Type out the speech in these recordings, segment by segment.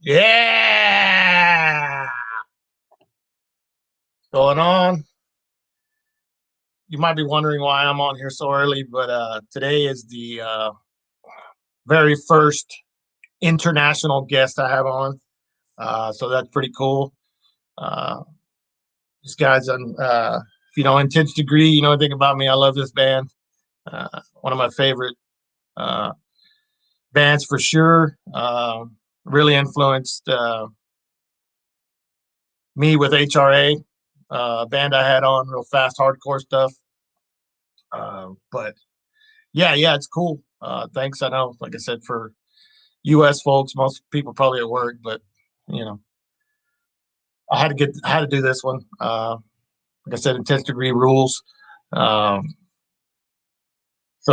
Yeah. Going on. You might be wondering why I'm on here so early, but today is the very first international guest I have on. So that's pretty cool. This guy's on, if you know Intense Degree, you know anything about me. I love this band. One of my favorite bands for sure. Really influenced me with HRA, band I had on, real fast hardcore stuff. But yeah, it's cool. Thanks. I know, like I said, for US folks, most people probably at work, but you know, I had to do this one. Like I said, Intense Degree rules. So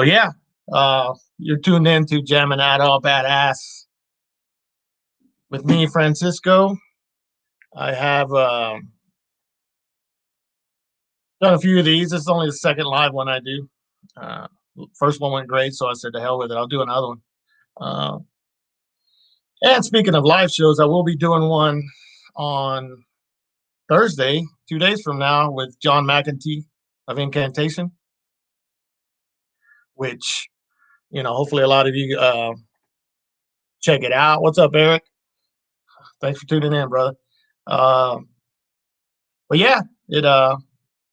yeah, you're tuned in to Jamming Out All Badass with me, Francisco. I have done a few of these. This is only the second live one I do. First one went great, so I said to hell with it. I'll do another one. And speaking of live shows, I will be doing one on Thursday, 2 days from now, with John McEntee of Incantation, which, you know, hopefully a lot of you check it out. What's up, Eric? Thanks for tuning in, brother. But yeah,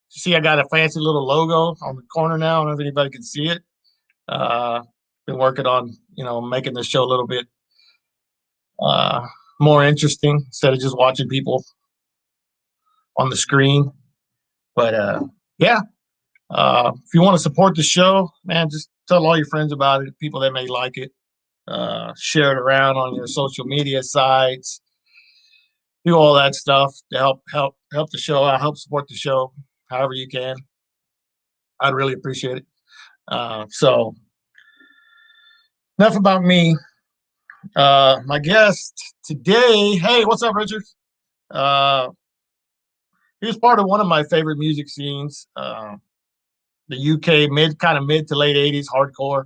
see, I got a fancy little logo on the corner now. I don't know if anybody can see it. Been working on, you know, making the show a little bit more interesting instead of just watching people on the screen. But yeah, if you want to support the show, man, just tell all your friends about it, people that may like it. Share it around on your social media sites. Do all that stuff to help the show out, help support the show however you can. I'd really appreciate it. So enough about me. My guest today, hey, what's up, Richard? He was part of one of my favorite music scenes, the UK mid to late 80s hardcore,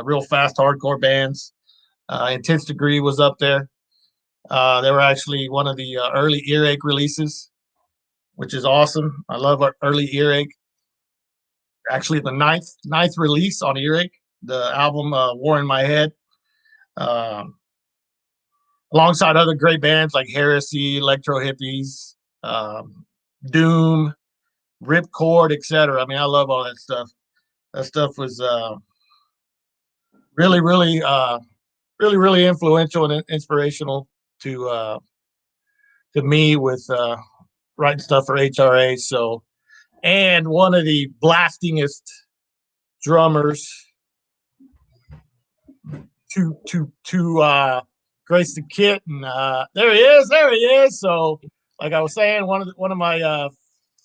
real fast hardcore bands. Intense Degree was up there. They were actually one of the early Earache releases, which is awesome. I love our early Earache. Actually, the ninth release on Earache, the album War in My Head. Alongside other great bands like Heresy, Electro Hippies, Doom, Ripcord, etc. I mean, I love all that stuff. That stuff was really influential and inspirational to me with writing stuff for HRA. So, and one of the blastingest drummers to grace the kit, and there he is. So, like I was saying, one of my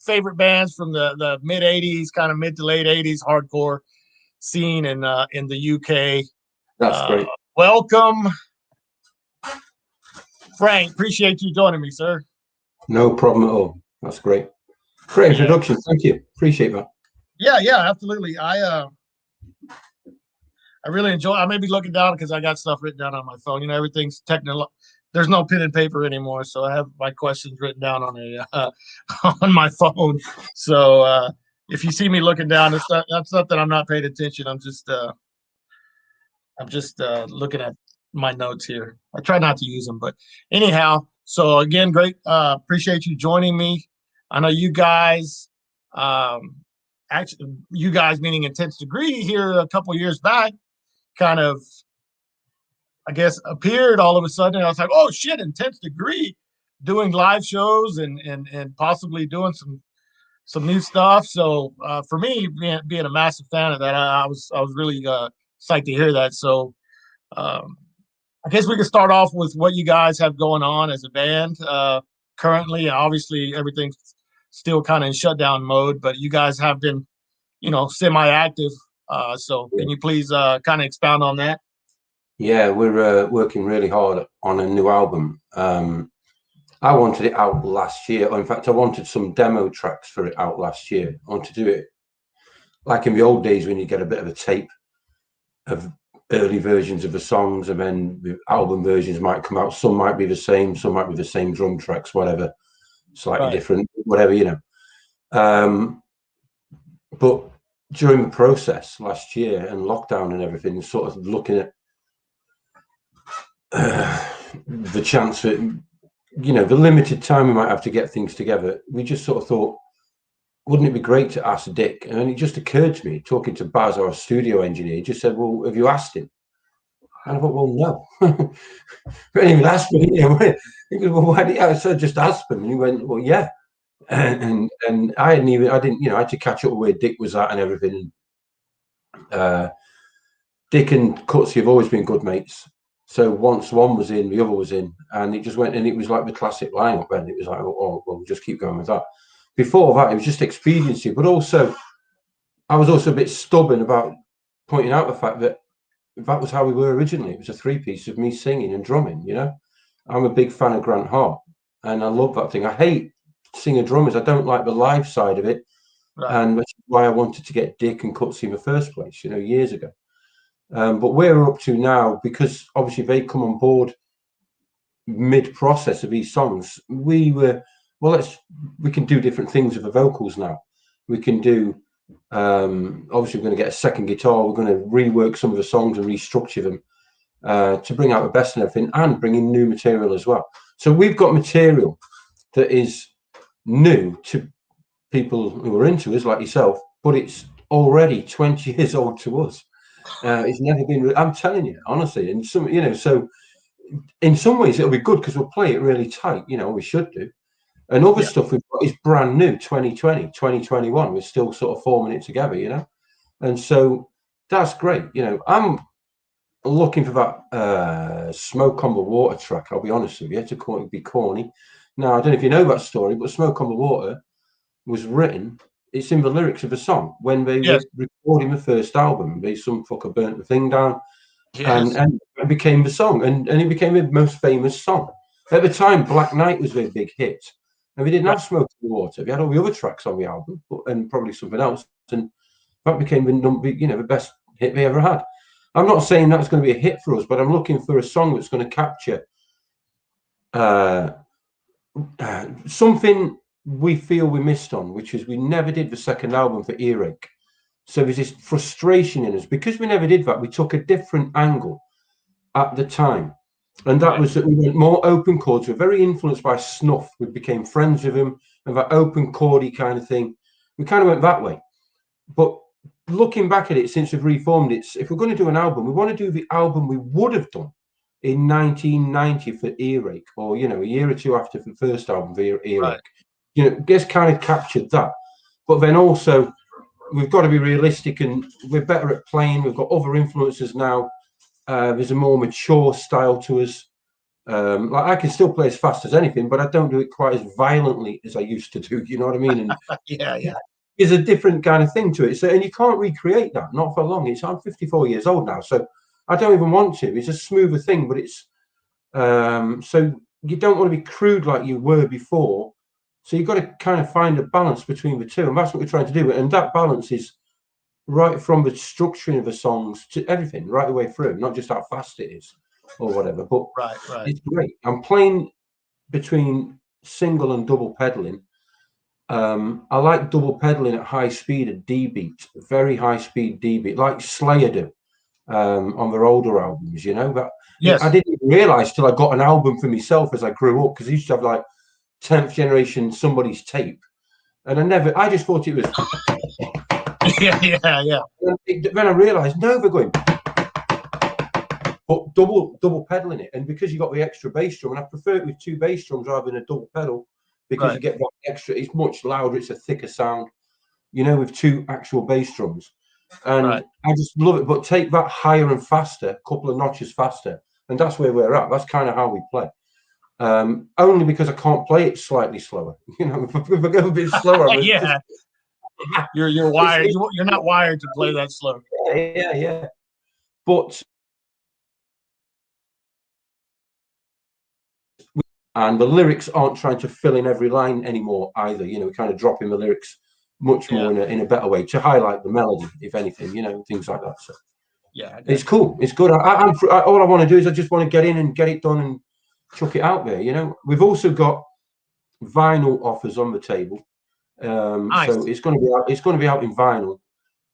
favorite bands from the mid '80s, kind of mid to late '80s hardcore scene in the UK. That's great. Welcome, Frank. Appreciate you joining me, sir. No problem at all. That's great. Great introduction. Thank you. Appreciate that. Yeah, absolutely. I really enjoy. I may be looking down because I got stuff written down on my phone. You know, everything's technical. There's no pen and paper anymore, so I have my questions written down on on my phone. So if you see me looking down, that's not that I'm not paying attention. I'm just looking at my notes here. I try not to use them, but anyhow. So again, great. Appreciate you joining me. I know you guys, actually, you guys meaning Intense Degree here a couple of years back, kind of, I guess, appeared all of a sudden. I was like, oh shit, Intense Degree doing live shows and possibly doing some new stuff. So for me, being a massive fan of that, I was really psyched to hear that. So I guess we could start off with what you guys have going on as a band currently. Obviously, everything's still kind of in shutdown mode, but you guys have been, you know, semi-active So can you please kind of expound on that? Yeah, we're working really hard on a new album. I wanted it out last year, or in fact, I wanted some demo tracks for it out last year. I want to do it like in the old days when you get a bit of a tape of early versions of the songs, and then the album versions might come out. Some might be the same, some might be the same drum tracks, whatever, slightly different, whatever, you know. But during the process last year and lockdown and everything, sort of looking at the chance that, you know, the limited time we might have to get things together, we just sort of thought, wouldn't it be great to ask Dick? And then it just occurred to me, talking to Baz, our studio engineer, he just said, well, have you asked him? And I thought, well, no. But anyway, asked me, you know, he goes, well, why did I? So I just asked him. And he went, well, yeah. And I didn't, you know, I had to catch up with where Dick was at and everything. Dick and Cutsy have always been good mates. So once one was in, the other was in, and it just went, and it was like the classic lineup. And it was like, oh, well, we'll just keep going with that. Before that, it was just expediency, but also I was also a bit stubborn about pointing out the fact that that was how we were originally. It was a three-piece of me singing and drumming, you know. I'm a big fan of Grant Hart, and I love that thing. I hate singer drummers. I don't like the live side of it, and that's why I wanted to get Dick and Cutsy in the first place, you know, years ago. But where we're up to now, because obviously they come on board mid-process of these songs, we were, well, we can do different things with the vocals now. We can do, obviously we're going to get a second guitar, we're going to rework some of the songs and restructure them to bring out the best and everything, and bring in new material as well. So we've got material that is new to people who are into us like yourself, but it's already 20 years old to us. It's never been, I'm telling you, honestly, and some, you know, so in some ways it'll be good because we'll play it really tight, you know, we should do. And other stuff we've got is brand new, 2020, 2021. We're still sort of forming it together, you know. And so that's great. You know, I'm looking for that Smoke on the Water track, I'll be honest with you, to be corny. Now, I don't know if you know that story, but Smoke on the Water was written, it's in the lyrics of a song when they were recording the first album. Some fucker burnt the thing down, and it became the song, and it became the most famous song. At the time, Black Knight was their big hit, and we didn't have Smoke on the Water. We had all the other tracks on the album, and probably something else, and that became the best hit they ever had. I'm not saying that's going to be a hit for us, but I'm looking for a song that's going to capture something we feel we missed on, which is we never did the second album for Earache. So there's this frustration in us because we never did that. We took a different angle at the time, and that was that we went more open chords. We're very influenced by Snuff. We became friends with him, and that open chordy kind of thing. We kind of went that way. But looking back at it, since we've reformed it, if we're going to do an album, we want to do the album we would have done in 1990 for Earache, or, you know, a year or two after the first album for Earache. You know, just kind of captured that. But then also, we've got to be realistic, and we're better at playing. We've got other influences now. There's a more mature style to us. Like, I can still play as fast as anything, but I don't do it quite as violently as I used to do. You know what I mean? And there's a different kind of thing to it. So, and you can't recreate that, not for long. I'm 54 years old now, so I don't even want to. It's a smoother thing, but it's so you don't want to be crude like you were before. So you've got to kind of find a balance between the two, and that's what we're trying to do. And that balance is right from the structuring of the songs to everything, right the way through, not just how fast it is or whatever. But it's great. I'm playing between single and double pedaling. I like double pedaling at high speed at D beat, very high speed D beat, like Slayer do on their older albums, you know. But I didn't even realize till I got an album for myself as I grew up, because I used to have like 10th generation somebody's tape, and I just thought it was then I realized, no, they're going but double pedaling it, and because you got the extra bass drum, and I prefer it with two bass drums rather than a double pedal, because you get that extra, it's much louder, it's a thicker sound, you know, with two actual bass drums. And I just love it. But take that higher and faster, a couple of notches faster, and that's where we're at. That's kind of how we play. Only because I can't play it slightly slower. You know, if I go a bit slower, You're wired. You're not wired to play that slow. Yeah. But and the lyrics aren't trying to fill in every line anymore either. You know, we're kind of dropping the lyrics much more in a better way to highlight the melody, if anything. You know, things like that. So yeah, it's cool. It's good. All I want to do is I just want to get in and get it done and chuck it out there. You know, we've also got vinyl offers on the table. nice. So it's going to be out. It's going to be out in vinyl.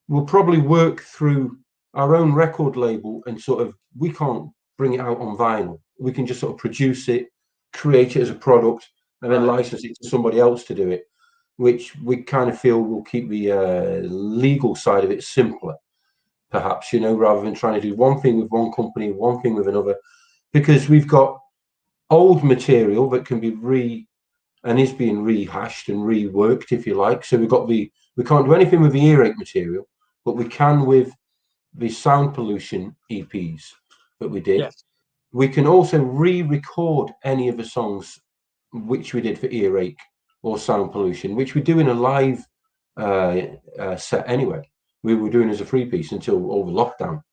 We'll probably work through our own record label and sort of, we can't bring it out on vinyl. We can just sort of produce it, create it as a product, and then license it to somebody else to do it, which we kind of feel will keep the legal side of it simpler, perhaps, you know, rather than trying to do one thing with one company, one thing with another, because we've got old material that can be and is being rehashed and reworked, if you like. So we can't do anything with the earache material, but we can with the Sound Pollution EPs that we did. Yes. We can also re-record any of the songs which we did for earache or Sound Pollution, which we do in a live set anyway. We were doing as a free piece until over lockdown.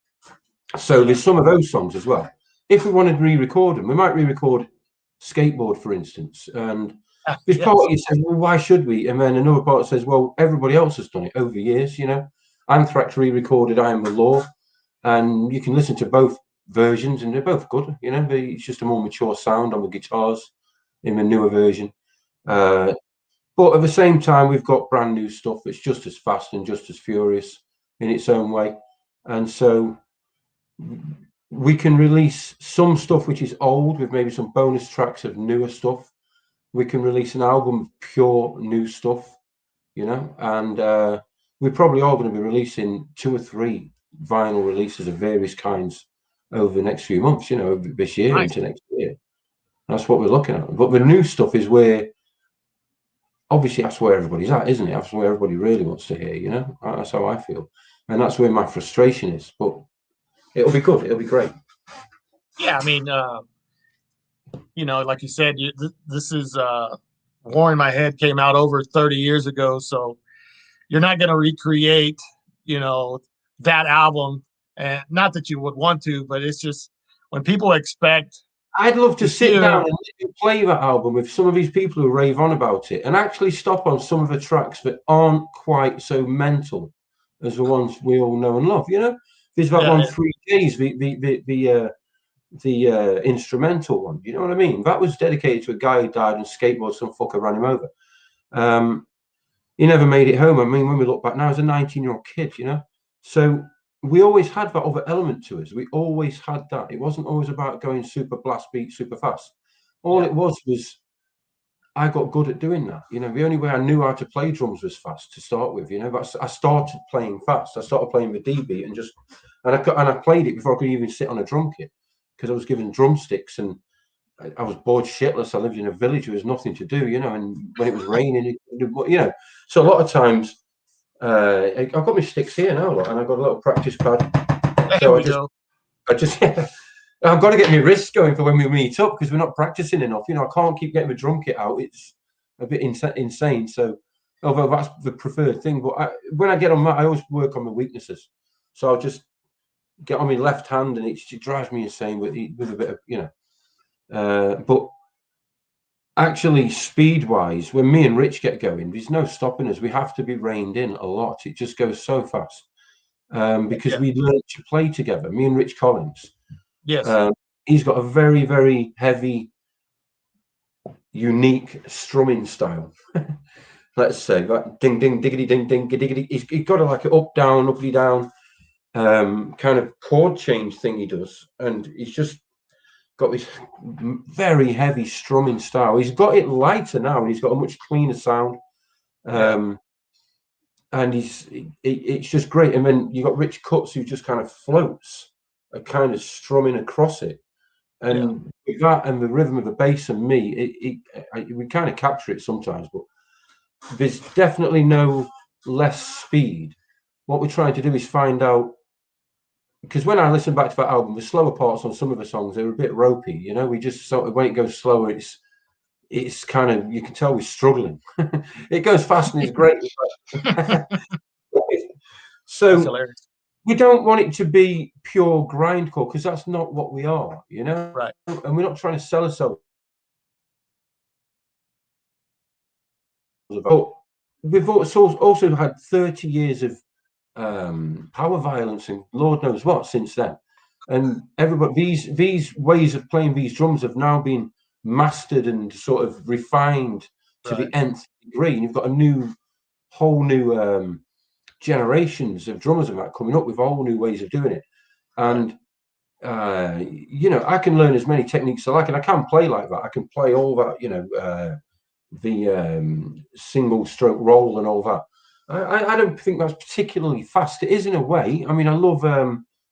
So there's some of those songs as well. If we wanted to re-record them, we might re-record Skateboard, for instance. And this part of you says, well, why should we? And then another part says, well, everybody else has done it over the years, you know. Anthrax re-recorded I Am the Law, and you can listen to both versions and they're both good, you know. It's just a more mature sound on the guitars in the newer version. But at the same time, we've got brand new stuff that's just as fast and just as furious in its own way. And so we can release some stuff which is old with maybe some bonus tracks of newer stuff. We can release an album of pure new stuff, you know, and we probably are going to be releasing 2 or 3 vinyl releases of various kinds over the next few months, you know, this year into next year. That's what we're looking at. But the new stuff is where, obviously, that's where everybody's at, isn't it? That's where everybody really wants to hear, you know. That's how I feel. And that's where my frustration is. But it'll be good. It'll be great. Yeah, I mean, you know, like you said, this is War in My Head came out over 30 years ago. So you're not going to recreate, you know, that album. And not that you would want to, but it's just when people expect. I'd love to sit down and play that album with some of these people who rave on about it and actually stop on some of the tracks that aren't quite so mental as the ones we all know and love. You know, there's that one, 3 Days, the instrumental one. You know what I mean? That was dedicated to a guy who died on skateboard. Some fucker ran him over. He never made it home. I mean, when we look back now, as a 19-year-old kid, you know. So we always had that other element to us. We always had that. It wasn't always about going super blast beat, super fast. All it was I got good at doing that. You know, the only way I knew how to play drums was fast to start with. You know, but I started playing fast. I started playing the D beat and I played it before I could even sit on a drum kit because I was given drumsticks and I was bored shitless. I lived in a village. There was nothing to do, you know, and when it was raining, you know, so a lot of times. I've got my sticks here now, and I've got a little practice pad. So I just I've got to get my wrists going for when we meet up because we're not practicing enough. You know, I can't keep getting the drum kit out. It's a bit insane. So, although that's the preferred thing, but when I get on that, I always work on my weaknesses. So I'll just get on my left hand, and it drives me insane with a bit of, you know. But actually, speed-wise, when me and Rich get going, there's no stopping us. We have to be reined in a lot. It just goes so fast because we learn to play together. Me and Rich Collins. Yes. He's got a very, very heavy, unique strumming style. Let's say that ding, ding, diggity, ding, ding, diggity. He's got a like an up, down, uppity, down kind of chord change thing he does, and he's just got this very heavy strumming style. He's got it lighter now, and he's got a much cleaner sound. And it's just great. And then you got Rich Cuts, who just kind of floats, a kind of strumming across it. And with that and the rhythm of the bass and me, we kind of capture it sometimes, but there's definitely no less speed. What we're trying to do is find out, because when I listen back to that album, the slower parts on some of the songs, they're a bit ropey, you know. We just sort of, when it goes slower, it's kind of, you can tell we're struggling. It goes fast and it's great. That's So hilarious. we don't want it to be pure grindcore, because that's not what we are, you know. Right. And we're not trying to sell ourselves. But we've also had 30 years of power violence and Lord knows what since then. And everybody, these ways of playing these drums have now been mastered and sort of refined to the nth degree. And you've got a whole new generations of drummers and that coming up with whole new ways of doing it. And you know, I can learn as many techniques as I like, and I can play like that. I can play all that, you know, the single stroke roll and all that. I don't think that's particularly fast. It is in a way. I mean, I love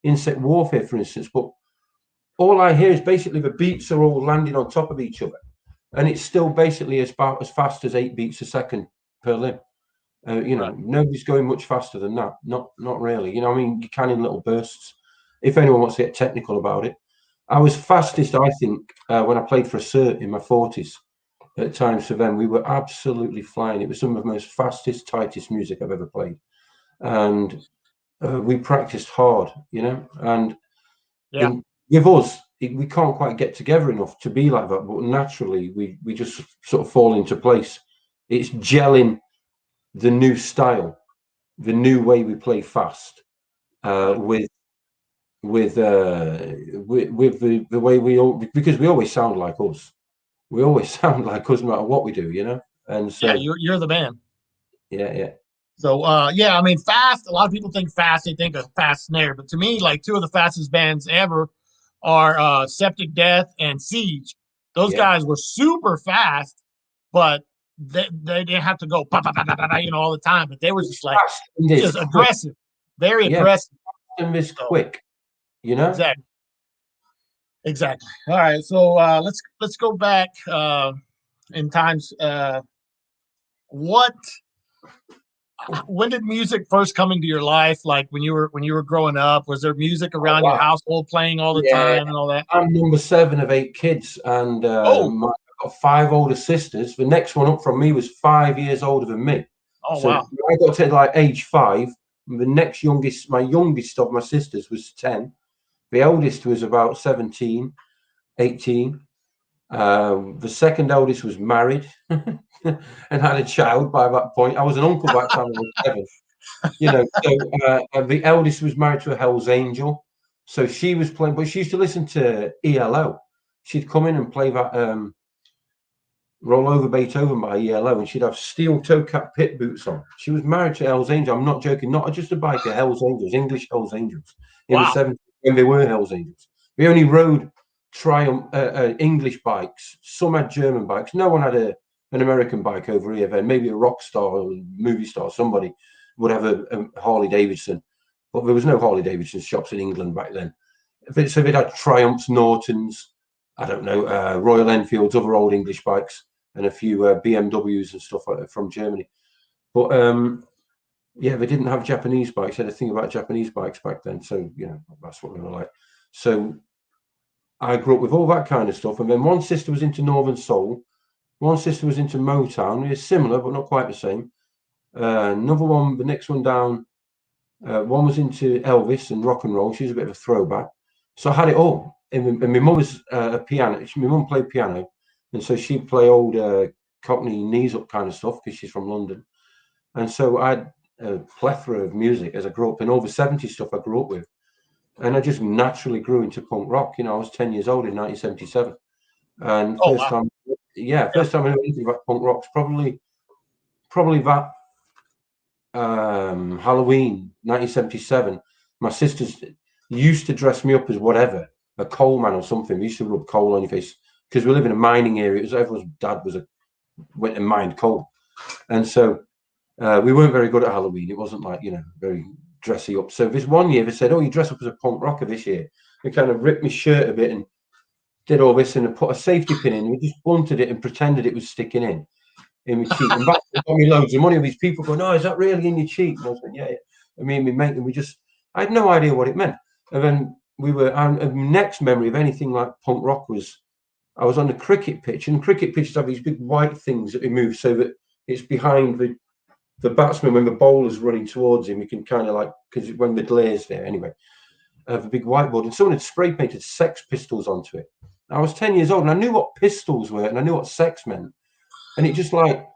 insect warfare, for instance, but all I hear is basically the beats are all landing on top of each other, and it's still basically about as fast as 8 beats a second per limb. You know, nobody's going much faster than that. Not really. You know, I mean, you can in little bursts. If anyone wants to get technical about it, I was fastest, I think, when I played for a cert in my 40s. At times for them, we were absolutely flying. It was some of the most fastest, tightest music I've ever played, and we practiced hard, you know. And with us, we can't quite get together enough to be like that. But naturally, we just sort of fall into place. It's gelling the new style, the new way we play fast, with the way we all, because we always sound like us. We always sound like us no matter what we do, you know. And so you're the man. yeah. So I mean, fast. A lot of people think fast. They think of fast snare, but to me, like two of the fastest bands ever are Septic Death and Siege. Those guys were super fast, but they didn't have to go you know, all the time. But they were just like just aggressive, very aggressive. And this quick, you know. Exactly. All right, so let's go back in times. When did music first come into your life? Like when you were growing up, was there music around your household playing all the time and all that? I'm number 7 of 8 kids, and I've got 5 older sisters. The next one up from me was 5 years older than me. Oh, so wow. I got to like age 5. The next youngest, my youngest of my sisters was 10. The eldest was about 17, 18. The second eldest was married and had a child by that point. I was an uncle by the time I was 7. You know, so the eldest was married to a Hell's Angel. So she was playing, but she used to listen to ELO. She'd come in and play that Roll Over Beethoven by ELO, and she'd have steel toe cap pit boots on. She was married to Hell's Angel. I'm not joking, not just a biker, Hell's Angels, English Hell's Angels in the 70s when they were Hell's Angels. We only rode Triumph English bikes. Some had German bikes. No one had an American bike over here then. Maybe a rock star or a movie star, somebody would have a Harley Davidson, but there was no Harley Davidson shops in England back then. So they'd had Triumphs, Nortons, I don't know, Royal Enfields, other old English bikes, and a few BMWs and stuff like that from Germany. But they didn't have Japanese bikes. They had a thing about Japanese bikes back then. So, you know, that's what they were like. So I grew up with all that kind of stuff. And then one sister was into Northern Soul. One sister was into Motown. It's similar, but not quite the same. Another one, the next one down, one was into Elvis and rock and roll. She was a bit of a throwback. So I had it all. And my mum was a piano. My mum played piano. And so she'd play old Cockney knees up kind of stuff because she's from London. And so I had a plethora of music as I grew up, and all the 70s stuff I grew up with. And I just naturally grew into punk rock. You know, I was 10 years old in 1977. And first time I heard anything about punk rock's probably that Halloween 1977. My sisters used to dress me up as whatever, a coal man or something. We used to rub coal on your face because we live in a mining area. Everyone's dad went and mined coal, and so we weren't very good at Halloween. It wasn't like, you know, very dressy up. So this one year they said, "Oh, you dress up as a punk rocker this year." They kind of ripped my shirt a bit and did all this and put a safety pin in. We just bunted it and pretended it was sticking in my cheek. And back got me loads of money. These people going, "Oh, is that really in your cheek?" And I was like, "Yeah." I mean, my mate, and I had no idea what it meant. And then our next memory of anything like punk rock was I was on the cricket pitch, and cricket pitches have these big white things that we move so that it's behind the batsman. When the bowler's running towards him, you can kind of like, because when the glare's there anyway, a big whiteboard, and someone had spray painted Sex Pistols onto it. I was 10 years old, and I knew what pistols were, and I knew what sex meant, and it just like,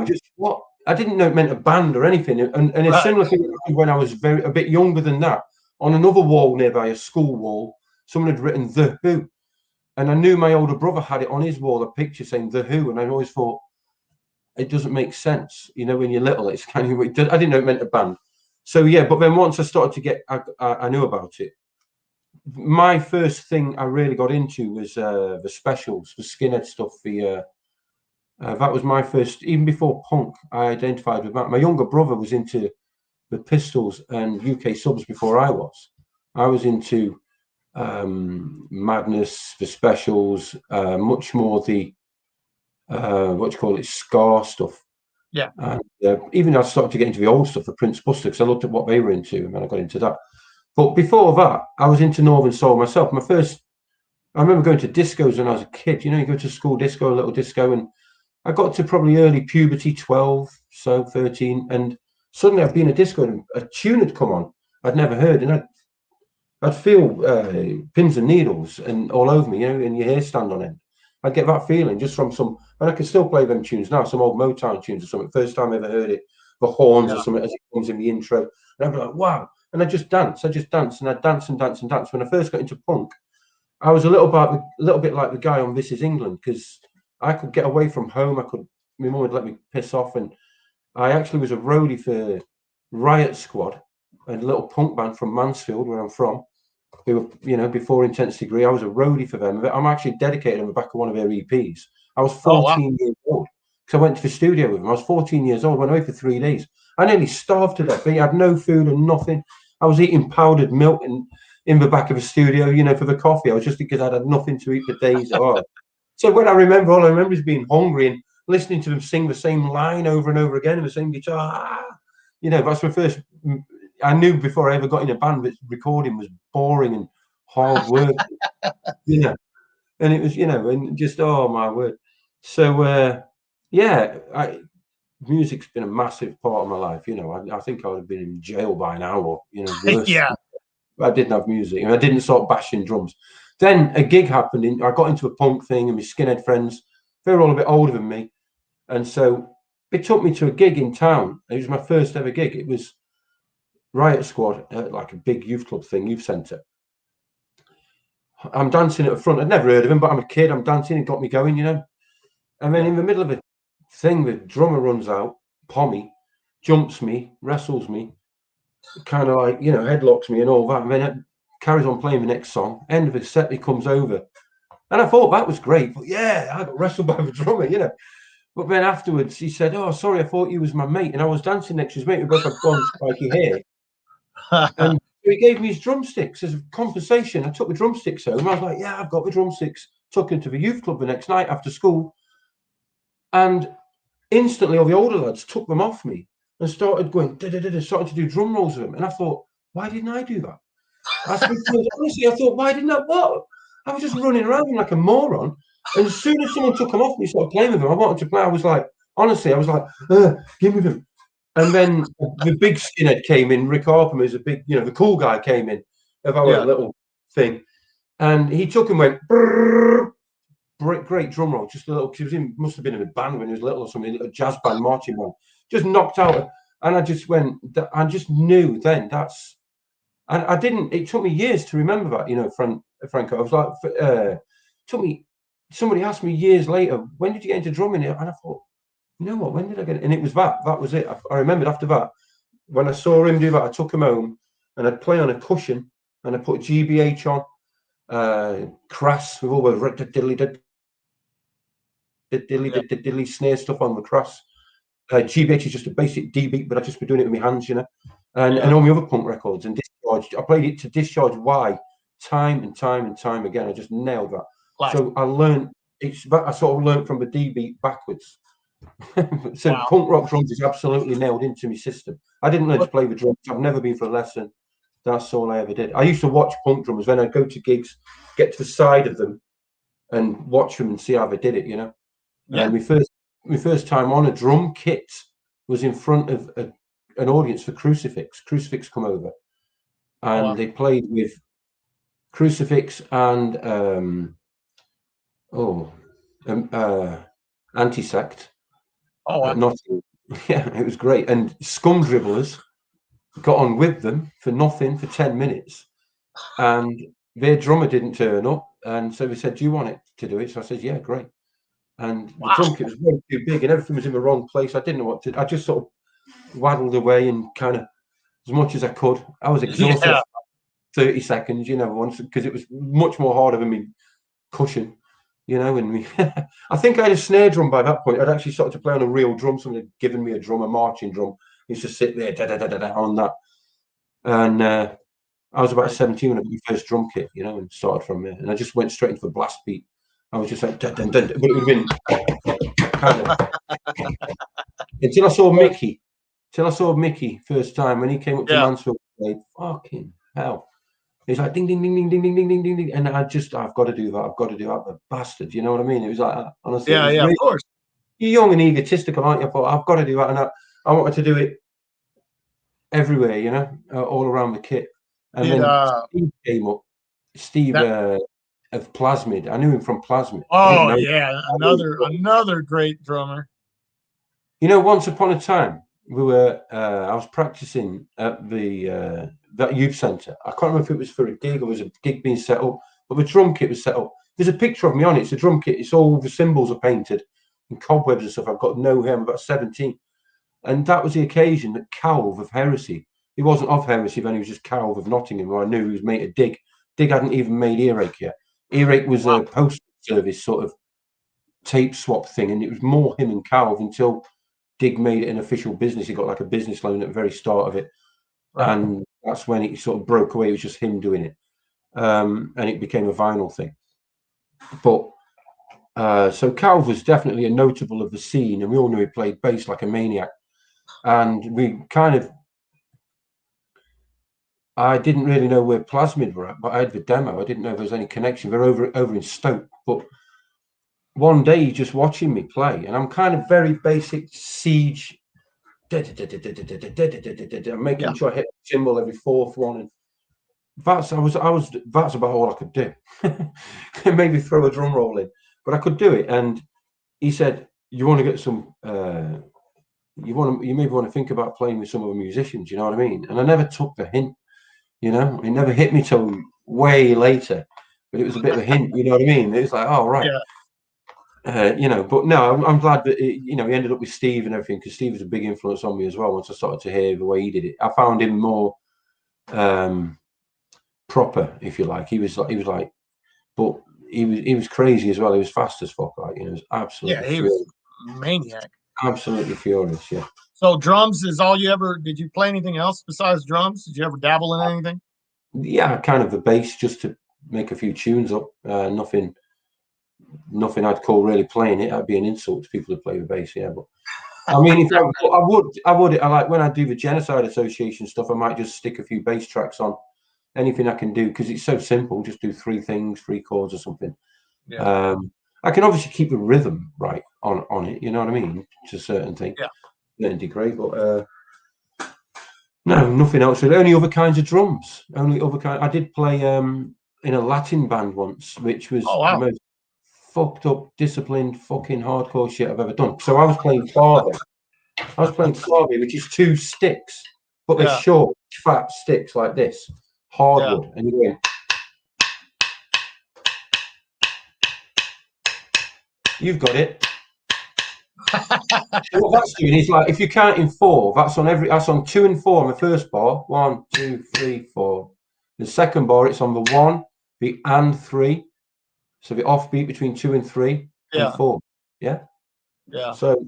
just what I didn't know it meant a band or anything. And a Right. similar thing happened when I was a bit younger than that. On another wall nearby, a school wall, someone had written The Who. And I knew my older brother had it on his wall, a picture saying The Who. And I always thought, it doesn't make sense. When you're little, it's kind of, I didn't know it meant a band. So, yeah, but then once I started to get, I knew about it. My first thing I really got into was the specials, the skinhead stuff, that was my first, even before punk, I identified with that. My younger brother was into the Pistols and UK subs before I was. I was into Madness, the specials, much more the, ska stuff. Yeah. And even I started to get into the old stuff, the Prince Buster, because I looked at what they were into, and then I got into that. But before that, I was into Northern Soul myself. I remember going to discos when I was a kid. You go to school disco, a little disco, and I got to probably early puberty, 12, so 13, and suddenly I'd be in a disco and a tune had come on I'd never heard, and I'd feel pins and needles and all over me, and your hair stand on end. I'd get that feeling just from some, and I can still play them tunes now, some old Motown tunes or something. First time I ever heard it, the horns or something as it comes in the intro, and I'd be like, wow, and I'd just dance, and I'd dance and dance and dance. When I first got into punk, I was a little bit like the guy on This Is England, because I could get away from home. My mum would let me piss off, and I actually was a roadie for Riot Squad, a little punk band from Mansfield, where I'm from. They were, before Intense Degree, I was a roadie for them. I'm actually dedicated on the back of one of their EPs. I was 14 years old, because I went to the studio with them. I was 14 years old, went away for 3 days. I nearly starved to death. I had no food and nothing. I was eating powdered milk in the back of a studio, for the coffee. I was just because I had nothing to eat for days. So when all I remember is being hungry and listening to them sing the same line over and over again in the same guitar. That's my first. I knew before I ever got in a band that recording was boring and hard work. And it was, and just, oh my word. So music's been a massive part of my life. I think I would have been in jail by now, or worse. Yeah. I didn't have music, and I didn't start bashing drums. Then a gig happened. I got into a punk thing, and my skinhead friends, they were all a bit older than me, and so they took me to a gig in town. It was my first ever gig. It was Riot Squad, like a big youth club thing, youth centre. I'm dancing at the front. I'd never heard of him, but I'm a kid. I'm dancing. It got me going, And then in the middle of a thing, the drummer runs out, Pommy, jumps me, wrestles me, kind of like, headlocks me and all that. And then it carries on playing the next song. End of the set, he comes over. And I thought that was great. But yeah, I got wrestled by the drummer, But then afterwards, he said, oh, sorry, I thought you was my mate. And I was dancing next to his mate. We both had blonde, spiky hair. And he gave me his drumsticks as a compensation. I took the drumsticks home. I was like, yeah, I've got the drumsticks. Took him to the youth club the next night after school. And instantly, all the older lads took them off me and started going, started to do drum rolls with them. And I thought, why didn't I do that? Honestly, I thought, why didn't I? What? I was just running around like a moron. And as soon as someone took them off me, started playing with them, I wanted to play. I was like, give me them. And then the big skinhead came in. Rick Harper is a big, the cool guy came in of our little thing. And he took and went, great drum roll, just a little, because he must have been in a band when he was little or something, a jazz band, marching band, just knocked out. And I just knew then and I didn't, it took me years to remember that, Franco. I was like, somebody asked me years later, when did you get into drumming? And I thought, you know what, when did I get it? And it was that was it. I remembered after that, when I saw him do that, I took him home and I'd play on a cushion and I put GBH on, Crass with all the diddly snare stuff on the Crass. GBH is just a basic D beat, but I just been doing it with my hands, and all my other punk records and Discharge. I played it to Discharge Y time and time and time again. I just nailed that. Wow. So I learned I sort of learned from the D beat backwards. So punk rock drums is absolutely nailed into my system. I didn't learn to play the drums. I've never been for a lesson. That's all I ever did. I used to watch punk drummers. Then I'd go to gigs, get to the side of them, and watch them and see how they did it, you know. Yeah. And my first time on a drum kit was in front of an audience for Crucifix. Crucifix come over, and wow. they played with Crucifix and Anti-Sect. Oh, wow. Not yeah, it was great. And Scum Dribblers got on with them for nothing for 10 minutes, and their drummer didn't turn up, and so they said, "Do you want it to do it?" So I said, "Yeah, great." And the drum kit was way too big, and everything was in the wrong place. I didn't know what to. I just sort of waddled away and kind of as much as I could. I was exhausted. Yeah. 30 seconds, you know, once, because it was much more harder than me cushion, you know. And me, I think I had a snare drum by that point. I'd actually started to play on a real drum. Someone had given me a drum, a marching drum. I used to sit there on that. And I was about 17 when I got my first drum kit, you know, and started from there. And I just went straight into the blast beat. I was just like, dun, dun, dun, but it would have been kind of until I saw Mickey. Till I saw Mickey first time when he came up to Mansfield, played, fucking hell. He's like ding ding ding ding ding ding ding ding ding ding, and I've got to do that. I've got to do that. The bastard, you know what I mean? It was like that. Honestly, Yeah, yeah, really, of course. you're young and egotistical, aren't you? I thought I've got to do that, and I wanted to do it everywhere, you know, all around the kit. And then Steve came up. Steve of Plasmid. I knew him from Plasmid. Oh yeah, another great drummer. You know, once upon a time, we were. I was practicing at the that youth centre. I can't remember if it was for a gig or was a gig being set up, but the drum kit was set up. There's a picture of me on it. It's a drum kit. It's all the cymbals are painted and cobwebs and stuff. I've got no hair. I'm about 17, and that was the occasion that Calv of Heresy. He wasn't of Heresy then. He was just Calv of Nottingham, who I knew he was mate of Dig. Dig hadn't even made Earache yet. Earache was a post service sort of tape swap thing, and it was more him and Calv until Dig made it an official business. He got like a business loan at the very start of it, and that's when it sort of broke away. It was just him doing it, and it became a vinyl thing. But so Calv was definitely a notable of the scene, and we all knew he played bass like a maniac. And we kind of, I didn't really know where Plasmid were at, but I had the demo. I didn't know if there was any connection. They're over in Stoke, but one day just watching me play, and I'm kind of very basic Siege. I'm making sure I hit the cymbal every fourth one, and that's about all I could do. Maybe throw a drum roll in, but I could do it. And he said, "You want to get some? You maybe want to think about playing with some other musicians." You know what I mean? And I never took the hint. You know, it never hit me till way later, but it was a bit of a hint. You know what I mean? It was like, oh right. You know, but no, I'm glad that you know, he ended up with Steve and everything, because Steve was a big influence on me as well. Once I started to hear the way he did it, I found him more proper, if you like. He was like, but he was crazy as well. He was fast as fuck, like, you know, he was absolutely he was maniac, absolutely furious. Yeah. So drums is all you ever? Did you play anything else besides drums? Did you ever dabble in anything? Yeah, kind of the bass, just to make a few tunes up. Nothing I'd call really playing it. That'd be an insult to people who play the bass. Yeah, but I mean, if I would. I like when I do the Genocide Association stuff. I might just stick a few bass tracks on. Anything I can do, because it's so simple. Just do 3 things, 3 chords or something. Yeah. I can obviously keep the rhythm right on it. You know what I mean? To a certain thing. Yeah. Certain degree, but no, nothing else. Only other kinds of drums. Only other kind. I did play in a Latin band once, which was the most fucked up, disciplined, fucking hardcore shit I've ever done. So I was playing clave. Which is 2 sticks, but they're short, fat sticks like this, hardwood, and you're going. You've got it. So what that's doing is, like, if you count in 4, that's on 2 and 4 on the first bar. 1, 2, 3, 4. The second bar, it's on the 1, the and 3. So the offbeat between 2 and 3 and 4. Yeah. Yeah. So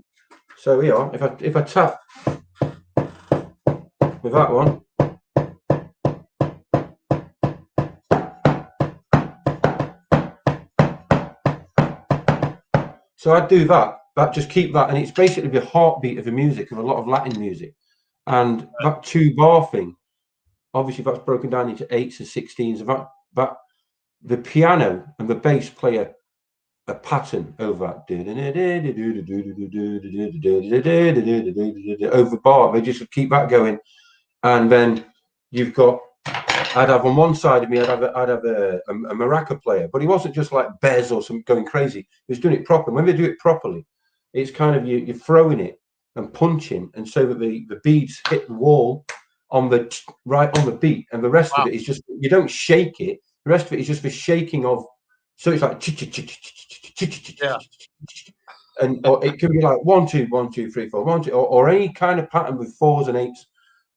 here, if I tap with that one. So I'd do that, just keep that, and it's basically the heartbeat of the music, of a lot of Latin music. And that 2-bar thing, obviously that's broken down into 8s and 16s, that the piano and the bass play a pattern over over bar. They just keep that going, and then you've got. I'd have on one side of me, I'd have a maraca player, but he wasn't just like Bez or some going crazy. He was doing it proper. When they do it properly, it's kind of you're throwing it and punching, and so that the beads hit the wall on the right on the beat, and the rest of it is just you don't shake it. The rest of it is just the shaking of. So it's like and or it can be like 1 2 1 2 3 4 1 2 or any kind of pattern with 4s and 8s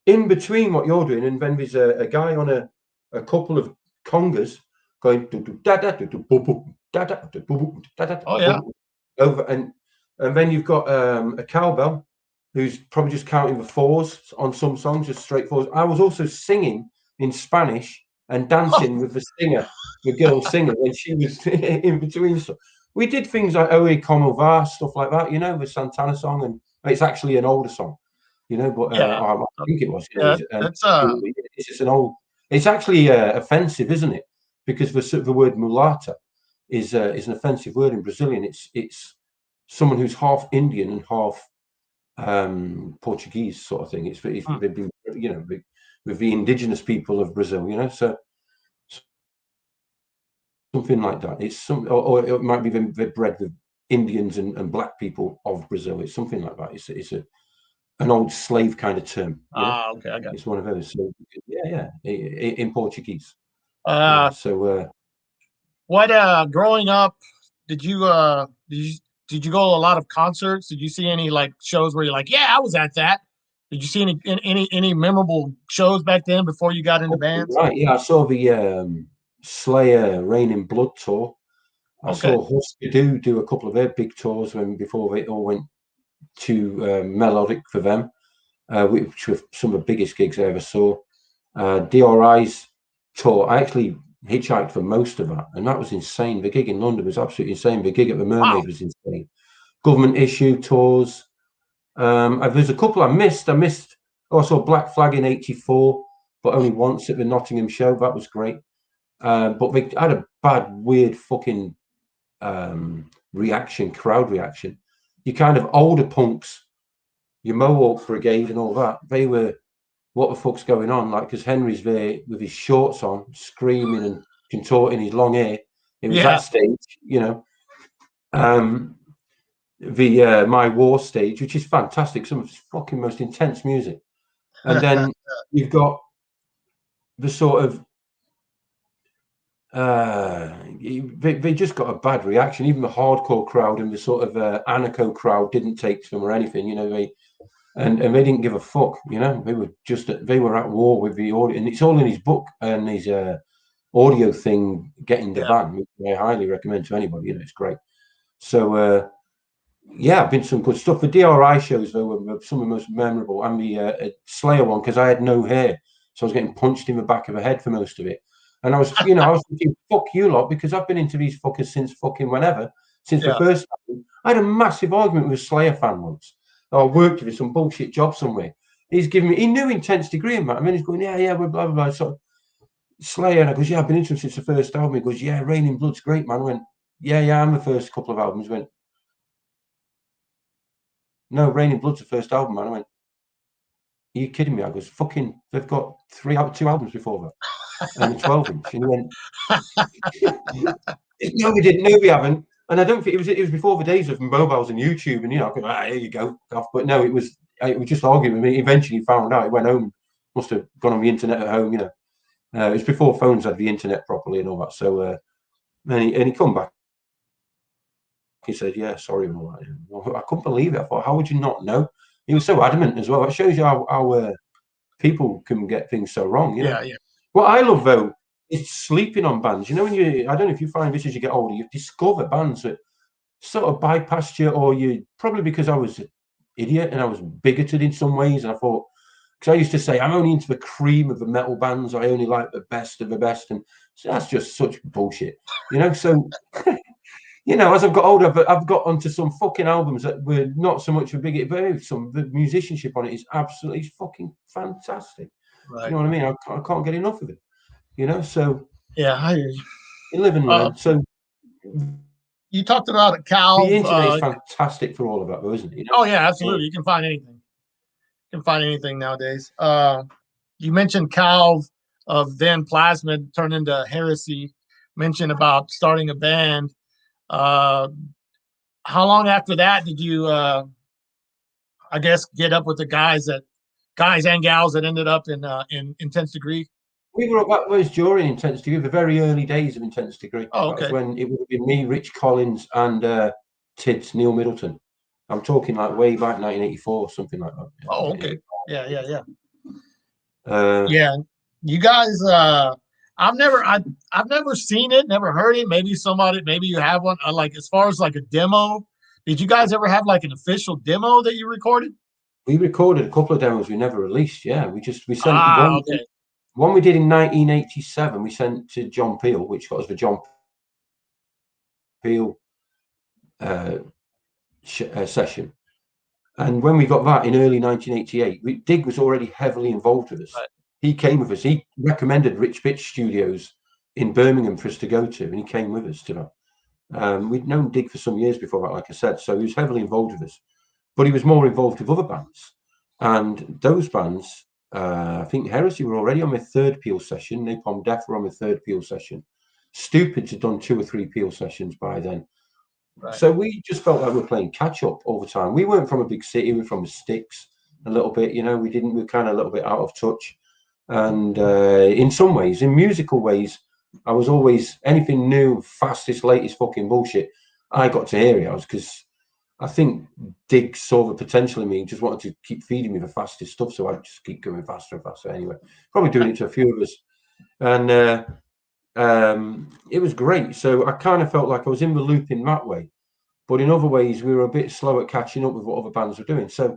in between what you're doing, and then there's a guy on a couple of congas going over, and then you've got a cowbell who's probably just counting the 4s on some songs, just straight 4s. I was also singing in Spanish and dancing with the singer, the girl singer, when she was in between. So we did things like Oe Como Va, stuff like that, the Santana song, and it's actually an older song, but I think it was. It's just an old. It's actually offensive, isn't it? Because the word mulata is an offensive word in Brazilian. It's someone who's half Indian and half Portuguese sort of thing. They've been, with the indigenous people of Brazil, so something like that. It's some, or it might be they're bred with Indians and black people of Brazil. It's something like that. It's an old slave kind of term. Okay, I got it. It's one of those. So, in Portuguese. So, what growing up, did you go to a lot of concerts? Did you see any like shows where you're like, yeah, I was at that? Did you see any memorable shows back then before you got into bands? Right, yeah, I saw the Slayer Rain in Blood tour. I saw Husker Du do a couple of their big tours before they all went to Melodic for them, which were some of the biggest gigs I ever saw. DRI's tour, I actually hitchhiked for most of that, and that was insane. The gig in London was absolutely insane. The gig at the Mermaid was insane. Government Issue tours. There's a couple I missed. Also Black Flag in '84, but only once at the Nottingham show. That was great. But they had a bad, weird fucking crowd reaction. You kind of older punks, your Mohawk Brigade and all that, they were, what the fuck's going on? Like, because Henry's there with his shorts on, screaming and contorting his long hair. It was that stage, the My War stage, which is fantastic, some of the fucking most intense music. And then you've got the sort of they just got a bad reaction. Even the hardcore crowd and the sort of anarcho crowd didn't take to them or anything, and they didn't give a fuck, they were at war with the audio, and it's all in his book and his audio thing, Getting the Van, which I highly recommend to anybody. It's great. So I've been to some good stuff. The DRI shows though were some of the most memorable, and the Slayer one, because I had no hair, so I was getting punched in the back of the head for most of it. And I was, I was thinking, fuck you lot, because I've been into these fuckers since fucking whenever, since the first album. I had a massive argument with a Slayer fan once. I worked with some bullshit job somewhere. He knew Intense Degree and that. I mean, he's going, yeah, we're blah, blah, blah. So Slayer, and I goes, I've been into him since the first album. He goes, Rain in Blood's great, man. I went, I'm the first couple of albums. He went, no, Rain in Blood's the first album, man. I went, are you kidding me? I goes, fucking, they've got 2 albums before that. And 12-inch. And he went, no, we didn't. No, we haven't. And I don't think it was before the days of mobiles and YouTube. And here you go. But no, it was just arguing with me. Eventually found out. He went home, must have gone on the internet at home. It was before phones had the internet properly and all that. So and he come back. He said, "Yeah, sorry." I couldn't believe it. I thought, how would you not know? He was so adamant as well. It shows you how people can get things so wrong. Yeah. What I love though is sleeping on bands. I don't know if you find this as you get older, you discover bands that sort of bypassed you, or you probably because I was an idiot and I was bigoted in some ways. And I thought, because I used to say I'm only into the cream of the metal bands, I only like the best of the best, and so that's just such bullshit, So, as I've got older, but I've got onto some fucking albums that were not so much a bigot, but the musicianship on it is absolutely fucking fantastic. Right. You know what I mean? I can't get enough of it. So I hear you. You live and learn. So you talked about a cow. The internet is fantastic for all of that, though, isn't it? You know? Oh yeah, absolutely. You can find anything. You can find anything nowadays. You mentioned Cal of then Plasmid turned into Heresy. Mentioned about starting a band. How long after that did you, I guess, get up with the guys and gals that ended up in Intense Degree? That was during Intense Degree, the very early days of Intense Degree. Oh, okay. okay. That was when it would have been me, Rich Collins, and Tids, Neil Middleton. I'm talking like way back 1984, something like that. Oh, okay. Yeah. Yeah. You guys, I've never seen it, never heard it. Maybe you have one. Like as far as like a demo, did you guys ever have like an official demo that you recorded? We recorded a couple of demos we never released. Yeah, we sent one. Okay. One we did in 1987. We sent to John Peel, which got us the John Peel session. And when we got that in early 1988, Dig was already heavily involved with us. Right. He came with us. He recommended Rich Bitch Studios in Birmingham for us to go to, and he came with us to that. We'd known Dig for some years before that, like I said, so he was heavily involved with us. But he was more involved with other bands. And those bands, I think Heresy were already on their third Peel session. Napalm Death were on their third Peel session. Stupids had done 2 or 3 Peel sessions by then. Right. So we just felt like we were playing catch up all the time. We weren't from a big city. We were from the sticks a little bit, you know. We were kind of a little bit out of touch. And in some ways, in musical ways, I was always anything new, fastest, latest fucking bullshit. I got to hear it because I think Dig saw the potential in me and just wanted to keep feeding me the fastest stuff. So I'd just keep going faster and faster anyway. Probably doing it to a few of us. And it was great. So I kind of felt like I was in the loop in that way. But in other ways, we were a bit slow at catching up with what other bands were doing. So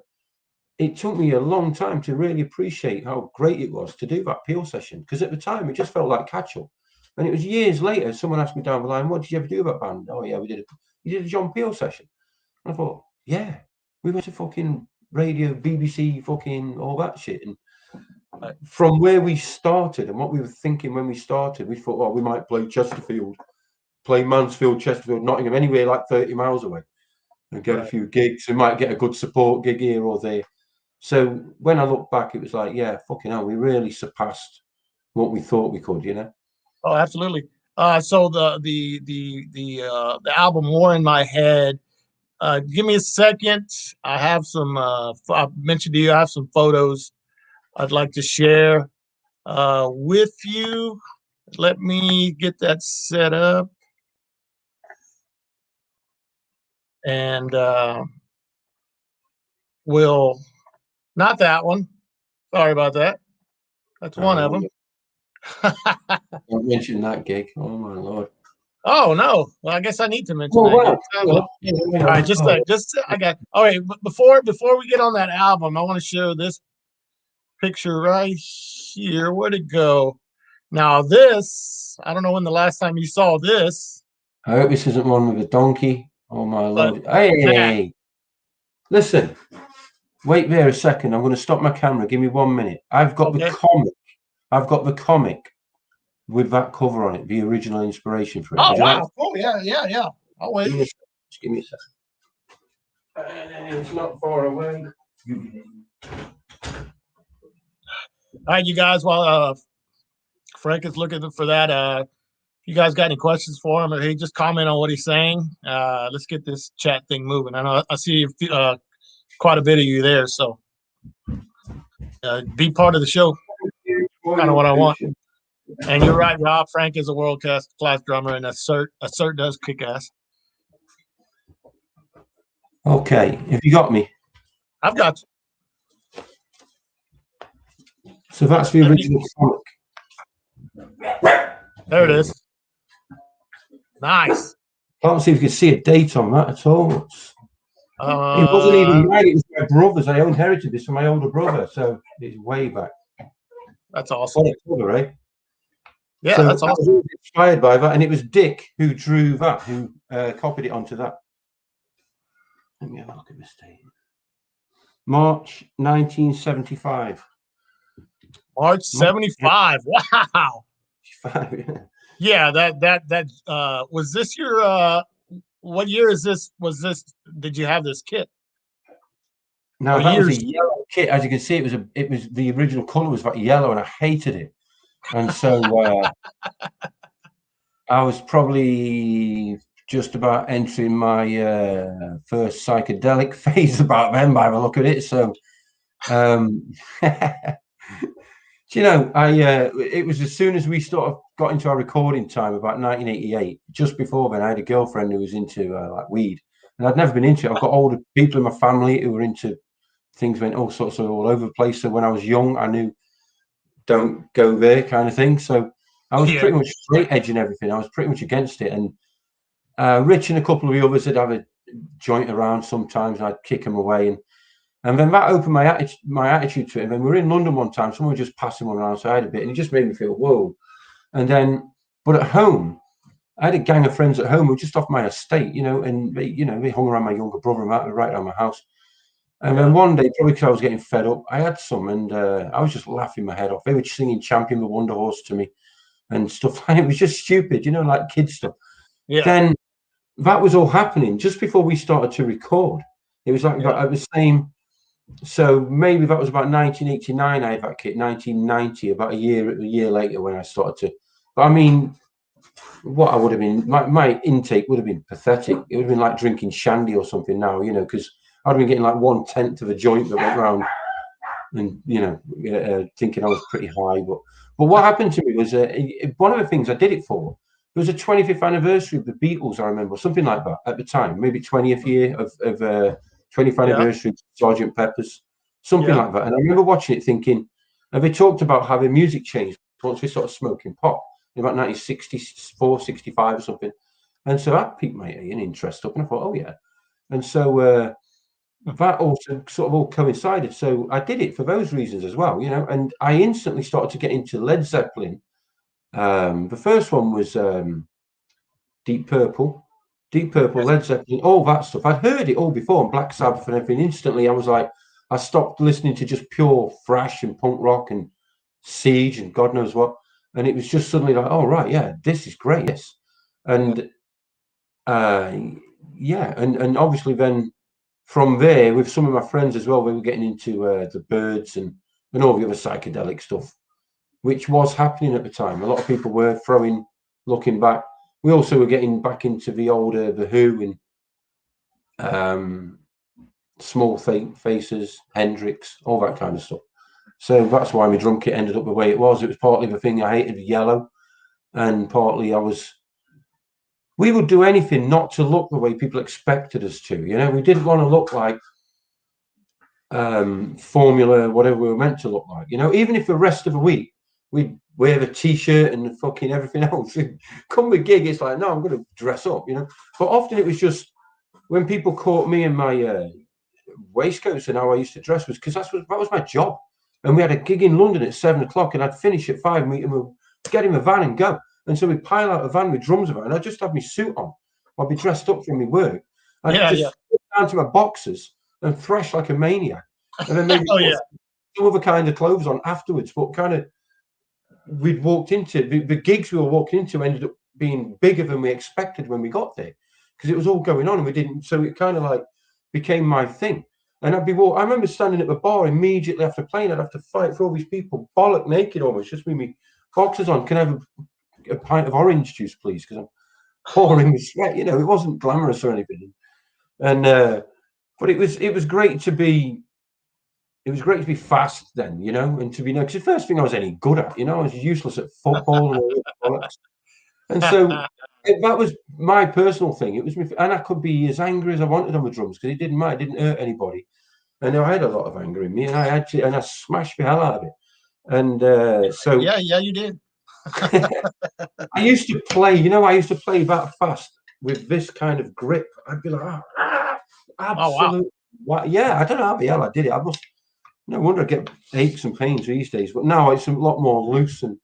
it took me a long time to really appreciate how great it was to do that Peel session. Because at the time, it just felt like catch up. And it was years later, someone asked me down the line, what did you ever do with that band? Oh, yeah, we did a John Peel session. And I thought, yeah, we went to fucking radio, BBC, fucking all that shit. And from where we started and what we were thinking when we started, we thought, oh, we might play Chesterfield, play Mansfield, Chesterfield, Nottingham, anywhere like 30 miles away and get a few gigs. We might get a good support gig here or there. So when I look back, it was like, yeah, fucking hell, we really surpassed what we thought we could, you know? Oh, absolutely. So the album War in My Head, give me a second. I have some, I mentioned to you, I have some photos I'd like to share with you. Let me get that set up. And we'll, not that one. Sorry about that. That's one of them. Don't mention that gig. Oh, my Lord. Oh, no. Well, I guess I need to mention that. All right, all right. But before we get on that album, I want to show this picture right here. Where'd it go? Now, this, I don't know when the last time you saw this. I hope this isn't one with a donkey. Oh, my Lord. Hey, listen. Wait there a second. I'm going to stop my camera. Give me 1 minute. I've got the comic. I've got the comic with that cover on it, the original inspiration for it. Oh, wow. Oh, yeah. I'll wait. Just give me a second. It's not far away. All right, you guys, while Frank is looking for that, you guys got any questions for him, or hey, just comment on what he's saying. Let's get this chat thing moving. I know I see quite a bit of you there, so be part of the show. Kind of what I want. And you're right, Rob. Frank is a world-class drummer, and Assert does kick ass. Okay, have you got me? I've got you. So that's the original comic. There it is. Nice. Can't see if you can see a date on that at all. It wasn't even mine. It was my brother's. I inherited this from my older brother, so it's way back. That's awesome. What a cover, eh? Yeah, so that's awesome. I was inspired by that, and it was Dick who drew that, who copied it onto that. Let me have a look at this date. March 1975. March 75. Wow. Yeah, that was this your what year is this? Was this? Did you have this kit? Now What that was a years? yellow kit. As you can see, it was the original color was like yellow, and I hated it. And so I was probably just about entering my first psychedelic phase about then, by the look of it. So, you know, it was as soon as we sort of got into our recording time, about 1988. Just before then, I had a girlfriend who was into like weed, and I'd never been into it. I've got older people in my family who were into things, went all sorts of all over the place. So when I was young, I knew don't go there kind of thing. So I was Yeah. pretty much straight edging everything. I was pretty much against it. And Rich and a couple of the others would have a joint around sometimes, and I'd kick them away. And then that opened my attitude to it. And then we were in London one time, someone was just passing one around, so I had a bit, and it just made me feel, whoa. And then, but at home, I had a gang of friends at home who were just off my estate, you know, and they hung around my younger brother and that, right around my house. And then one day, probably because I was getting fed up, I had some, and I was just laughing my head off. They were singing Champion the Wonder Horse to me and stuff like it was just stupid, you know, like kid stuff. Yeah. Then that was all happening just before we started to record. It was like at the same. So maybe that was about 1989. I had that kit. 1990, about a year later, when I started to. But I mean, what I would have been, my intake would have been pathetic. It would have been like drinking shandy or something now, you know, because I'd have been getting like 1/10 of a joint that went round, and you know, thinking I was pretty high. But what happened to me was one of the things I did it for. It was a 25th anniversary of the Beatles, I remember, something like that at the time, maybe 20th year of 20th anniversary of Sgt. Pepper's, something like that. And I remember watching it thinking, and they talked about how the music changed once we started smoking pot in about 1964, 65 or something. And so that piqued my interest up, and I thought, oh yeah. And so that also sort of all coincided. So I did it for those reasons as well, you know, and I instantly started to get into Led Zeppelin. The first one was Deep Purple, Led Zeppelin, all that stuff. I'd heard it all before, and Black Sabbath and everything. Instantly, I was like, I stopped listening to just pure thrash and punk rock and Siege and God knows what. And it was just suddenly like, oh, right, yeah, this is great. Yes. And and obviously then from there, with some of my friends as well, we were getting into the Birds and all the other psychedelic stuff, which was happening at the time. A lot of people were looking back. We also were getting back into the older, the Who and Small Faces, Hendrix, all that kind of stuff. So that's why my drum kit ended up the way it was. It was partly the thing I hated, yellow, and partly we would do anything not to look the way people expected us to. You know, we didn't want to look like Formula, whatever we were meant to look like. You know, even if the rest of the week we'd wear a t-shirt and fucking everything else. Come the gig, it's like, no, I'm going to dress up, you know. But often it was just when people caught me in my waistcoats and how I used to dress was because that was my job. And we had a gig in London at 7:00, and I'd finish at 5, and we'd get in a van and go. And so we'd pile out a van with drums about, and I'd just have my suit on. I'd be dressed up from my work. I'd just sit down to my boxers and thrash like a maniac. And then maybe some other kind of clothes on afterwards. But kind of, we'd walked into the gigs we were walking into ended up being bigger than we expected when we got there, because it was all going on and we didn't. So it kind of like became my thing. And I remember standing at the bar immediately after playing. I'd have to fight for all these people, bollock naked almost, just with me boxers on. Can I have a pint of orange juice, please? Because I'm pouring with sweat. You know, it wasn't glamorous or anything. And but it was great to be. It was great to be fast then, you know, and to be because the first thing I was any good at, you know, I was useless at football and all that. And so that was my personal thing. It was me, and I could be as angry as I wanted on the drums because it didn't matter. It didn't hurt anybody. And I had a lot of anger in me, and I smashed the hell out of it. And so you did. I used to play, you know, that fast with this kind of grip. I'd be like, absolute. Yeah, I don't know how the hell I did it. No wonder I get aches and pains these days. But now it's a lot more loose and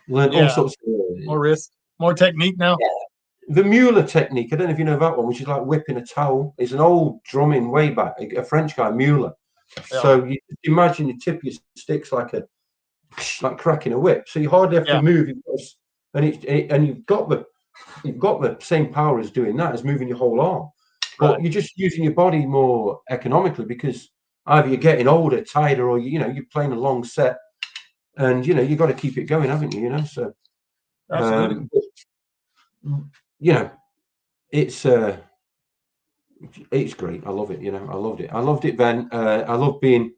learn all sorts of more wrist, more technique now. Yeah. The Mueller technique, I don't know if you know that one, which is like whipping a towel. It's an old drumming way back, a French guy, Mueller. Yeah. So you imagine you tip your sticks like cracking a whip. So you hardly have to move, and you've got you've got the same power as doing that as moving your whole arm, but Right. you're just using your body more economically because either you're getting older, tighter, or you're playing a long set, and you've got to keep it going, haven't you? So Absolutely. you know, it's great. I love it. I loved it. I loved it then. I love being,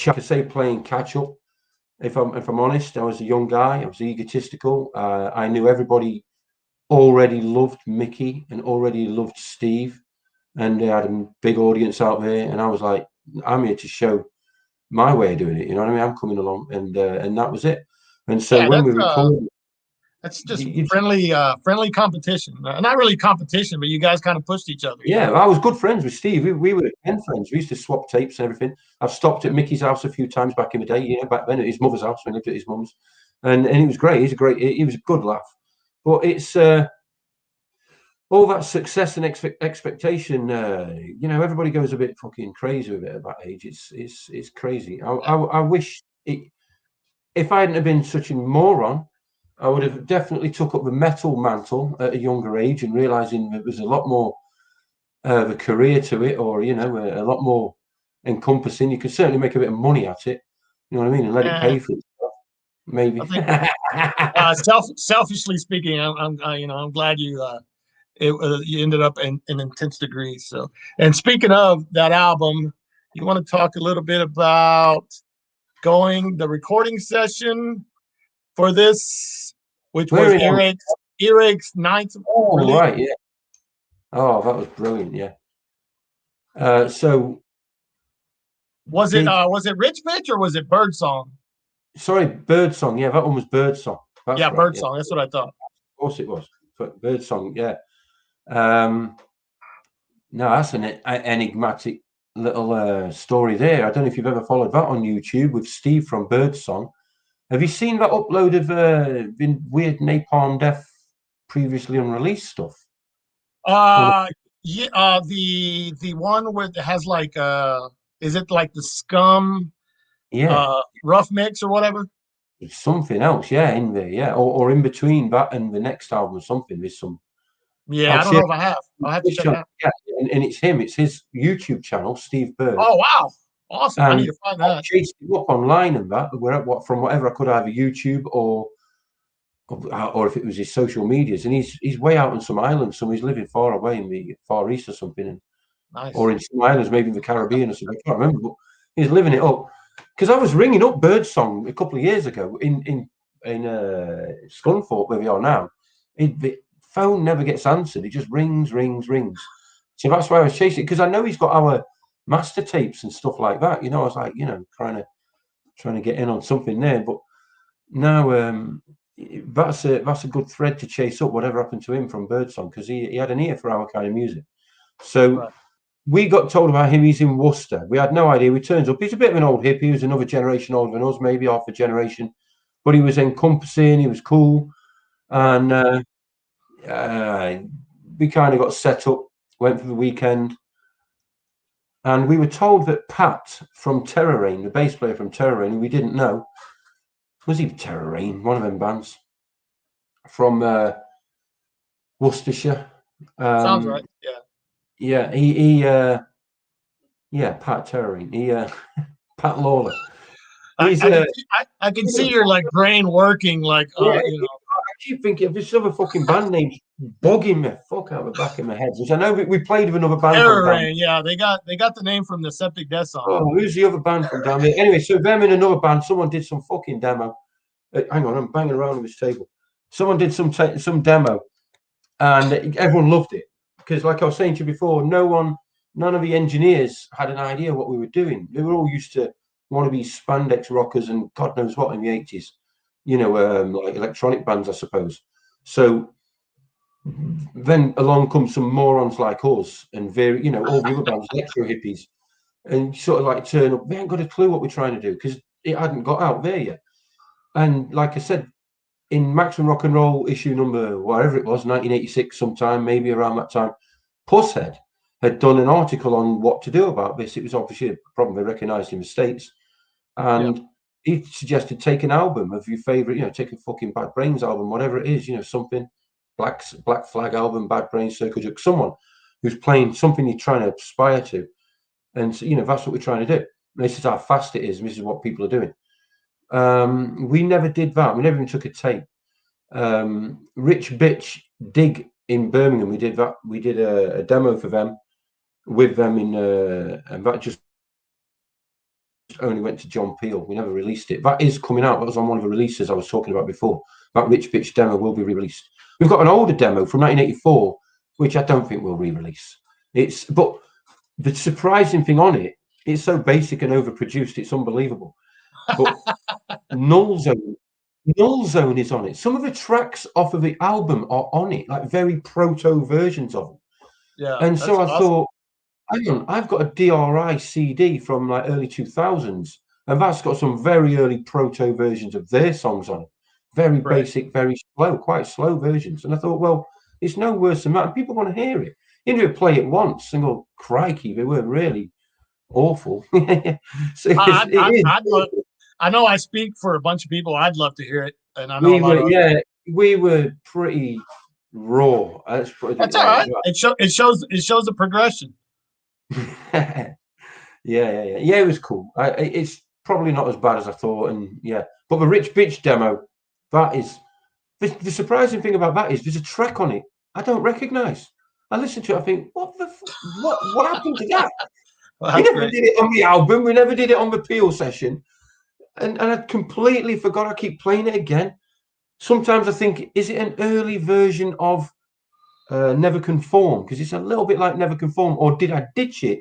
I could say, playing catch up. If I'm honest, I was a young guy. I was egotistical. I knew everybody already loved Mickey and already loved Steve, and they had a big audience out there. And I was like, I'm here to show my way of doing it. You know what I mean? I'm coming along, and that was it. And so Yeah, when we recorded, that's just friendly competition. Not really competition, but you guys kind of pushed each other. Yeah, I was good friends with Steve. We were pen friends. We used to swap tapes and everything. I've stopped at Mickey's house a few times back in the day. Back then at his mother's house when he lived at his mum's, and it was great. He was a good laugh. But it's all that success and expectation. Everybody goes a bit fucking crazy with it at that age. It's crazy. I wish if I hadn't have been such a moron, I would have definitely took up the metal mantle at a younger age and realizing there was a lot more of a career to it, or a lot more encompassing. You could certainly make a bit of money at it. You know what I mean, and let it pay for itself. Maybe. I think selfishly speaking, I'm glad you you ended up in Intense Degree. So, and speaking of that album, you want to talk a little bit about the recording session for this, which was Earache's ninth release. Right, yeah. Oh, that was brilliant, yeah. So was it Rich Bitch or was it Birdsong? Sorry, Birdsong. Yeah, that one was Birdsong. Yeah, right, Birdsong. Yeah. That's what I thought. Of course it was. Birdsong, yeah. No, that's an enigmatic little story there. I don't know if you've ever followed that on YouTube with Steve from Birdsong. Have you seen that upload of weird Napalm Death previously unreleased stuff? Yeah. The one where it has like is it like the Scum? Yeah. Rough Mix or whatever. It's something else, yeah, in there, yeah, or in between that and the next album or something. There's some. Yeah, I don't know if I have. I'll have to check it out. Yeah, and it's him. It's his YouTube channel, Steve Bird. Oh wow, awesome! I need to find that. I chased him up online and that, from whatever I could, either YouTube or if it was his social medias. And he's way out on some island, so he's living far away in the Far East or something, and nice. Or in some islands, maybe in the Caribbean or something. I can't remember, but he's living it up. Because I was ringing up Birdsong a couple of years ago in Scunthorpe, where we are now. The phone never gets answered. It just rings. So that's why I was chasing it, because I know he's got our master tapes and stuff like that. I was like, trying to get in on something there. But now that's a good thread to chase up. Whatever happened to him from Birdsong, because he had an ear for our kind of music. So. Right. We got told about him. He's in Worcester. We had no idea. He turns up. He's a bit of an old hippie. He was another generation older than us, maybe half a generation. But he was encompassing. He was cool. And we kind of got set up, went for the weekend. And we were told that Pat from Terror Rain, the bass player from Terror Rain, who we didn't know, was he Terror Rain? One of them bands from Worcestershire. Sounds right. Yeah. Yeah, Pat Terrering. Pat Lawler. I can see your like brain working like I keep thinking of this other fucking band name bugging me fuck out the back of my head, which I know we played with another band. Terror Rain, yeah, they got the name from the Septic Death song. Oh, who's the other band from down there? Anyway, so them in another band, someone did some fucking demo. Hang on, I'm banging around on this table. Someone did some demo, and everyone loved it. Because, like I was saying to you before, none of the engineers had an idea what we were doing. They were all used to wannabe spandex rockers and God knows what in the 80s, like electronic bands, I suppose. So then along come some morons like us and all the other bands, electro hippies, and sort of like turn up. They ain't got a clue what we're trying to do because it hadn't got out there yet. And like I said, in Maximum Rock and Roll issue number, whatever it was, 1986 sometime, maybe around that time, Pusshead had done an article on what to do about this. It was obviously a problem they recognised in the States. And he suggested take an album of your favorite, take a fucking Bad Brains album, whatever it is, something Black Flag album, Bad Brains, Circle Jerk, someone who's playing something you're trying to aspire to. And so, that's what we're trying to do. And this is how fast it is, and this is what people are doing. We never did that. We never even took a tape. Rich Bitch Dig in Birmingham, we did that. We did a demo for them, with them in, and that just only went to John Peel. We never released it. That is coming out. That was on one of the releases I was talking about before. That Rich Bitch demo will be released. We've got an older demo from 1984, which I don't think we'll re-release. But the surprising thing on it, it's so basic and overproduced, it's unbelievable. But Null Zone is on it. Some of the tracks off of the album are on it, like very proto versions of them. Yeah. And so I thought, hang on, I've got a DRI CD from like early 2000s, and that's got some very early proto versions of their songs on it. Very basic, very slow, quite slow versions. And I thought, well, it's no worse than that. And people want to hear it. You need to play it once and go, crikey, they were really awful. So I know I speak for a bunch of people. I'd love to hear it. And I know we were pretty raw. That's all right. It shows the progression. Yeah, it was cool. It's probably not as bad as I thought, and but the Rich Bitch demo, that is the surprising thing about that is there's a track on it I don't recognize. I listen to it, I think, what happened to that? We never did it on the album, we never did it on the Peel session, and I completely forgot. I keep playing it again. Sometimes I think, is it an early version of Never Conform? Because it's a little bit like Never Conform, or did I ditch it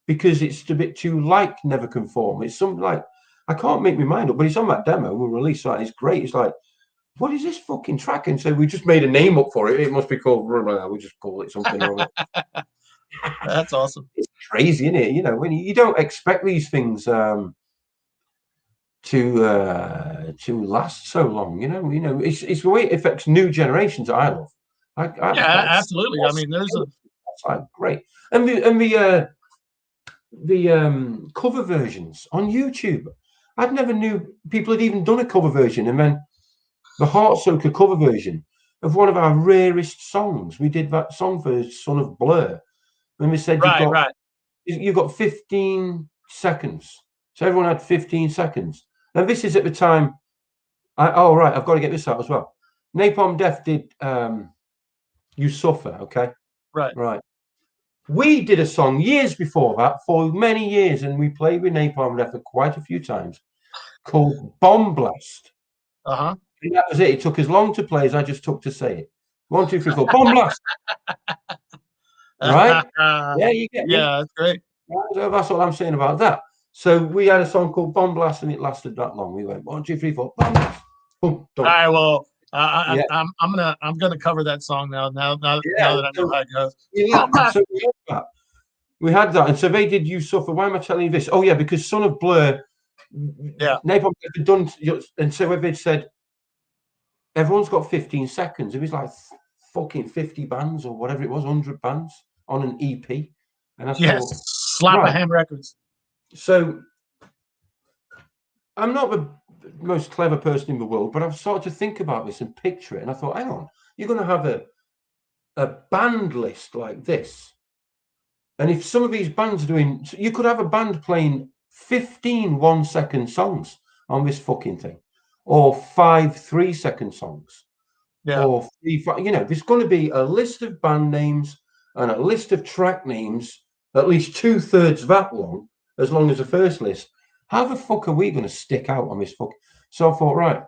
because it's a bit too like Never Conform? It's something like, I can't make my mind up, but it's on that demo. We'll release that. It's great. It's like, what is this fucking track? And so we just made a name up for it. It must be called, we'll just call it something. That's awesome. It's crazy, isn't it? When you don't expect these things to last so long. It's the way it affects new generations. I love. Absolutely. I mean, there's great, and the cover versions on YouTube. I'd never knew people had even done a cover version, and then the Heartsoaker cover version of one of our rarest songs. We did that song for Son of Blur, and we said you've got 15 seconds. So everyone had 15 seconds. And this is at the time. I've got to get this out as well. Napalm Death did You Suffer, okay? Right. We did a song years before that, for many years, and we played with Napalm Death quite a few times, called Bomb Blast. Uh-huh. And that was it. It took as long to play as I just took to say it. 1, 2, 3, 4, Bomb Blast. Right? You get me. Yeah, that's great. So that's what I'm saying about that. So we had a song called Bomb Blast, and it lasted that long. We went 1, 2, 3, 4, Bomb Blast. Boom, all right, well, I'm gonna cover that song now that I know how it goes. So we had that, and so they did You Suffer. Why am I telling you this? Oh yeah, because Son of Blur, Napalm had done, and so they'd said everyone's got 15 seconds. It was like fucking 50 bands or whatever it was, 100 bands on an EP, and I thought, slap a hand records. So I'm not the most clever person in the world, but I've started to think about this and picture it, and I thought, hang on, you're going to have a band list like this, and if some of these bands are doing, you could have a band playing 15 1-second songs on this fucking thing, or 5 3-second songs, or 3 5, there's going to be a list of band names and a list of track names, at least 2/3 that long as the first list. How the fuck are we going to stick out on this fuck? So I thought, right,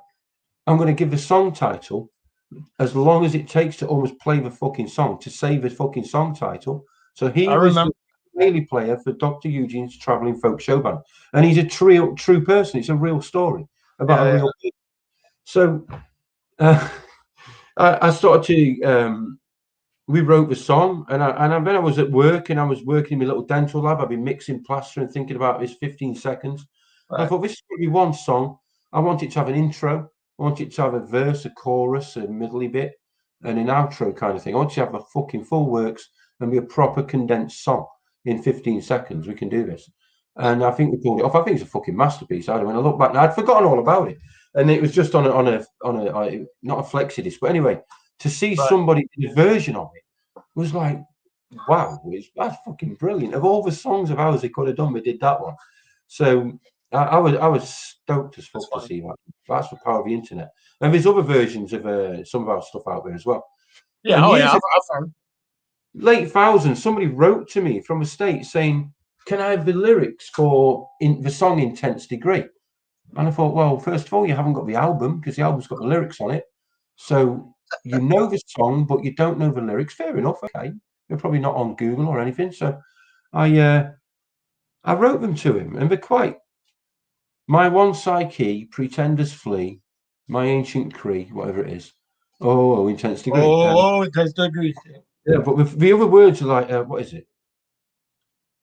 I'm going to give the song title as long as it takes to almost play the fucking song, to say the fucking song title. So he was the daily player for Dr. Eugene's traveling folk show band, and he's a true person. It's a real story about a real person. So I started to we wrote the song, and then I was at work, and I was working in my little dental lab. I've been mixing plaster and thinking about this 15 seconds. Right. I thought, this is going to be one song. I want it to have an intro. I want it to have a verse, a chorus, a middly bit, and an outro kind of thing. I want it to have a fucking full works and be a proper condensed song in 15 seconds. We can do this. And I think we pulled it off. I think it's a fucking masterpiece. When I look back now, I'd forgotten all about it, and it was just on a not a flexi disc, but anyway, to see somebody in a version of it was like, wow, that's fucking brilliant. Of all the songs of ours they could have done, we did that one. So I was stoked as fuck to see that. That's the power of the internet. And there's other versions of some of our stuff out there as well. Yeah, and I've heard. Late thousands, somebody wrote to me from the States saying, can I have the lyrics for the song Intense Degree? And I thought, well, first of all, you haven't got the album because the album's got the lyrics on it. So you know the song, but you don't know the lyrics. Fair enough. Okay. They're probably not on Google or anything. So I wrote them to him, and they're quite, my one psyche, pretenders flee, my ancient Cree, whatever it is. Oh, Intense Degree. Intense Degree. Yeah, but the other words are like, what is it?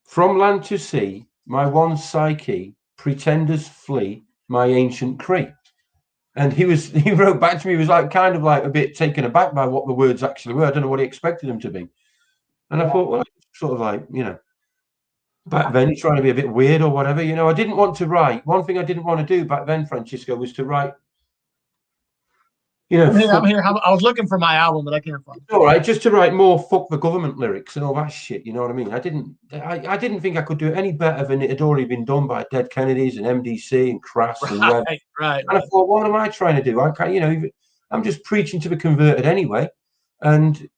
From land to sea, my one psyche, pretenders flee, my ancient Cree. And he wrote back to me, he was like kind of like a bit taken aback by what the words actually were. I don't know what he expected them to be. And I thought, well, sort of like, back then he's trying to be a bit weird or whatever. I didn't want to write. One thing I didn't want to do back then, Francisco, was to write. I'm here. I was looking for my album, but I can't find it. All right, just to write more "fuck the government" lyrics and all that shit. You know what I mean? I didn't think I could do it any better than it had already been done by Dead Kennedys and MDC and Crass and Web. Right. And I thought, what am I trying to do? I can't. I'm just preaching to the converted anyway, and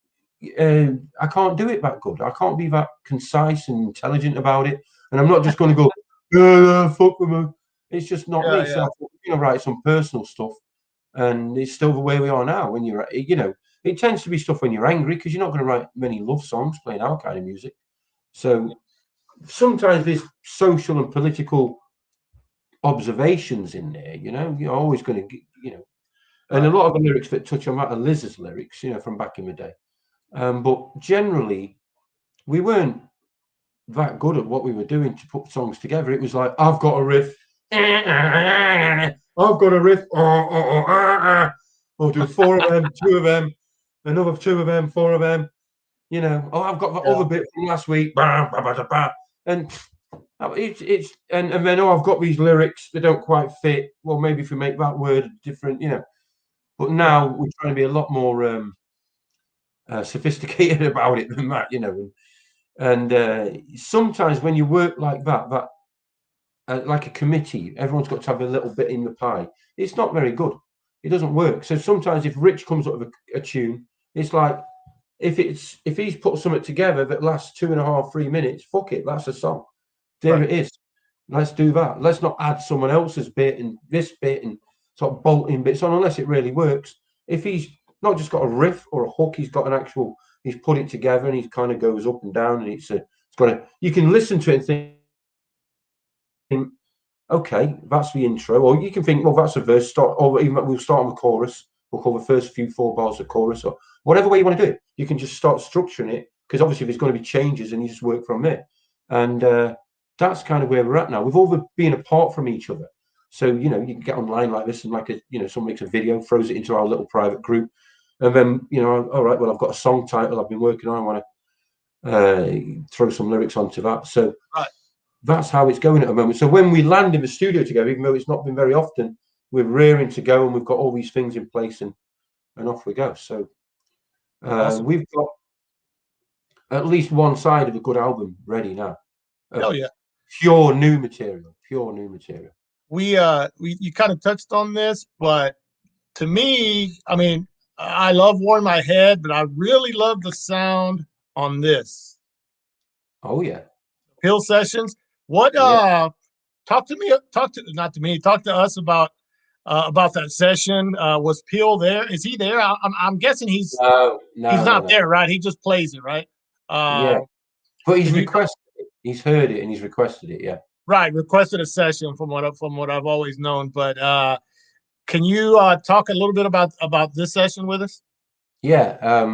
I can't do it that good. I can't be that concise and intelligent about it. And I'm not just going to go, fuck them. It's just not me. So I thought, write some personal stuff. And it's still the way we are now. When you're, it tends to be stuff when you're angry because you're not going to write many love songs playing our kind of music. So sometimes there's social and political observations in there. You're always going to, and a lot of the lyrics that touch on that are Liz's lyrics, from back in the day. But generally, we weren't that good at what we were doing to put songs together. It was like, I've got a riff. I've got a riff. I'll do 4 of them, 2 of them, another 2 of them, 4 of them. I've got the other bit from last week. And it's and then I've got these lyrics that don't quite fit. Well, maybe if we make that word different, But now we're trying to be a lot more sophisticated about it than that, And sometimes when you work like that, like a committee, everyone's got to have a little bit in the pie. It's not very good. It doesn't work. So sometimes if Rich comes up with a tune, it's like if he's put something together that lasts 2.5, 3 minutes, fuck it, that's a song. There it is. Let's do that. Let's not add someone else's bit and this bit and sort of bolting bits on unless it really works. If he's not just got a riff or a hook, he's got an actual. He's put it together and he kind of goes up and down and it's got a. You can listen to it and think, okay, that's the intro, or you can think, well, that's a verse. Or even we'll start on the chorus. We'll call the first few 4 bars of chorus, or whatever way you want to do it. You can just start structuring it because obviously there's going to be changes and you just work from there. And that's kind of where we're at now. We've all been apart from each other. So, you can get online like this and someone makes a video, throws it into our little private group. And then, all right, well, I've got a song title I've been working on. I want to throw some lyrics onto that. So that's how it's going at the moment. So when we land in the studio together, even though it's not been very often, we're rearing to go and we've got all these things in place and off we go. So awesome. We've got at least one side of a good album ready now. Oh, yeah. Pure new material. You kind of touched on this, but to me, I mean, I love Warn My Head, but I really love the sound on this. Oh yeah. Pill Sessions. What talk to us about that session. Was Pill there? Is he there? I'm guessing he's not there, right? He just plays it, right? Yeah. But he's requested it. He's heard it and he's requested it, yeah. Right, requested a session from what I've always known. But can you talk a little bit about this session with us? Yeah,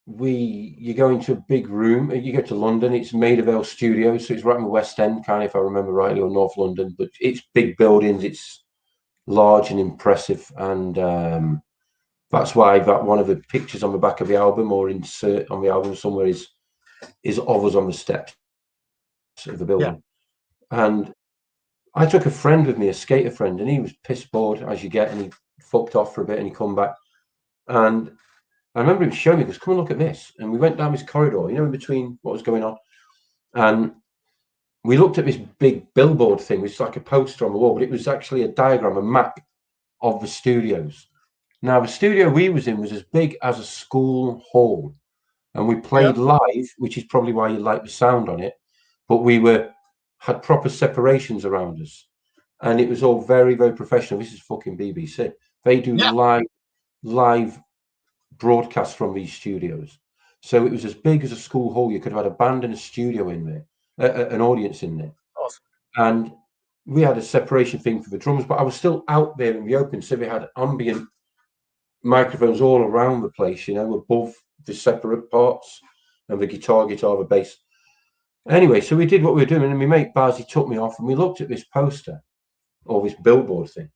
you go into a big room. You go to London. It's Maida Vale Studios, so it's right in the West End, kind of, if I remember rightly, or North London. But it's big buildings. It's large and impressive, and that's why that one of the pictures on the back of the album or insert on the album somewhere is of us on the steps of the building. And I took a friend with me, a skater friend, and he was piss bored as you get, and he fucked off for a bit and he come back. And I remember him showing me, he goes, come and look at this. And we went down this corridor, in between what was going on. And we looked at this big billboard thing, which is like a poster on the wall, but it was actually a diagram, a map of the studios. Now, the studio we was in was as big as a school hall. And we played live, which is probably why you like the sound on it. But we had proper separations around us. And it was all very, very professional. This is fucking BBC. They do live broadcasts from these studios. So it was as big as a school hall. You could have had a band and a studio in there, an audience in there. Awesome. And we had a separation thing for the drums, but I was still out there in the open. So we had ambient microphones all around the place, above the separate parts, and the guitar, the bass. Anyway, so we did what we were doing, and my mate Barzy took me off, and we looked at this poster, or this billboard thing,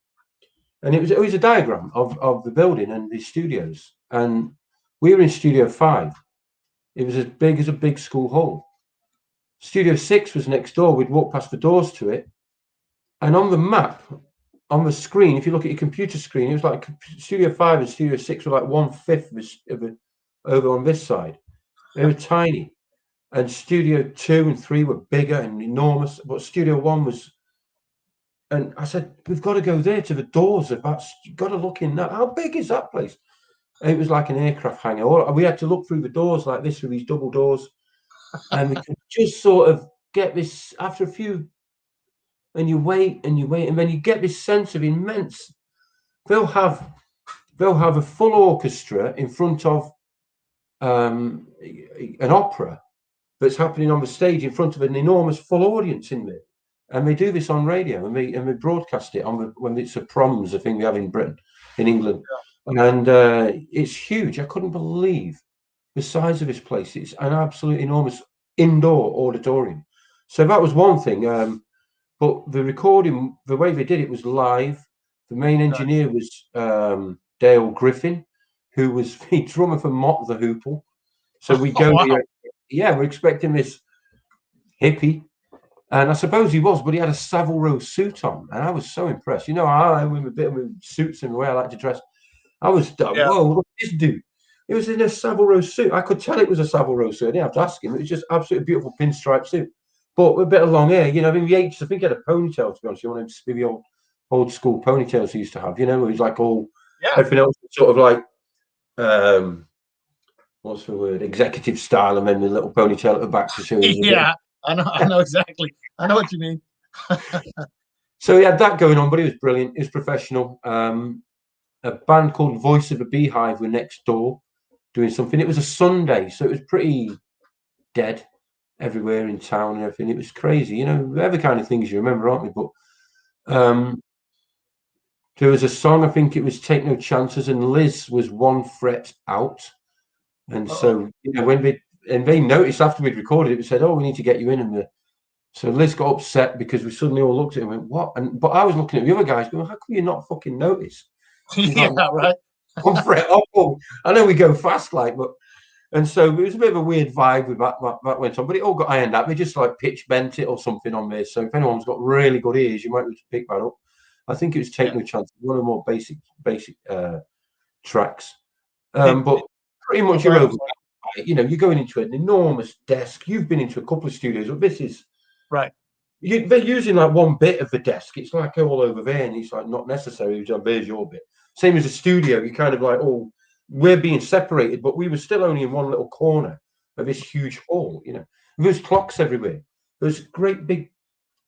and it was a diagram of the building and the studios, and we were in Studio 5. It was as big as a big school hall. Studio 6 was next door. We'd walk past the doors to it, and on the map, on the screen, if you look at your computer screen, it was like Studio 5 and Studio 6 were like 1/5 of it over on this side. They were tiny. And Studio 2 and 3 were bigger and enormous, but Studio 1 was. And I said, we've got to go there to the doors of that. You've got to look in that. How big is that place? And it was like an aircraft hangar. We had to look through the doors like this, through these double doors. And we could just sort of get this after a few. And you wait, and then you get this sense of immense. They'll have a full orchestra in front of an opera that's happening on the stage in front of an enormous full audience in there, and they do this on radio, and they broadcast it when it's a proms, a thing we have in Britain, in England, and it's huge. I couldn't believe the size of this place. It's an absolute enormous indoor auditorium. So that was one thing. But the recording, the way they did it was live. The main engineer was Dale Griffin, who was the drummer for Mott the Hoople. So we go, we're expecting this hippie, and I suppose he was, but he had a Savile Row suit on, and I was so impressed. I with a bit of suits and the way I like to dress. I was whoa, look at this dude. He was in a Savile Row suit. I could tell it was a Savile Row suit. I didn't have to ask him. It was just absolutely beautiful pinstripe suit. But with a bit of long hair, I mean, the 80s, I think he had a ponytail, to be honest. You want to see the old school ponytails he used to have, where he's like all, everything else was sort of like, what's the word, executive style, and then the little ponytail at the back to show you. Yeah, I know exactly. I know what you mean. So he had that going on, but he was brilliant. He was professional. A band called Voice of a Beehive were next door doing something. It was a Sunday, so it was pretty dead everywhere in town and everything. It was crazy, they're the kind of things you remember, aren't they? But there was a song, I think it was Take No Chances, and Liz was 1 fret out. And so, when they noticed after we'd recorded it, we said, we need to get you in. And so Liz got upset because we suddenly all looked at him and went, what? But I was looking at the other guys going, how can you not fucking notice? Yeah, like, right. 1 fret off. I know we go fast, and so it was a bit of a weird vibe with that went on, but it all got ironed out. They just like pitch bent it or something on this. So if anyone's got really good ears, you might be able to pick that up. I think it was Take No Chance, one of the more basic tracks. But pretty much you're over. You're going into an enormous desk. You've been into a couple of studios, but this is right. They're using like one bit of the desk. It's like all over there, and it's like not necessary. There's your bit. Same as a studio. You're kind of like, we're being separated, but we were still only in one little corner of this huge hall. There's clocks everywhere. There's great big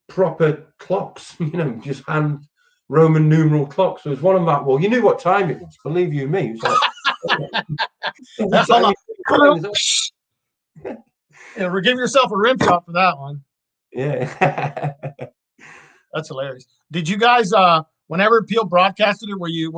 proper clocks. Just hand Roman numeral clocks. There was one on that wall. You knew what time it was. Believe you me. It was like, we're giving yourself a rim shot for that one. Yeah. That's hilarious. Did you guys whenever Peel broadcasted it, were you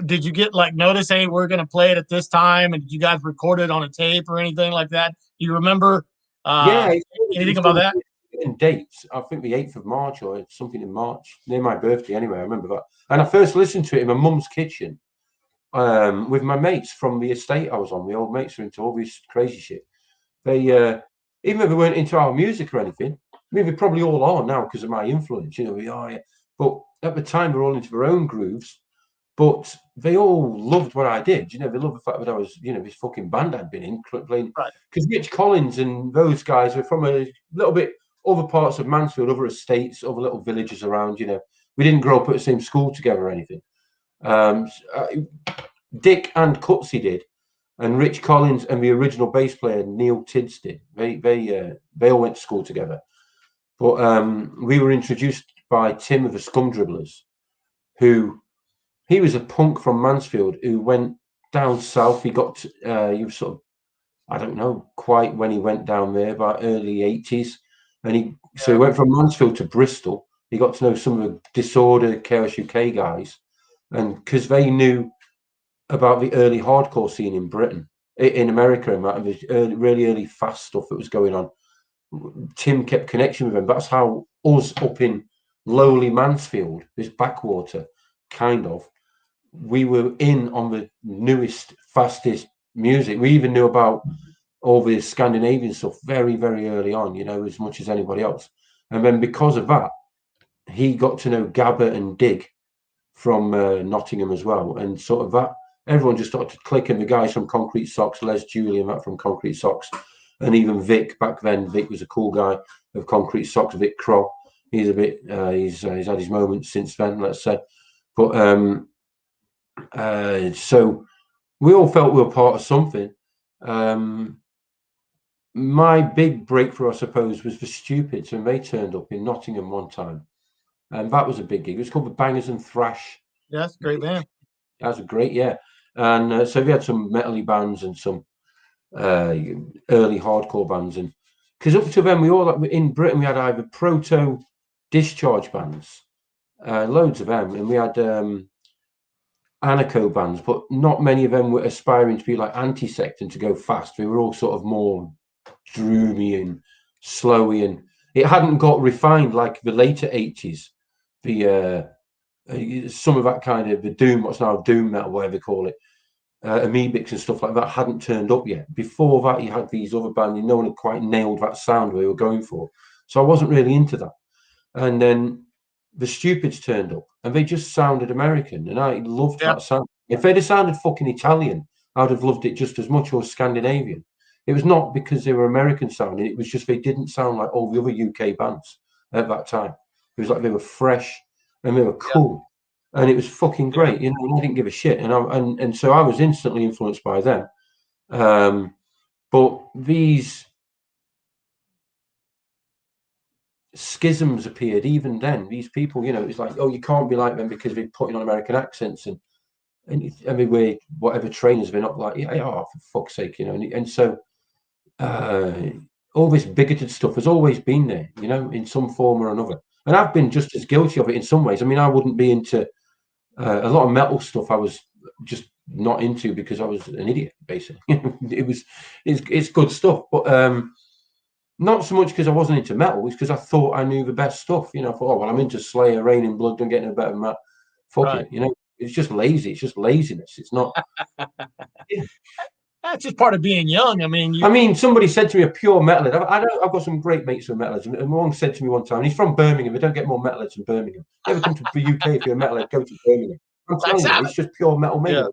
did you get like notice, hey, we're gonna play it at this time, and did you guys record it on a tape or anything like that? Do you remember anything about that? In dates, I think the 8th of March or something in March, near my birthday anyway, I remember that. And I first listened to it in my mum's kitchen with my mates from the estate I was on. The old mates are into all this crazy shit. They even though they weren't into our music or anything, mean, we probably all are now because of my influence, you know, we are. Yeah. But at the time, we were all into their own grooves. But they all loved what I did. You know, they loved the fact that I was, you know, this fucking band I'd been in playing. Right. Because Rich Collins and those guys were from a little bit other parts of Mansfield, other estates, other little villages around. You know, we didn't grow up at the same school together or anything. Dick and Cutsy did, and Rich Collins and the original bass player Neil Tidds did. They all went to school together. But we were introduced by Tim of the Scum Dribblers, who he was a punk from Mansfield who went down south. He got he was sort of, I don't know quite when he went down there, about early 80s, and he went from Mansfield to Bristol. He got to know some of the Disorder, Chaos UK guys, and because they knew about the early hardcore scene in Britain, in America, and the really early fast stuff that was going on. Tim kept connection with them. That's how us up in lowly Mansfield, this backwater, kind of, we were in on the newest, fastest music. We even knew about all the Scandinavian stuff very, very early on, you know, as much as anybody else. And then because of that, he got to know Gabba and Dig from Nottingham as well. And sort of that, everyone just started to click. And the guys from Concrete Socks, Les Julian, that from Concrete Socks, and even Vic back then. Vic was a cool guy of Concrete Socks, Vic Crow. He's a bit, he's had his moments since then, let's say. But so we all felt we were part of something. My big breakthrough, I suppose, was the Stupids when they turned up in Nottingham one time. And that was a big gig. It was called the Bangers and Thrash. Yeah, that's a great band. That was a great, yeah. And so we had some metal-y bands and some early hardcore bands. And because up to then, we all, in Britain, we had either proto-discharge bands, loads of them, and we had anarcho bands, but not many of them were aspiring to be like Anti-Sect and to go fast. We were all sort of more droomy and slowy, and it hadn't got refined like the later 80s. The some of that kind of the doom, what's now doom metal, whatever they call it, Amoebics and stuff like that hadn't turned up yet. Before that, you had these other bands, and no one had quite nailed that sound we were going for. So I wasn't really into that. And then the Stupids turned up, and they just sounded American, and I loved that sound. If they'd have sounded fucking Italian, I'd have loved it just as much, or Scandinavian. It was not because they were American sounding, it was just they didn't sound like all the other UK bands at that time. It was like they were fresh and they were cool, and it was fucking great, you know, and I didn't give a shit. And so I was instantly influenced by them. But these schisms appeared even then. These people, you know, it's like, oh, you can't be like them because they're putting on American accents, and everywhere, whatever trainers, they're not like, oh, for fuck's sake, you know. And so all this bigoted stuff has always been there, you know, in some form or another. And I've been just as guilty of it in some ways. I mean, I wouldn't be into a lot of metal stuff. I was just not into because I was an idiot, basically. It's good stuff, but not so much because I wasn't into metal. It's because I thought I knew the best stuff. You know, I thought, oh, well, I'm into Slayer, Rain in Blood, don't get no better than that. Fuck it, you know. It's just lazy. It's just laziness. It's not. That's just part of being young. I mean, somebody said to me, a pure metalhead. I've got some great mates who are metalheads, and one said to me one time, he's from Birmingham. They don't get more metalheads in Birmingham. You ever come to the UK if you're a metalhead, go to Birmingham. I'm telling you, it's just pure metal mania.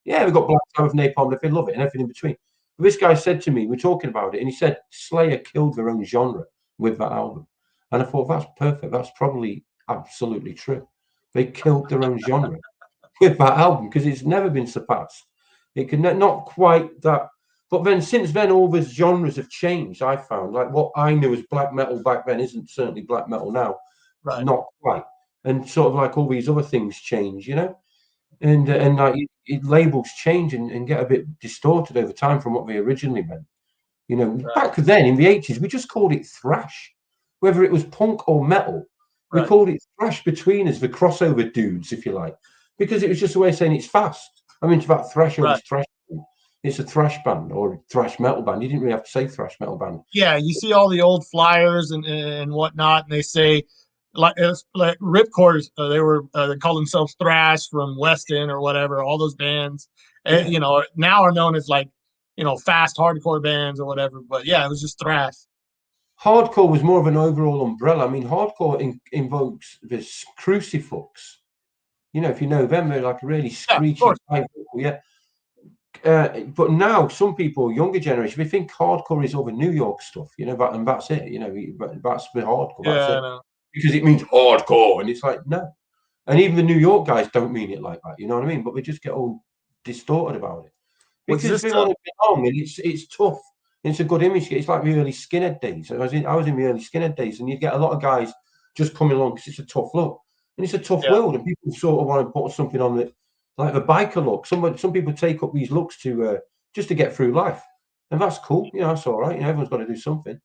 Yeah, we've got Black Sabbath, Napalm, they love it, and everything in between. But this guy said to me, we're talking about it, and he said Slayer killed their own genre with that album. And I thought, that's perfect. That's probably absolutely true. They killed their own genre with that album because it's never been surpassed. It could not quite that. But then since then, all those genres have changed, I found. Like what I knew as black metal back then isn't certainly black metal now. Right. Not quite. And sort of like all these other things change, you know? And like labels change and get a bit distorted over time from what they originally meant. You know, back then in the 80s, we just called it thrash. Whether it was punk or metal, we called it thrash between us, the crossover dudes, if you like. Because it was just a way of saying it's fast. I mean, it's about thrash or thrash. It's a thrash band or a thrash metal band. You didn't really have to say thrash metal band. Yeah, you see all the old flyers and whatnot, and they say like Ripcord. They call themselves thrash from West End or whatever. All those bands, you know, now are known as like, you know, fast hardcore bands or whatever. But yeah, it was just thrash. hardcore was more of an overall umbrella. I mean, hardcore invokes this crucifix. You know, if you know them, they're like a really screechy type. Yeah. But now some people, younger generation, they think hardcore is all the New York stuff, you know, and that's it. You know, that's the hardcore. That's it. Because it means hardcore, and it's like no. And even the New York guys don't mean it like that. You know what I mean? But they just get all distorted about it because they want to belong, and it's tough. It's a good image. It's like the early skinhead days. I was in the early skinhead days, and you get a lot of guys just coming along because it's a tough look, and it's a tough world, and people sort of want to put something on that, like the biker look. Some people take up these looks to just to get through life, and that's cool. You know, that's all right. You know, everyone's got to do something,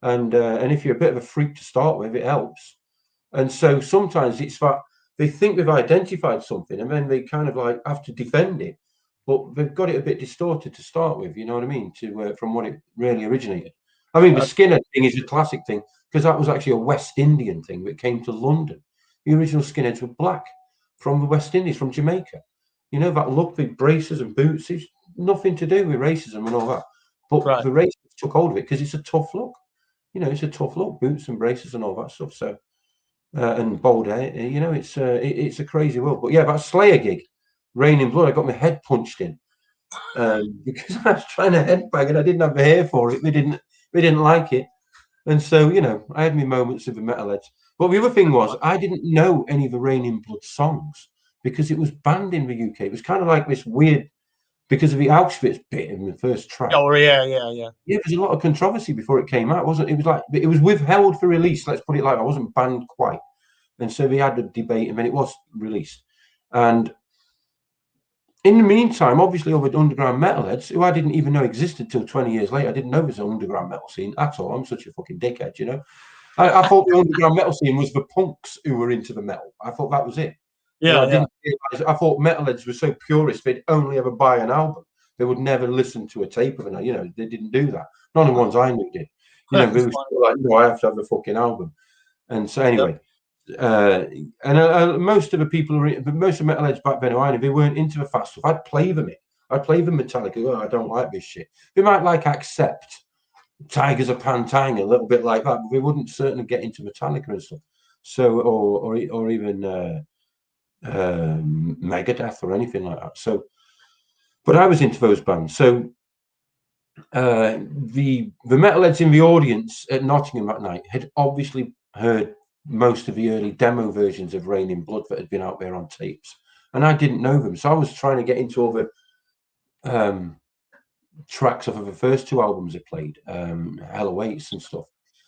and if you're a bit of a freak to start with, it helps. And so sometimes it's that they think they've identified something, and then they kind of like have to defend it. But they've got it a bit distorted to start with, you know what I mean? To from what it really originated. I mean, the skinhead thing is a classic thing because that was actually a West Indian thing that came to London. The original skinheads were black from the West Indies, from Jamaica. You know, that look, the braces and boots, it's nothing to do with racism and all that. But the racists took hold of it because it's a tough look. You know, it's a tough look, boots and braces and all that stuff. So, and bald hair, you know, it's a crazy world. But yeah, that Slayer gig, Rain in Blood, I got my head punched in because I was trying to headbang and I didn't have the hair for it. They didn't like it, and so you know, I had my moments of the metalheads. But the other thing was, I didn't know any of the Rain in Blood songs because it was banned in the UK. It was kind of like this weird because of the Auschwitz bit in the first track. Oh yeah. Yeah, there was a lot of controversy before it came out, wasn't it? It was like it was withheld for release. Let's put it like that. It wasn't banned quite. And so they had a debate, and then it was released. And in the meantime, obviously, all the underground metalheads, who I didn't even know existed till 20 years later, I didn't know there was an underground metal scene at all. I'm such a fucking dickhead, you know. I thought the underground metal scene was the punks who were into the metal. I thought that was it. Yeah, I didn't realize. I thought metalheads were so purist they'd only ever buy an album. They would never listen to a tape of it. You know, they didn't do that. None of the ones I knew did. You know, they were like, no, I have to have the fucking album. And so anyway. Most of the people, most of the metalheads back then, I knew, they weren't into the fast stuff. I'd play them Metallica. Oh, I don't like this shit. They might like Accept, Tigers of Pantang, a little bit like that, but they wouldn't certainly get into Metallica and stuff. So, or even Megadeth or anything like that. So, but I was into those bands. So, the metalheads in the audience at Nottingham that night had obviously heard most of the early demo versions of Rain in Blood that had been out there on tapes, and I didn't know them, so I was trying to get into all the tracks off of the first two albums they played, Hell Awaits and stuff.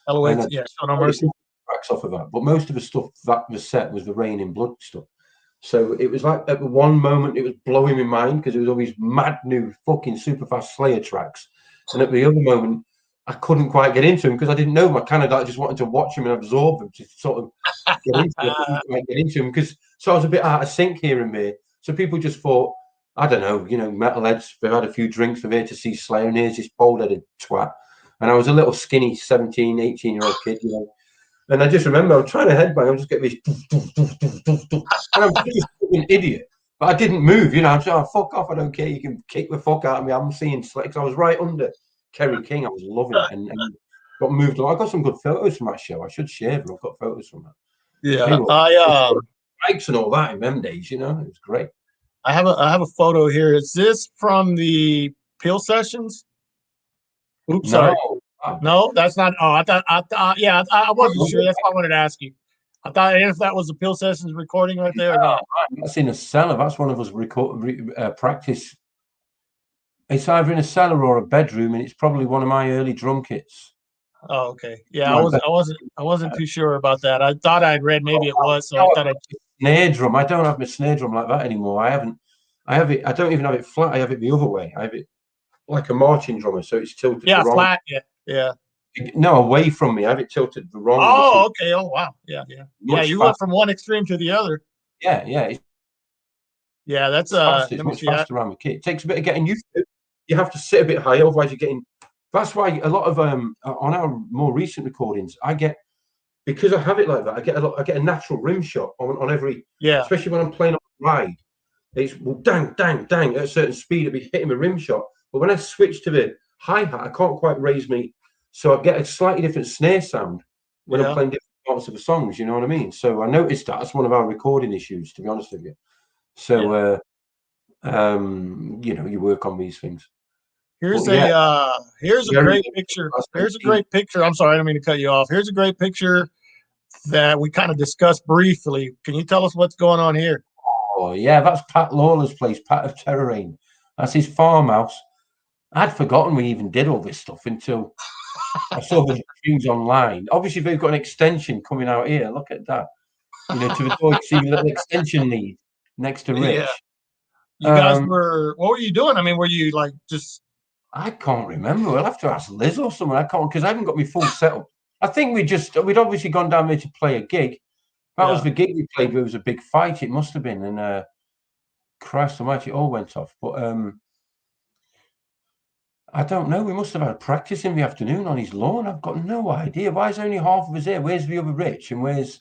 Hell Awaits, yeah, Show No Mercy. Tracks off of that, but most of the stuff that was set was the Rain in Blood stuff. So it was like at one moment it was blowing my mind because it was all these mad new fucking super fast Slayer tracks, and at the other moment I couldn't quite get into them because I didn't know them. I kind of like just wanted to watch them and absorb them to sort of get into them. I couldn't quite get into them because so I was a bit out of sync here and there. So people just thought, I don't know, you know, metalheads, they've had a few drinks, they're here to see Slayer, and here's this bald-headed twat. And I was a little skinny 17, 18-year-old kid, you know. And I just remember I was trying to headbang, I'm just getting this, and I'm just an idiot. But I didn't move, you know. I'm saying, oh, fuck off, I don't care. You can kick the fuck out of me. I'm seeing Slayer. I was right under Kerry King. I was loving it and got moved on. I got some good photos from that show. I should share them. I've got photos from that. Yeah, I bikes and all that in them days, you know. It was great. I have a photo here. Is this from the Peel Sessions? Oops, sorry. No, that's not. Oh, I thought. Yeah, I wasn't sure. That's why I wanted to ask you. I thought if that was the Peel Sessions recording right there. Or not. That's in a cellar. That's one of us practice. It's either in a cellar or a bedroom, and it's probably one of my early drum kits. Oh, okay. Yeah, I wasn't too sure about that. I thought I'd read maybe it was. So I thought I'd snare drum. I don't have my snare drum like that anymore. I have it. I don't even have it flat. I have it the other way. I have it like a marching drummer, so it's tilted. Yeah, flat. Yeah. No, away from me. I have it tilted the wrong. Oh, okay. Oh, wow. Yeah. Yeah, you went from one extreme to the other. Yeah. Yeah, that's it's much faster around the kit. It takes a bit of getting used to. You have to sit a bit high, otherwise you're getting. That's why a lot of on our more recent recordings, I get, because I have it like that, I get a natural rim shot on every. Yeah. Especially when I'm playing on a ride, it's dang at a certain speed, it'll be hitting a rim shot. But when I switch to the hi-hat, I can't quite raise me So I get a slightly different snare sound when I'm Yeah. playing different parts of the songs. You know what I mean? So I noticed that's one of our recording issues, to be honest with you. So, you work on these things. Here's But yeah, here's a very great good. picture. That's Here's a 18. great picture. I'm sorry, I didn't mean to cut you off. Here's a great picture that we kind of discussed briefly. Can you tell us what's going on here? Oh, yeah, that's Pat Lawler's place, Pat of Terrorane. That's his farmhouse. I'd forgotten we even did all this stuff until I saw the things online. Obviously, they've got an extension coming out here. Look at that. To the door, you see the little extension lead next to Yeah. Rich. You guys were, what were you doing? I mean, were you like just, I can't remember. I'll have to ask Liz or someone. I can't, because I haven't got my full setup. I think we'd obviously gone down there to play a gig. That was yeah. the gig we played. Where it was a big fight. It must have been, and Christ Almighty, it all went off. But I don't know. We must have had practice in the afternoon on his lawn. I've got no idea. Why is only half of us here? Where's the other Rich? And where's?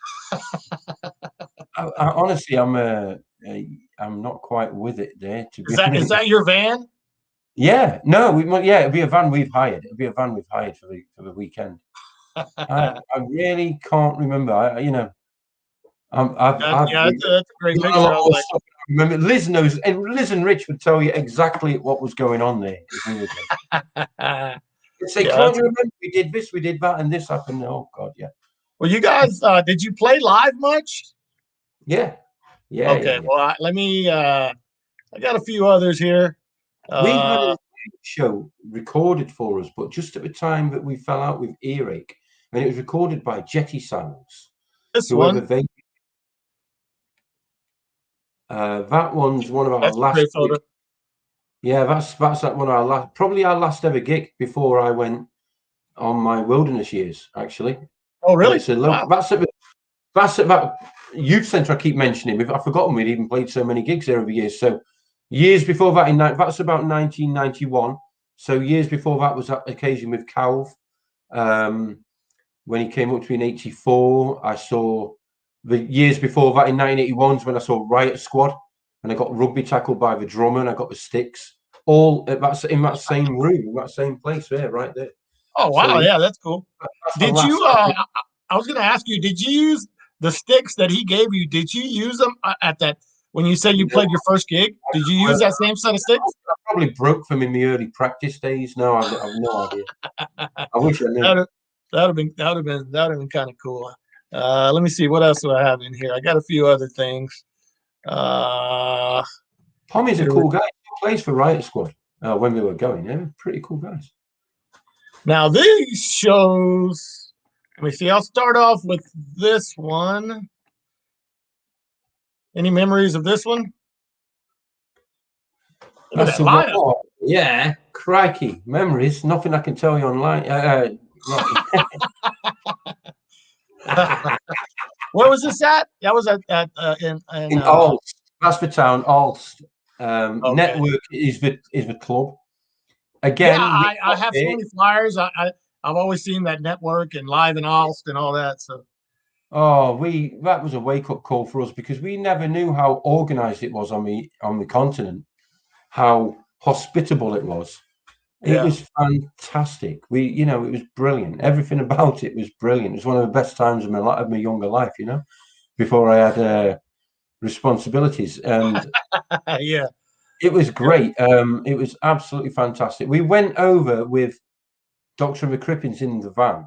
Honestly, I'm not quite with it there. To be Is honest. that your van? Yeah, no, it'd be a van we've hired. It'd be a van we've hired for the weekend. I really can't remember. That's a great done a picture. lot I was more like, stuff. Remember, Liz knows, and Liz and Rich would tell you exactly what was going on there if we were there. They'd say, "Can't you remember we did this, we did that, and this happened?" Oh God, yeah. well, you guys, did you play live much? Yeah. Okay, Yeah. well, let me. I got a few others here. We had a show recorded for us, but just at the time that we fell out with earache, and it was recorded by Jetty Sounds. This Whoever one. they. That one's one of our That's a last. great photo. Yeah, that's like one of our last, probably our last ever gig before I went on my wilderness years. Actually, Oh, really? it's a Wow. that's at that youth centre I keep mentioning. I've forgotten we'd even played so many gigs there over the years. So years before that, that's about 1991. So years before that was that occasion with Calv. When he came up to me in 84, I saw the years before that in 1981 when I saw Riot Squad, and I got rugby tackled by the drummer, and I got the sticks. All in that same room, in that same place there, right there. Oh, wow. So yeah, that's cool. that's the Did you? last. I was going to ask you. Did you use the sticks that he gave you? Did you use them at that when you said you played your first gig? Did you use that same set of sticks? I probably broke them in the early practice days. No, I've no idea. I wish I knew. That would have been kind of cool. Let me see what else do I have in here. I got a few other things. Tommy's a cool guy. He plays for Riot Squad when we were going. Yeah, pretty cool guys. Now these shows. Let me see. I'll start off with this one. Any memories of this one? Look at that lineup. Yeah, crikey, memories. Nothing I can tell you online. Where was this at? That was at in Alst. That's the town, Alst. Okay. Network is the club. Again, yeah, I have so many flyers. I've always seen that network and live in Alst and all that. So that was a wake-up call for us because we never knew how organized it was on the continent, how hospitable it was. It was fantastic. It was brilliant. Everything about it was brilliant. It was one of the best times of my younger life, before I had responsibilities. And yeah, it was great. It was absolutely fantastic. We went over with Dr. McCrippins in the van.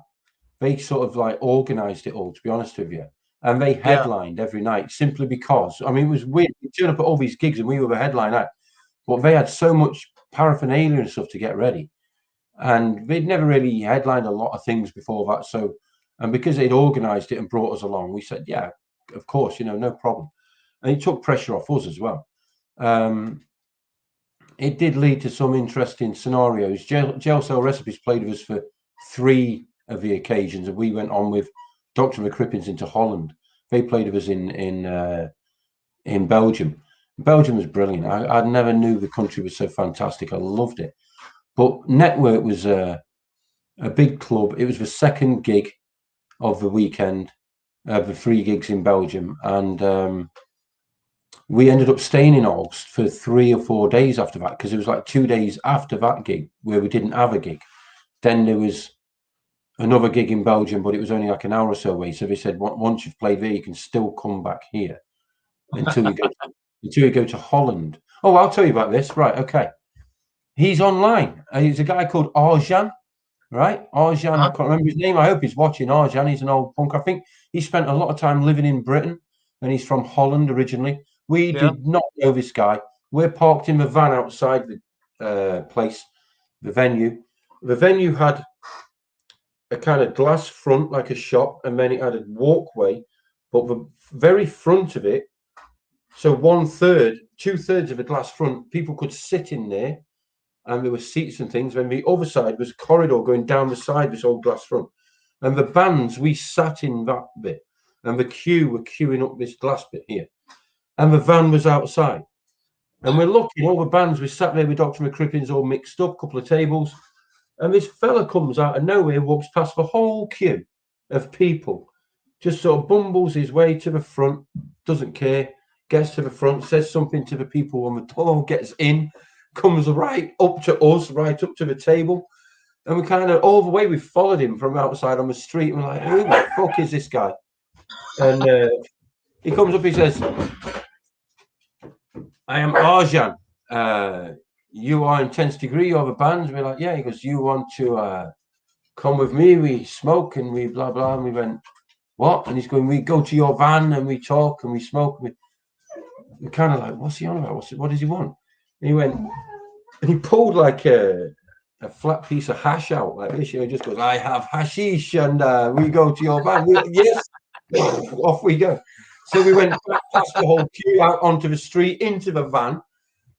They sort of like organized it all, to be honest with you. And they headlined every night simply because, it was weird. We turned up at all these gigs and we were the headline act, but they had so much paraphernalia and stuff to get ready. And they'd never really headlined a lot of things before that. So, and because they'd organized it and brought us along, we said, yeah, of course, no problem. And it took pressure off us as well. It did lead to some interesting scenarios. Jail Cell Recipes played with us for 3 of the occasions, and we went on with Dr. McCrippins into Holland. They played with us in Belgium. Belgium was brilliant. I never knew the country was so fantastic. I loved it. But Network was a big club. It was the second gig of the weekend, the 3 gigs in Belgium, and we ended up staying in August for 3 or 4 days after that because it was like 2 days after that gig where we didn't have a gig. Then there was another gig in Belgium, but it was only like an hour or so away. So they said, once you've played there, you can still come back here until you go to Holland. Oh, I'll tell you about this. Right, okay. He's online. He's a guy called Arjan, right? Arjan, I can't remember his name. I hope he's watching. Arjan, he's an old punk. I think he spent a lot of time living in Britain, and he's from Holland originally. We did not know this guy. We're parked in the van outside the place, the venue. The venue had a kind of glass front, like a shop, and then it had a walkway, but the very front of it, so 1/3, 2/3 of the glass front, people could sit in there, and there were seats and things. Then the other side was a corridor going down the side, this old glass front. And the bands, we sat in that bit, and the queue were queuing up this glass bit here. And the van was outside. And we're looking, all the bands, we sat there with Dr. McCrippins all mixed up, a couple of tables. And this fella comes out of nowhere, walks past the whole queue of people, just sort of bumbles his way to the front, doesn't care, gets to the front, says something to the people on the door, gets in, comes right up to us, right up to the table. And we kind of, all the way, we followed him from outside on the street. And we're like, who the fuck is this guy? And he comes up, he says, I am Arjan. You are Intense Degree, you have a band? We're like, yeah. He goes, you want to come with me? We smoke and we blah, blah. And we went, what? And he's going, we go to your van and we talk and we smoke. We're kind of like, what's he on about? What does he want? And he went, and he pulled like a flat piece of hash out like this. He just goes, I have hashish, and we go to your van. Yes, off we go. So we went past the whole queue, out onto the street, into the van.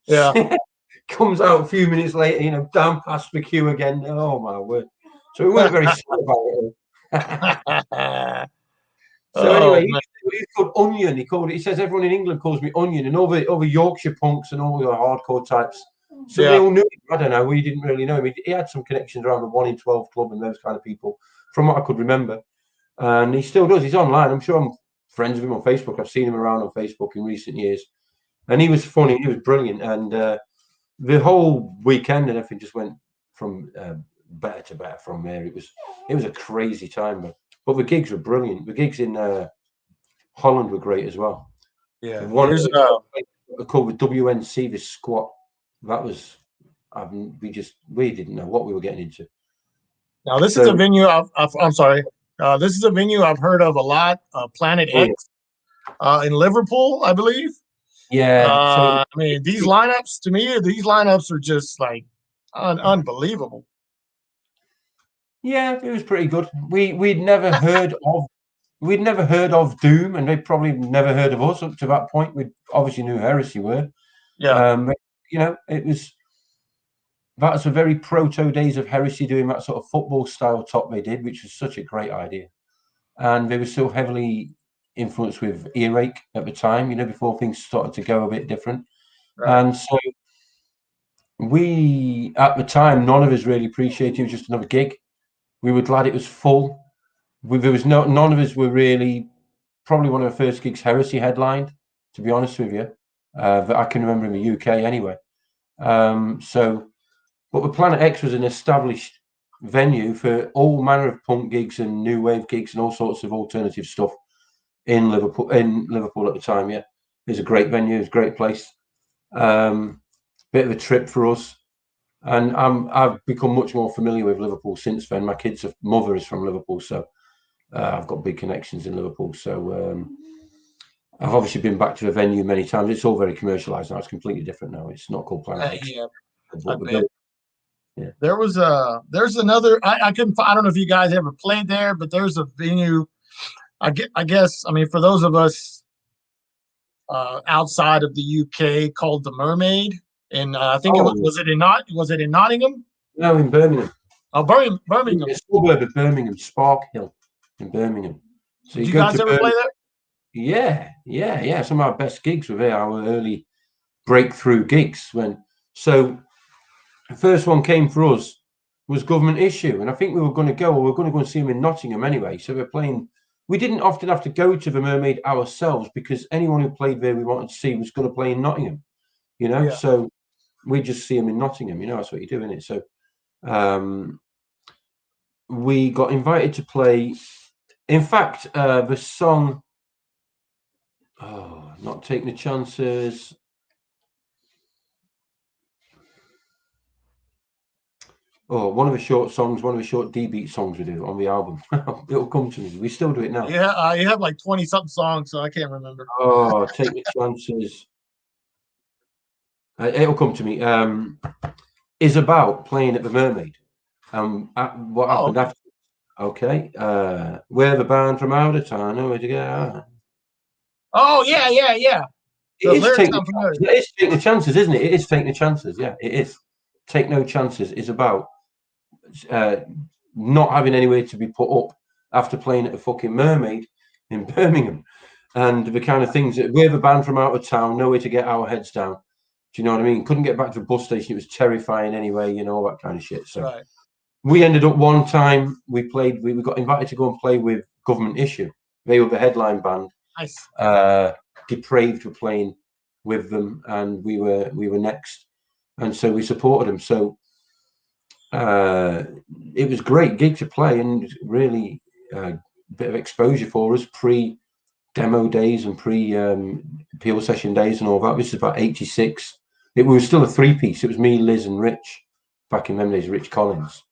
Yeah. Comes out a few minutes later, down past the queue again. Oh my word! So we weren't very sure about it. So anyway, he's called Onion. He says everyone in England calls me Onion, and all the Yorkshire punks and all the hardcore types. So they all knew him. I don't know. We didn't really know him. He had some connections around the 1 in 12 club and those kind of people, from what I could remember. And he still does. He's online. I'm sure I'm friends with him on Facebook. I've seen him around on Facebook in recent years. And he was funny. He was brilliant. And the whole weekend and everything just went from better to better from there. It was a crazy time, but the gigs were brilliant. The gigs in Holland were great as well. Yeah, one called the WNC, the squat. That was we didn't know what we were getting into. Now this is a venue. I'm sorry. This is a venue I've heard of a lot. Planet X in Liverpool, I believe. Yeah. I mean, these lineups, to me, are just like unbelievable. Yeah, it was pretty good. We'd never heard of Doom, and they probably never heard of us up to that point. We obviously knew Heresy were. Yeah. That's the very proto days of Heresy, doing that sort of football style top they did, which was such a great idea. And they were still heavily influenced with Earache at the time, before things started to go a bit different. Right. And so at the time, none of us really appreciated it. It was just another gig. We were glad it was full. None of us were really, probably one of the first gigs Heresy headlined, to be honest with you, that I can remember in the UK anyway. But the Planet X was an established venue for all manner of punk gigs and new wave gigs and all sorts of alternative stuff in Liverpool at the time. Yeah, it was a great venue. It was a great place. Bit of a trip for us. And I've become much more familiar with Liverpool since then. My kid's mother is from Liverpool, so I've got big connections in Liverpool. So I've obviously been back to the venue many times. It's all very commercialised now. It's completely different now. It's not called Planet X. Yeah. There's another. I couldn't. I don't know if you guys ever played there, but there's a venue. I guess. I mean, for those of us outside of the UK, called the Mermaid, and I think was it in Nottingham? No, in Birmingham. Oh, Birmingham. It's a suburb of Birmingham, Spark Hill, in Birmingham. So did you guys ever play there? Yeah. Some of our best gigs were there. Our early breakthrough gigs the first one came for us was Government Issue, and I think we were going to go and see him in Nottingham anyway. So we're playing. We didn't often have to go to the Mermaid ourselves because anyone who played there we wanted to see was going to play in Nottingham, So we just see him in Nottingham, that's what you do, isn't it? So we got invited to play. In fact, the song, Not Taking the Chances. One of the short songs, one of the short D-beat songs we do on the album. It'll come to me. We still do it now. Yeah, you have like 20-something songs, so I can't remember. Take the chances. It'll come to me. Is about playing at the Mermaid. What happened after? Okay. We're the band from out of town. Nowhere to go. Oh, yeah. The lyrics sound familiar. It is taking the chances, isn't it? It is taking the chances. Yeah, it is. Take no chances is about not having anywhere to be put up after playing at a fucking Mermaid in Birmingham, and the kind of things that we're the band from out of town, nowhere to get our heads down. Do you know what I mean? Couldn't get back to the bus station. It was terrifying anyway, all that kind of shit. So we ended up one time we got invited to go and play with Government Issue. They were the headline band. Nice. Depraved were playing with them, and we were next, and so we supported them. So it was a great gig to play, and really a bit of exposure for us pre-demo days and pre-Peel session days and all that. This is about 86. It was still a three-piece. It was me, Liz, and Rich back in them days, Rich Collins.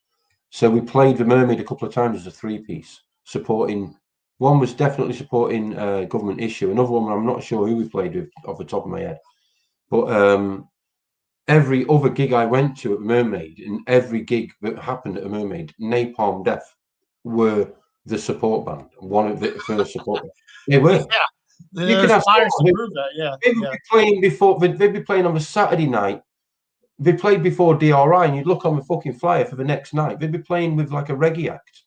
So we played the Mermaid a couple of times as a three-piece, supporting. One was definitely supporting Government Issue. Another one, I'm not sure who we played with off the top of my head. But every other gig I went to at Mermaid, and every gig that happened at a Mermaid, Napalm Death were the support band. One of the first support bands. They were. Yeah. You can ask to prove that. Yeah. They would be playing before. They'd be playing on the Saturday night. They played before DRI, and you'd look on the fucking flyer for the next night. They'd be playing with like a reggae act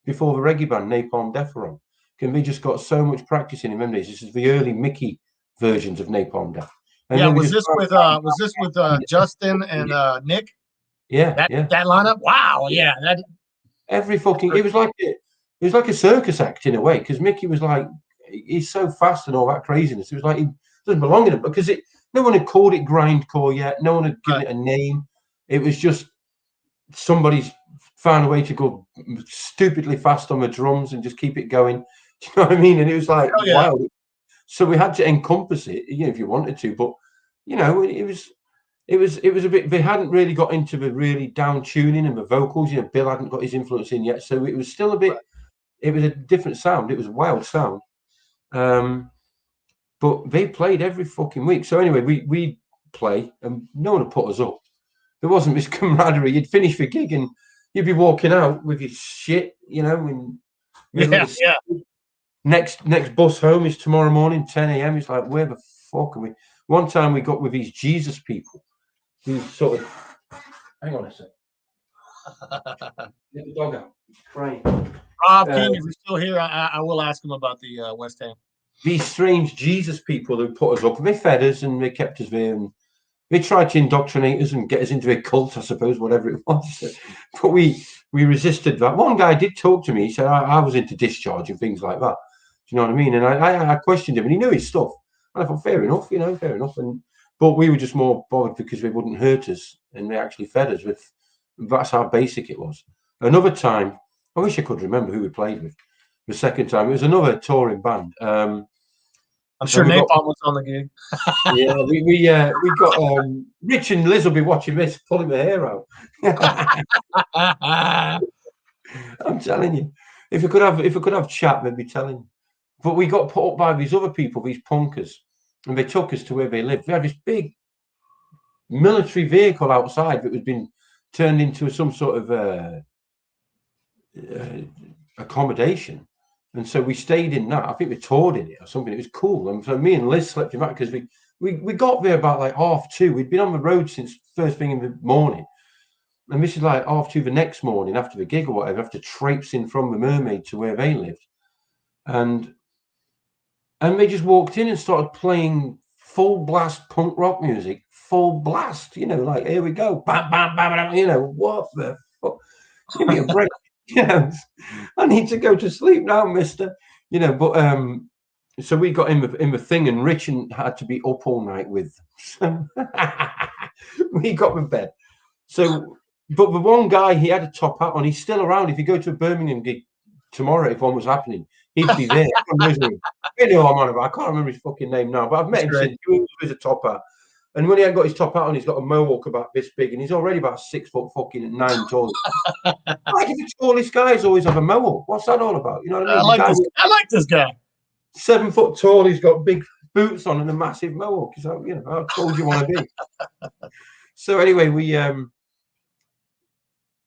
before the reggae band Napalm Death were on. And we just got so much practice in them days. This is the early Mickey versions of Napalm Death. And was this with Justin and Nick? Yeah, that lineup. Wow, yeah. Every fucking it was like a circus act in a way, because Mickey was like, he's so fast and all that craziness. It was like he doesn't belong in it because no one had called it grindcore yet. No one had given it a name. It was just somebody's found a way to go stupidly fast on the drums and just keep it going. Do you know what I mean? And it was like, wow. So we had to encompass it, if you wanted to, but it was a bit. They hadn't really got into the really down tuning and the vocals. Bill hadn't got his influence in yet, so it was still a bit. It was a different sound. It was a wild sound. But they played every fucking week. So anyway, we play, and no one would put us up. There wasn't this camaraderie. You'd finish the gig and you'd be walking out with your shit, Next bus home is tomorrow morning, 10 a.m. It's like, where the fuck are we? One time we got with these Jesus people. These sort of, hang on a sec. Get the dog out. He's crying. Rob King, if you're still here, I will ask him about the West Ham. These strange Jesus people who put us up, they fed us and they kept us there, and they tried to indoctrinate us and get us into a cult, I suppose, whatever it was. But we resisted that. One guy did talk to me. He said I was into discharge and things like that. Do you know what I mean? And I questioned him, and he knew his stuff. And I thought, fair enough, fair enough. But we were just more bothered because they wouldn't hurt us, and they actually fed us with. That's how basic it was. Another time, I wish I could remember who we played with. The second time, it was another touring band. I'm sure Napalm was on the gig. Yeah, we got Rich and Liz will be watching this, pulling their hair out. I'm telling you, if we could have chat, they'd be telling you. But we got put up by these other people, these punkers, and they took us to where they lived. We had this big military vehicle outside that had been turned into some sort of accommodation. And so we stayed in that. I think we toured in it or something. It was cool. And so me and Liz slept in that because we got there about like 2:30. We'd been on the road since first thing in the morning. And this is like 2:30 the next morning after the gig or whatever, after traipsing from the Mermaid to where they lived. And they just walked in and started playing full blast punk rock music. Full blast, like, here we go. Bam, bam, bam, bam, what the fuck? Give me a break. I need to go to sleep now, mister. But so we got in the thing, and Rich had to be up all night with them. We got in bed. So But the one guy, he had a top hat on. He's still around. If you go to a Birmingham gig tomorrow, if one was happening, he'd be there. You know I'm on about. I can't remember his fucking name now, but I've met him since he was with a top hat. And when he hadn't got his top hat on, he's got a mohawk about this big, and he's already about 6 foot fucking 9 tall. Like the tallest guys always have a mohawk. What's that all about? You know what I mean? I like this guy. 7 foot tall. He's got big boots on and a massive mohawk. So you know, how tall do you want to be? So anyway, we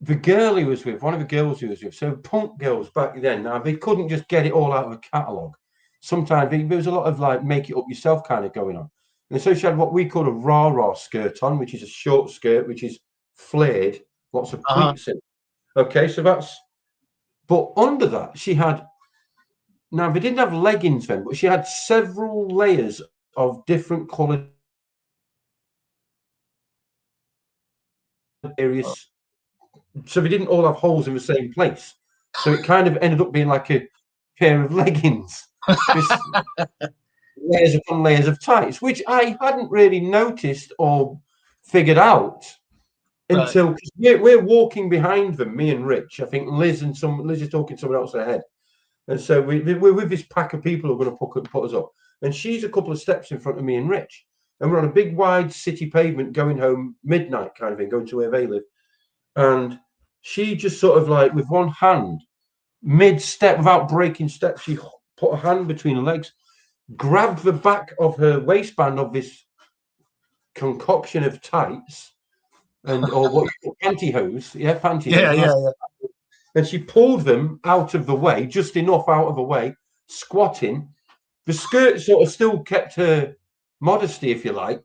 the girl he was with, one of the girls he was with. So punk girls back then, now they couldn't just get it all out of a catalogue. Sometimes there was a lot of like make it up yourself kind of going on. And so she had what we call a rah-rah skirt on, which is a short skirt, which is flared, lots of pleats in. Okay, so that's, but under that, she had, now they didn't have leggings then, but she had several layers of different coloured areas. So they didn't all have holes in the same place. So it kind of ended up being like a pair of leggings. Layers upon layers of tights, which I hadn't really noticed or figured out until we're walking behind them, me and Rich. I think Liz is talking to someone else ahead. And so we're with this pack of people who are going to put us up. And she's a couple of steps in front of me and Rich. And we're on a big, wide city pavement going home, midnight kind of thing, going to where they live. And she just sort of like, with one hand, mid-step, without breaking step, she put a hand between her legs, grabbed the back of her waistband of this concoction of tights, and or what you call pantyhose, pantyhose. And she pulled them out of the way, just enough out of the way, squatting. The skirt sort of still kept her modesty, if you like,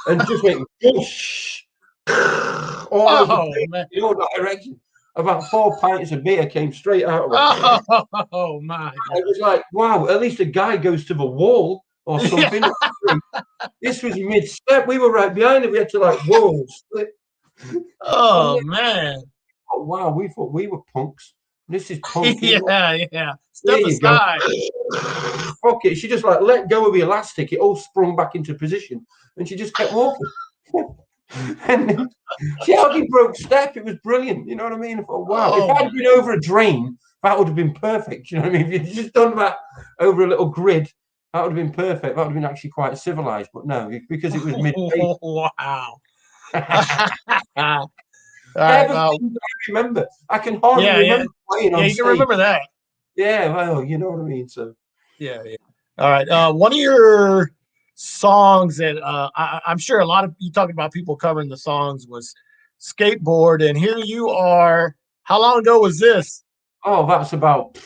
and just went whoosh, all over in your direction. About 4 pints of beer came straight out of her. Oh my! It was like, wow, at least a guy goes to the wall or something. This was mid-step. We were right behind it. We had to like, whoa, split. Oh man! Oh, wow, we thought we were punks. This is punk. Yeah. Step aside. Fuck it. She just like let go of the elastic. It all sprung back into position, and she just kept walking. And she hardly broke step. It was brilliant. You know what I mean? I thought, wow, if I'd been over a drain, that would have been perfect. You know what I mean? If you'd just done that over a little grid, that would have been perfect. That would have been actually quite civilized. But no, because it was mid-pace. Wow. I remember. I can hardly remember playing on stage. You can remember that. Yeah, well, you know what I mean. So yeah. All right. One of your songs that I'm sure a lot of you talking about people covering the songs was Skateboard, and here you are. How long ago was this? Oh, that's about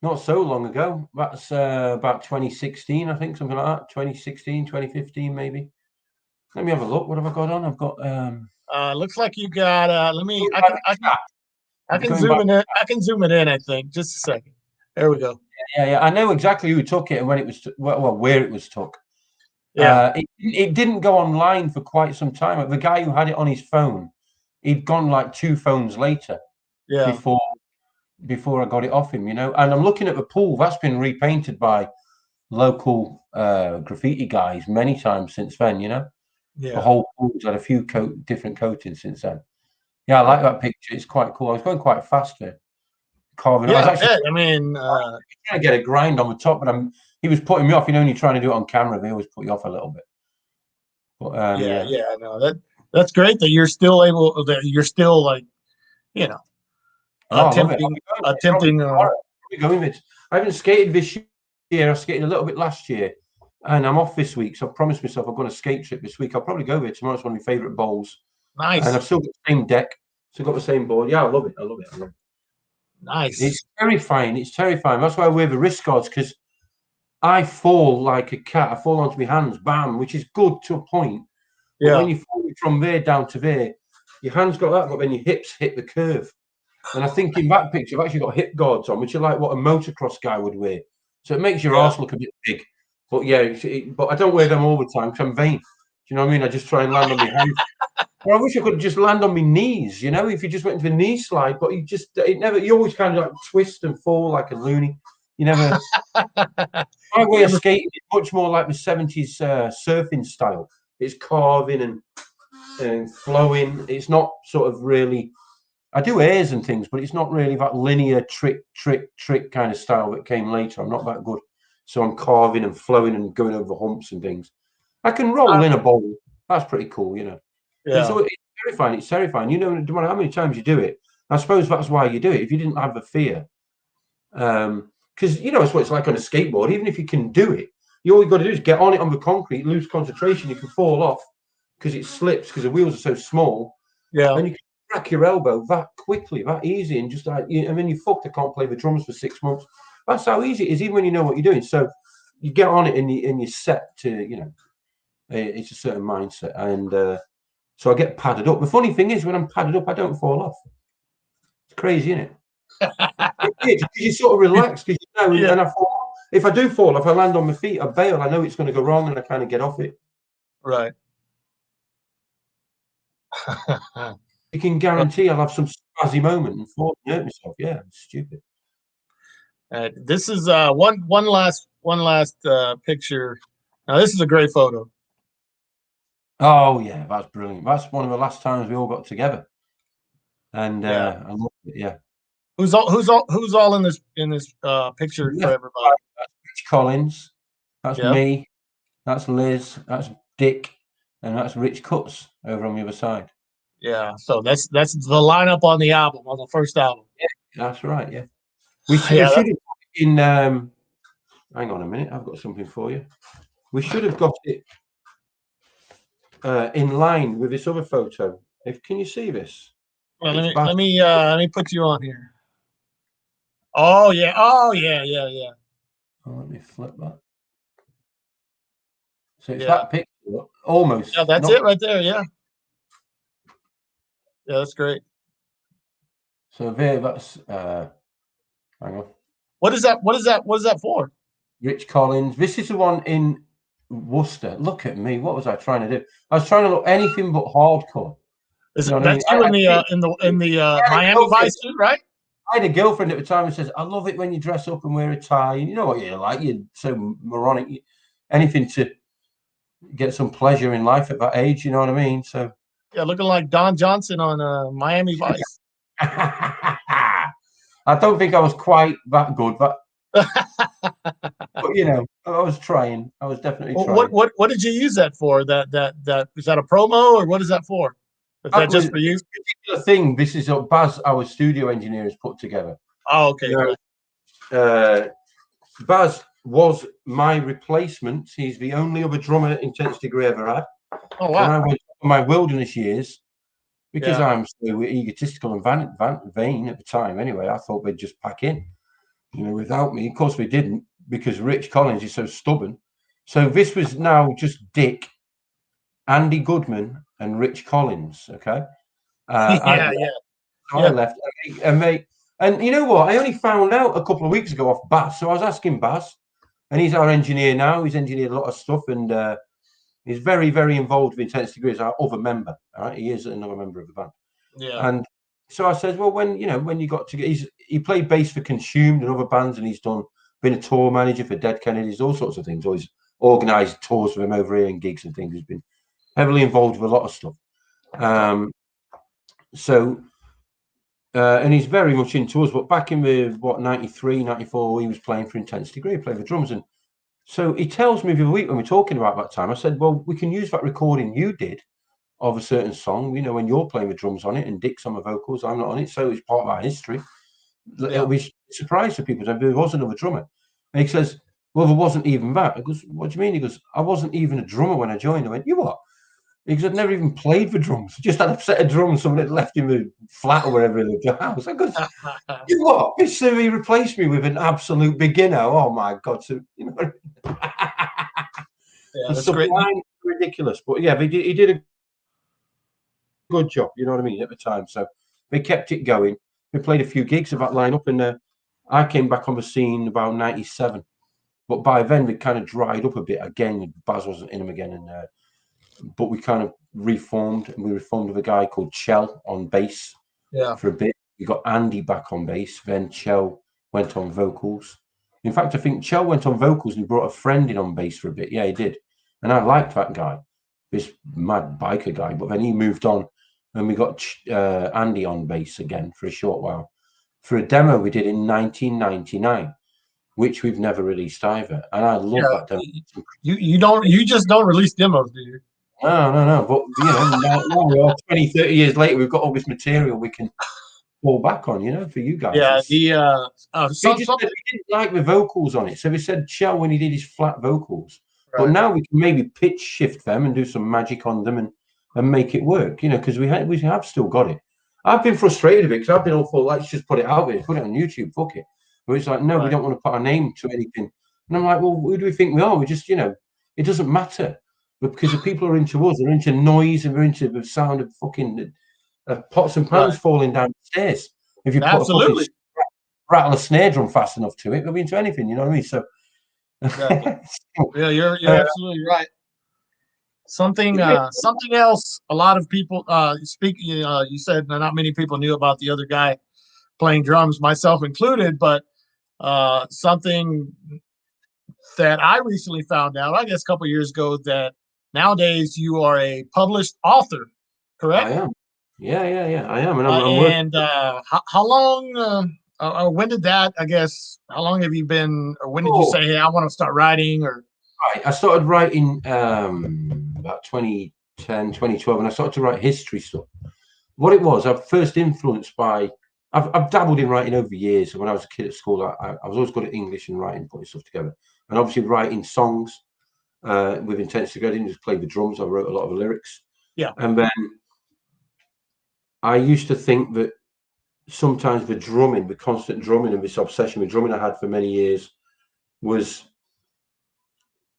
not so long ago. That's about 2016, I think, something like that. 2016, 2015, maybe. Let me have a look. What have I got on? I've got looks like you got let me I can zoom it in. I can zoom it in, I think. Just a second. There we go. Yeah. I know exactly who took it and when it was where it was took. Yeah. It didn't go online for quite some time. The guy who had it on his phone, he'd gone like 2 phones later. Yeah. Before I got it off him, you know. And I'm looking at the pool. That's been repainted by local graffiti guys many times since then, you know. Yeah. The whole pool's had a few different coatings since then. Yeah, I like that picture. It's quite cool. I was going quite fast there. Carving. Yeah, I mean, trying to get a grind on the top, but he was putting me off. You know, when you're trying to do it on camera, they always put you off a little bit. But no, that's great that you're still able. That you're still like, you know, attempting. I haven't skated this year. I skated a little bit last year, and I'm off this week. So I promised myself I'm going to skate trip this week. I'll probably go there tomorrow. It's one of my favorite bowls. Nice. And I've still got the same deck. Still got the same board. Yeah, I love it. Nice. It's terrifying. That's why I wear the wrist guards, because I fall like a cat. I fall onto my hands, bam, which is good to a point. But when you fall from there down to there, your hands got that, but then your hips hit the curve. And I think in that picture, I've actually got hip guards on, which are like what a motocross guy would wear. So it makes your arse look a bit big. But yeah, but I don't wear them all the time because I'm vain. Do you know what I mean? I just try and land on my hands. Well, I wish I could just land on my knees, you know, if you just went into a knee slide, but you always kind of like twist and fall like a loony. You never. My way of skating is much more like the 70s surfing style. It's carving and and flowing. It's not sort of really. I do airs and things, but it's not really that linear trick kind of style that came later. I'm not that good, so I'm carving and flowing and going over humps and things. I can roll in a bowl. That's pretty cool, you know. But it's terrifying. It's terrifying. You know, no matter how many times you do it. I suppose that's why you do it. If you didn't have the fear, because you know it's what it's like on a skateboard. Even if you can do it, all you got to do is get on it on the concrete, lose concentration. You can fall off because it slips because the wheels are so small. Yeah. And you can crack your elbow that quickly, that easy, and just like, and then you fucked. I can't play the drums for 6 months. That's how easy it is, even when you know what you're doing. So you get on it and you're set to, you know, it's a certain mindset. And so I get padded up. The funny thing is, when I'm padded up, I don't fall off. It's crazy, isn't it? Because you sort of relax, because you know, and I fall. If I do fall, if I land on my feet, I bail. I know it's going to go wrong, and I kind of get off it. Right. You can guarantee I'll have some spazzy moment and fall and hurt myself. Yeah, it's stupid. This is one last picture. Now this is a great photo. Oh yeah, that's brilliant. That's one of the last times we all got together, and I love it. Yeah. Who's all in this picture for everybody? That's Rich Collins. That's me. That's Liz. That's Dick, and that's Rich Cuts over on the other side. Yeah. So that's the lineup on the album, on the first album. Yeah, that's right. Yeah. We should have in. Hang on a minute. I've got something for you. We should have got it in line with this other photo. Can you see this? Well, let me put you on here. Oh yeah. Oh yeah. Oh, let me flip that. So it's that picture, almost. Yeah, that's it right there. Yeah. Yeah, that's great. So there, that's hang on. What is that for? Rich Collins. This is the one in Worcester. Look at me. What was I trying to do? I was trying to look anything but hardcore. That's you in the Miami Vice suit, right? I had a girlfriend at the time who says, "I love it when you dress up and wear a tie." And you know what you're like. You're so moronic. Anything to get some pleasure in life at that age. You know what I mean? So yeah, looking like Don Johnson on Miami Vice. I don't think I was quite that good, but you know, I was trying. I was definitely trying. What did you use that for? That is that a promo, or what is that for? Is that just for you? This particular thing. This is what Baz, our studio engineer, has put together. Oh, okay. You know, Baz was my replacement. He's the only other drummer Intense Degree ever had. Oh wow! And I went for my wilderness years because I'm so egotistical and vain at the time. Anyway, I thought they'd just pack in, you know, without me. Of course, they didn't, because Rich Collins is so stubborn. So this was now just Dick, Andy Goodman, and Rich Collins. Okay. I left, and you know what? I only found out a couple of weeks ago off Baz. So I was asking Baz, and he's our engineer now. He's engineered a lot of stuff, and he's very, very involved with Intense Degree as our other member. All right, he is another member of the band. Yeah. And so I said, well, when you got to get, he played bass for Consumed and other bands, and he's been a tour manager for Dead Kennedys, all sorts of things. Always organised tours for him over here and gigs and things. He's been heavily involved with a lot of stuff. And he's very much into us. But back in the 93, 94, he was playing for Intense Degree, playing the drums. And so he tells me the other week when we're talking about that time, I said, well, we can use that recording you did of a certain song, you know, when you're playing the drums on it and Dick's on the vocals, I'm not on it. So it's part of our history. It'll be a surprise for people. There was another drummer. And he says, well, there wasn't even that. I goes, what do you mean? He goes, I wasn't even a drummer when I joined. I went, you what? Because I'd never even played the drums. Just had a set of drums, someone had left in the flat or wherever in the house. I goes, you what? So he replaced me with an absolute beginner. Oh my God. So, you know, that's great. Ridiculous. But yeah, he did a good job, you know what I mean, at the time. So they kept it going. We played a few gigs of that lineup, and I came back on the scene about 97. But by then, we kind of dried up a bit again. Baz wasn't in them again, and but we kind of reformed, and we reformed with a guy called Chell on bass for a bit. We got Andy back on bass, then Chell went on vocals. In fact, I think Chell went on vocals and he brought a friend in on bass for a bit. Yeah, he did. And I liked that guy. this mad biker guy. But then he moved on, and we got Andy on bass again for a short while for a demo we did in 1999, which we've never released either. And I love that demo. You just don't release demos, do you? No. But now we are 20, 30 years later, we've got all this material we can fall back on, for you guys. Yeah, he didn't like the vocals on it, so he said Shell when he did his flat vocals. Right. But now we can maybe pitch shift them and do some magic on them and make it work, because we have still got it. I've been frustrated a bit because I've been all for let's just put it out there, put it on YouTube, fuck it. But it's like, no, right. We don't want to put our name to anything. And I'm like, well, who do we think we are? We just, it doesn't matter. But because the people are into us, they're into noise and they're into the sound of fucking pots and pans falling down the stairs. If you put a fucking rattle a snare drum fast enough to it, they'll be into anything, you know what I mean? So yeah, you're absolutely right. Something else a lot of people you said not many people knew about the other guy playing drums, myself included, but something that I recently found out, I guess a couple of years ago, that nowadays you are a published author, correct? I am. Yeah, I am. And how long when did that, I guess, how long have you been, or when did you say, hey, I want to start writing? Or right, I started writing about 2010, 2012, and I started to write history stuff. What it was, I'm first influenced by, I've dabbled in writing over the years. When I was a kid at school, I was always good at English and writing, putting stuff together. And obviously writing songs with Intense Degree. I didn't just play the drums, I wrote a lot of the lyrics. Yeah. And then I used to think that sometimes the drumming, the constant drumming and this obsession with drumming I had for many years was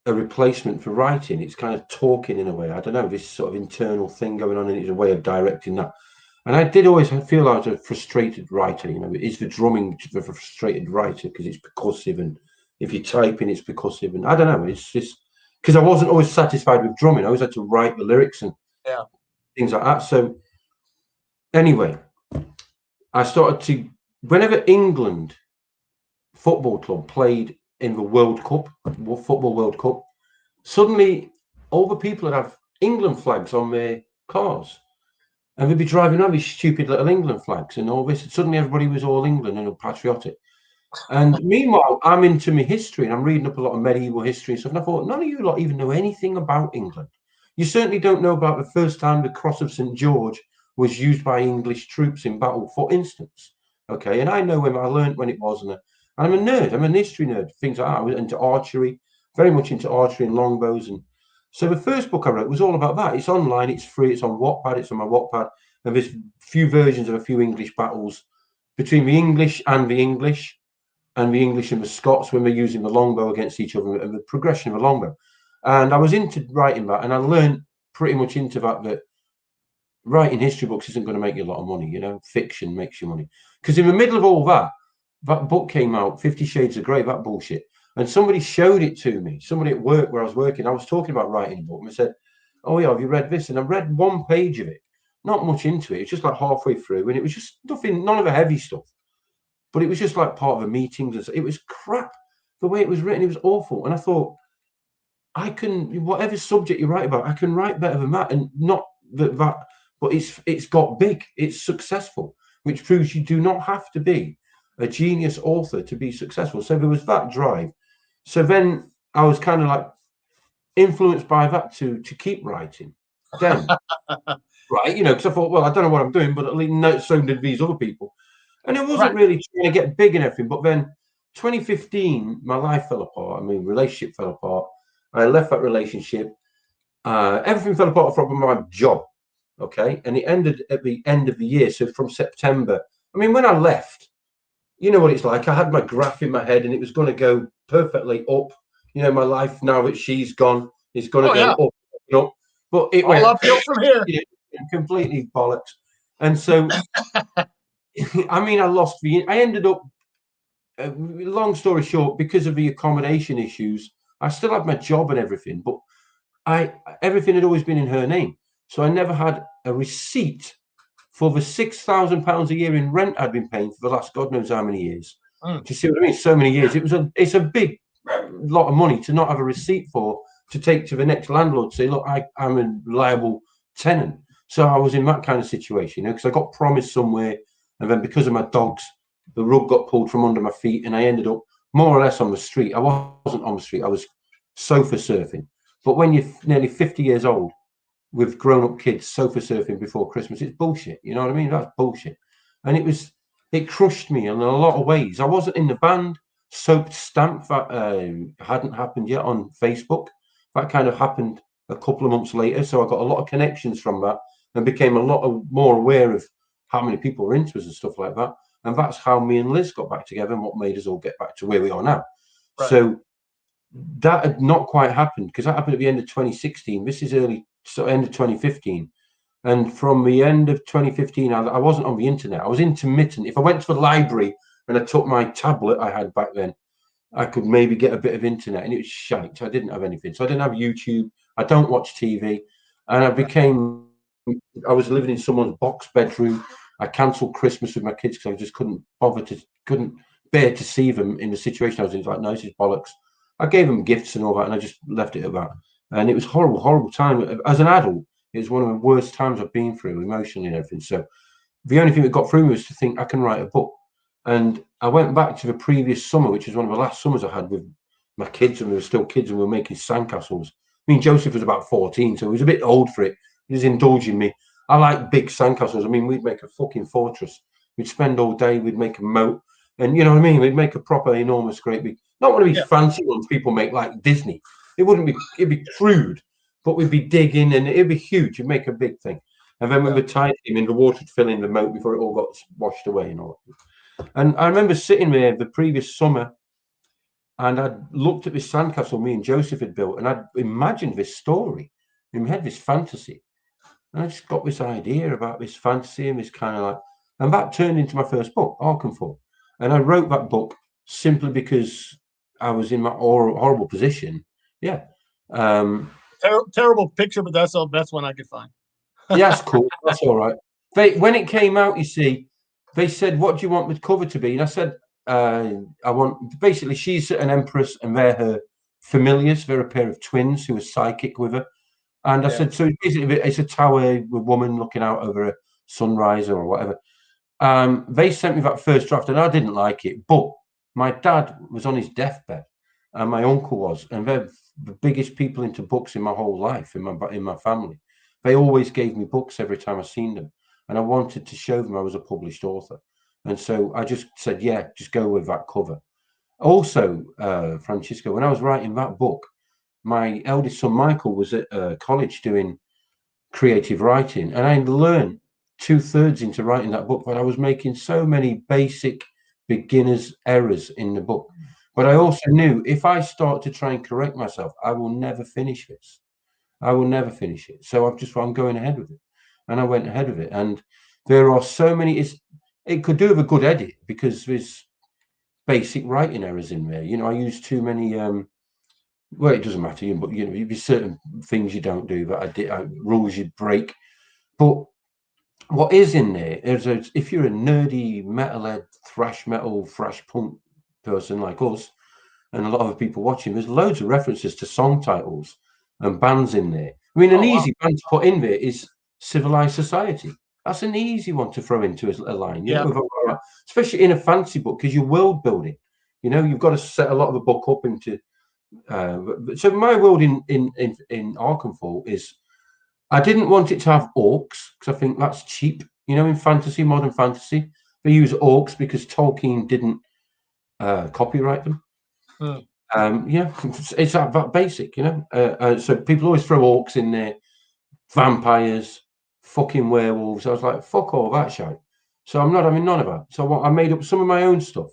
a replacement for writing. It's kind of talking in a way. I don't know, this sort of internal thing going on, and it's a way of directing that. And I did always feel I was a frustrated writer. Is the drumming the frustrated writer because it's percussive, and if you're typing, it's percussive, and I don't know. It's just because I wasn't always satisfied with drumming. I always had to write the lyrics and things like that. So anyway, I started to, whenever England football club played in the World Cup, Football World Cup, suddenly all the people would have England flags on their cars. And they'd be driving around these stupid little England flags and all this. And suddenly everybody was all England and patriotic. And meanwhile, I'm into my history and I'm reading up a lot of medieval history and stuff. And I thought, none of you lot even know anything about England. You certainly don't know about the first time the Cross of St. George was used by English troops in battle, for instance. Okay, and I know when I learned when it was. And I'm a nerd. I'm an history nerd. Things like that. I was into archery, very much into archery and longbows. And so the first book I wrote was all about that. It's online, it's free, it's on Wattpad, it's on my Wattpad. And there's few versions of a few English battles between the English and the English and the Scots when they're using the longbow against each other and the progression of a longbow. And I was into writing that, and I learned pretty much into that writing history books isn't going to make you a lot of money, fiction makes you money. Because in the middle of all that book came out, 50 Shades of Grey, that bullshit. And somebody showed it to me, somebody at work where I was working. I was talking about writing a book, and they said, oh yeah, have you read this? And I read one page of it, not much into it. It's just like halfway through, and it was just nothing, none of the heavy stuff. But it was just like part of the meetings. It was crap. The way it was written, it was awful. And I thought, whatever subject you write about, I can write better than that. And not that, but it's got big. It's successful, which proves you do not have to be a genius author to be successful. So there was that drive. So then I was kind of like influenced by that to keep writing. Then, right, because I thought, well, I don't know what I'm doing, but at least so did these other people. And it wasn't really trying to get big and everything. But then 2015, my life fell apart. I mean, relationship fell apart. I left that relationship. Everything fell apart from my job. Okay. And it ended at the end of the year. So from September, I mean, when I left, you know what it's like. I had my graph in my head and it was going to go perfectly up. My life now that she's gone is going to go up and up. But it went uphill from here. Completely bollocks. And so... I mean, I ended up, long story short, because of the accommodation issues, I still had my job and everything, but everything had always been in her name. So I never had a receipt for the £6,000 a year in rent I'd been paying for the last God knows how many years. Do you see what I mean? So many years. It's a big lot of money to not have a receipt for to take to the next landlord, say, look, I'm a reliable tenant. So I was in that kind of situation, because I got promised somewhere, and then because of my dogs, the rug got pulled from under my feet, and I ended up more or less on the street. I wasn't on the street, I was sofa surfing. But when you're nearly 50 years old with grown-up kids sofa surfing before Christmas, it's bullshit. You know what I mean? That's bullshit. And it crushed me in a lot of ways. I wasn't in the band. Soap Stamp that hadn't happened yet on Facebook. That kind of happened a couple of months later. So I got a lot of connections from that and became a lot more aware of how many people were into us and stuff like that. And that's how me and Liz got back together and what made us all get back to where we are now. Right. So that had not quite happened, because that happened at the end of 2016. This is end of 2015. And from the end of 2015, I wasn't on the internet. I was intermittent. If I went to the library and I took my tablet I had back then, I could maybe get a bit of internet, and it was shite. I didn't have anything. So I didn't have YouTube. I don't watch TV. And I was living in someone's box bedroom. I cancelled Christmas with my kids because I just couldn't bear to see them in the situation I was in. It's like, no, this is bollocks. I gave them gifts and all that, and I just left it at that. And it was horrible, horrible time. As an adult, it was one of the worst times I've been through emotionally and everything. So the only thing that got through me was to think I can write a book. And I went back to the previous summer, which was one of the last summers I had with my kids, and we were still kids, and we were making sandcastles. I mean, Joseph was about 14, so he was a bit old for it. He was indulging me. I like big sandcastles. I mean, we'd make a fucking fortress. We'd spend all day, we'd make a moat. And you know what I mean? We'd make a proper, enormous, great big, not one of these fancy ones people make like Disney. It'd be crude, but we'd be digging, and it'd be huge. You'd make a big thing. And then when the tide came in, the water would fill in the moat before it all got washed away and all that. And I remember sitting there the previous summer, and I'd looked at this sandcastle me and Joseph had built, and I'd imagined this story in my head, this fantasy. And I just got this idea about this fantasy and this kind of like, and that turned into my first book, Arkenfall. And I wrote that book simply because I was in my horrible position. Yeah. Terrible picture, but that's the best one I could find. Yeah, that's cool. That's all right. When it came out, you see, they said, what do you want the cover to be? And I said, I want, basically, she's an empress and they're her familiars. They're a pair of twins who are psychic with her. And I said, so basically, it's a tower with a woman looking out over a sunrise or whatever. They sent me that first draft and I didn't like it. But my dad was on his deathbed and my uncle was. And they're the biggest people into books in my whole life, in my family. They always gave me books every time I seen them. And I wanted to show them I was a published author. And so I just said, yeah, just go with that cover. Also, Francisco, when I was writing that book, my eldest son, Michael, was at college doing creative writing. And I learned 2/3 into writing that book, but I was making so many basic beginner's errors in the book. But I also knew if I start to try and correct myself, I will never finish this. I will never finish it. So I'm going ahead with it. And I went ahead with it. And there are so many, it could do with a good edit because there's basic writing errors in there. You know, I use too many, well, it doesn't matter, but you know, there's certain things you don't do that rules you break. But what is in there is if you're a nerdy metalhead, thrash metal, thrash punk person like us, and a lot of people watching, there's loads of references to song titles and bands in there. I mean, an easy band to put in there is Civilized Society. That's an easy one to throw into a line, you know, especially in a fantasy book because you're world building. You know, you've got to set a lot of the book up into. So my world in Arkenfall is, I didn't want it to have orcs because I think that's cheap. You know, in fantasy, modern fantasy, they use orcs because Tolkien didn't copyright them. Yeah, it's that basic, you know. So people always throw orcs in there, vampires, fucking werewolves. I was like, fuck all that shit. So I'm not having none of that. So I made up some of my own stuff.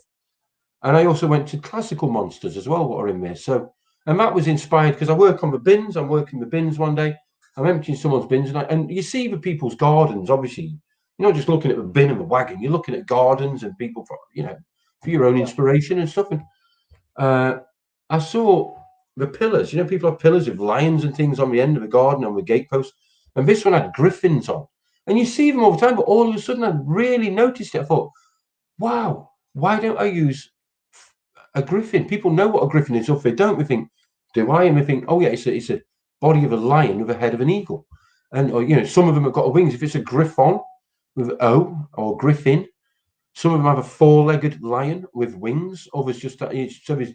And I also went to classical monsters as well, what are in there. So, and that was inspired because I work on the bins. I'm working the bins one day. I'm emptying someone's bins, and you see the people's gardens. Obviously, you're not just looking at the bin and the wagon. You're looking at gardens and people for, you know, for your own inspiration and stuff. And I saw the pillars. You know, people have pillars with lions and things on the end of the garden on the gatepost. And this one had griffins on. And you see them all the time, but all of a sudden I really noticed it. I thought, wow, why don't I use a griffin? People know what a griffin is. If they don't, we think do I? And I think, oh yeah, it's a body of a lion with a head of an eagle. And, or, you know, some of them have got wings. If it's a griffon with O, or griffin, some of them have a four-legged lion with wings. Others just, so there's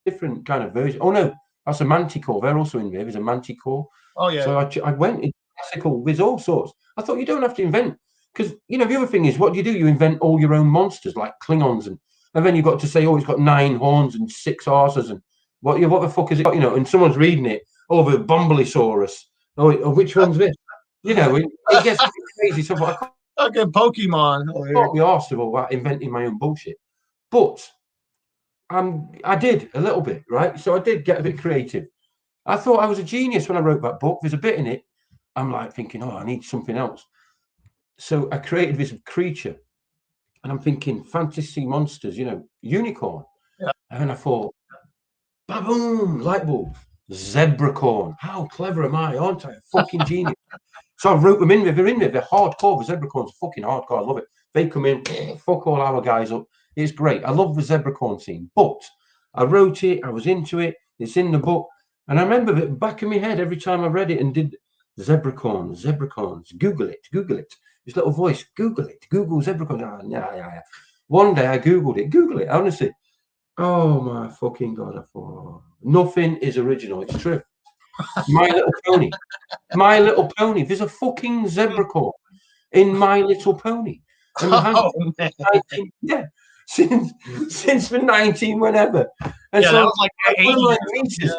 different kind of version. Oh no, that's a manticore. They're also in there. There's a manticore. Oh yeah. So I went in classical. There's all sorts. I thought you don't have to invent, because you know the other thing is, what do? You invent all your own monsters like Klingons, and then you've got to say, oh, it's got 9 horns and 6 horses, and what the fuck is it? You know, and someone's reading it. Oh, the Bumblesaurus. Oh, which one's this? You know, it gets crazy. So I can't Okay, Pokemon. be arsed of all that, inventing my own bullshit. But I did a little bit, right? So I did get a bit creative. I thought I was a genius when I wrote that book. There's a bit in it. I'm like thinking, oh, I need something else. So I created this creature, and I'm thinking fantasy monsters, you know, unicorn. Yeah. And I thought, baboom, light bulb, zebracorn. How clever am I? Aren't I a fucking genius? So I wrote them in there. They're in there. They're hardcore. The zebracorns are fucking hardcore. I love it. They come in, fuck all our guys up. It's great. I love the zebracorn scene. But I wrote it. I was into it. It's in the book. And I remember the back of my head every time I read it and did zebracorns. Google it. This little voice, Google it. Google zebracorns. Yeah. One day I Googled it. Google it, honestly. Oh my fucking God. I thought, nothing is original. It's true. My Little Pony. My Little Pony. There's a fucking zebracorn in My Little Pony. And yeah, since the 19 whenever. And so that was like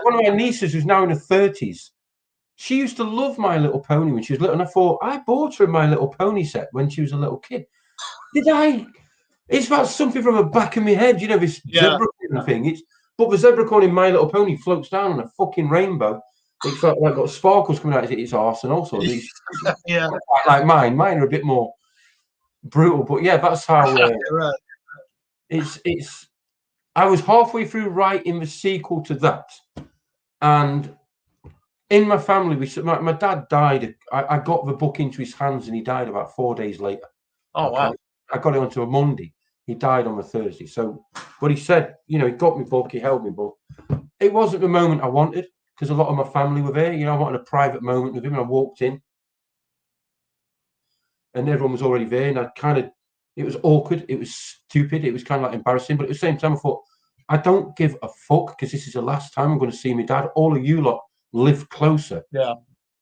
one of my nieces who's now in her 30s, she used to love My Little Pony when she was little. And I thought, I bought her a My Little Pony set when she was a little kid. Did I? It's about something from the back of my head, you know, this zebracorn thing. But the zebracorn in My Little Pony floats down on a fucking rainbow. It's like got sparkles coming out of its arse and all sorts. Yeah. Like mine. Mine are a bit more brutal, but yeah, that's how right. It's I was halfway through writing the sequel to that, and in my family, my dad died. I got the book into his hands and he died about 4 days later. Oh wow. I got it onto a Monday. He died on a Thursday. So what he said, you know, he got me book, he held me book. It wasn't the moment I wanted, because a lot of my family were there. You know, I wanted a private moment with him, and I walked in and everyone was already there, and it was awkward, it was stupid, it was kind of like embarrassing, but at the same time I thought, I don't give a fuck, because this is the last time I'm going to see my dad. All of you lot live closer. Yeah.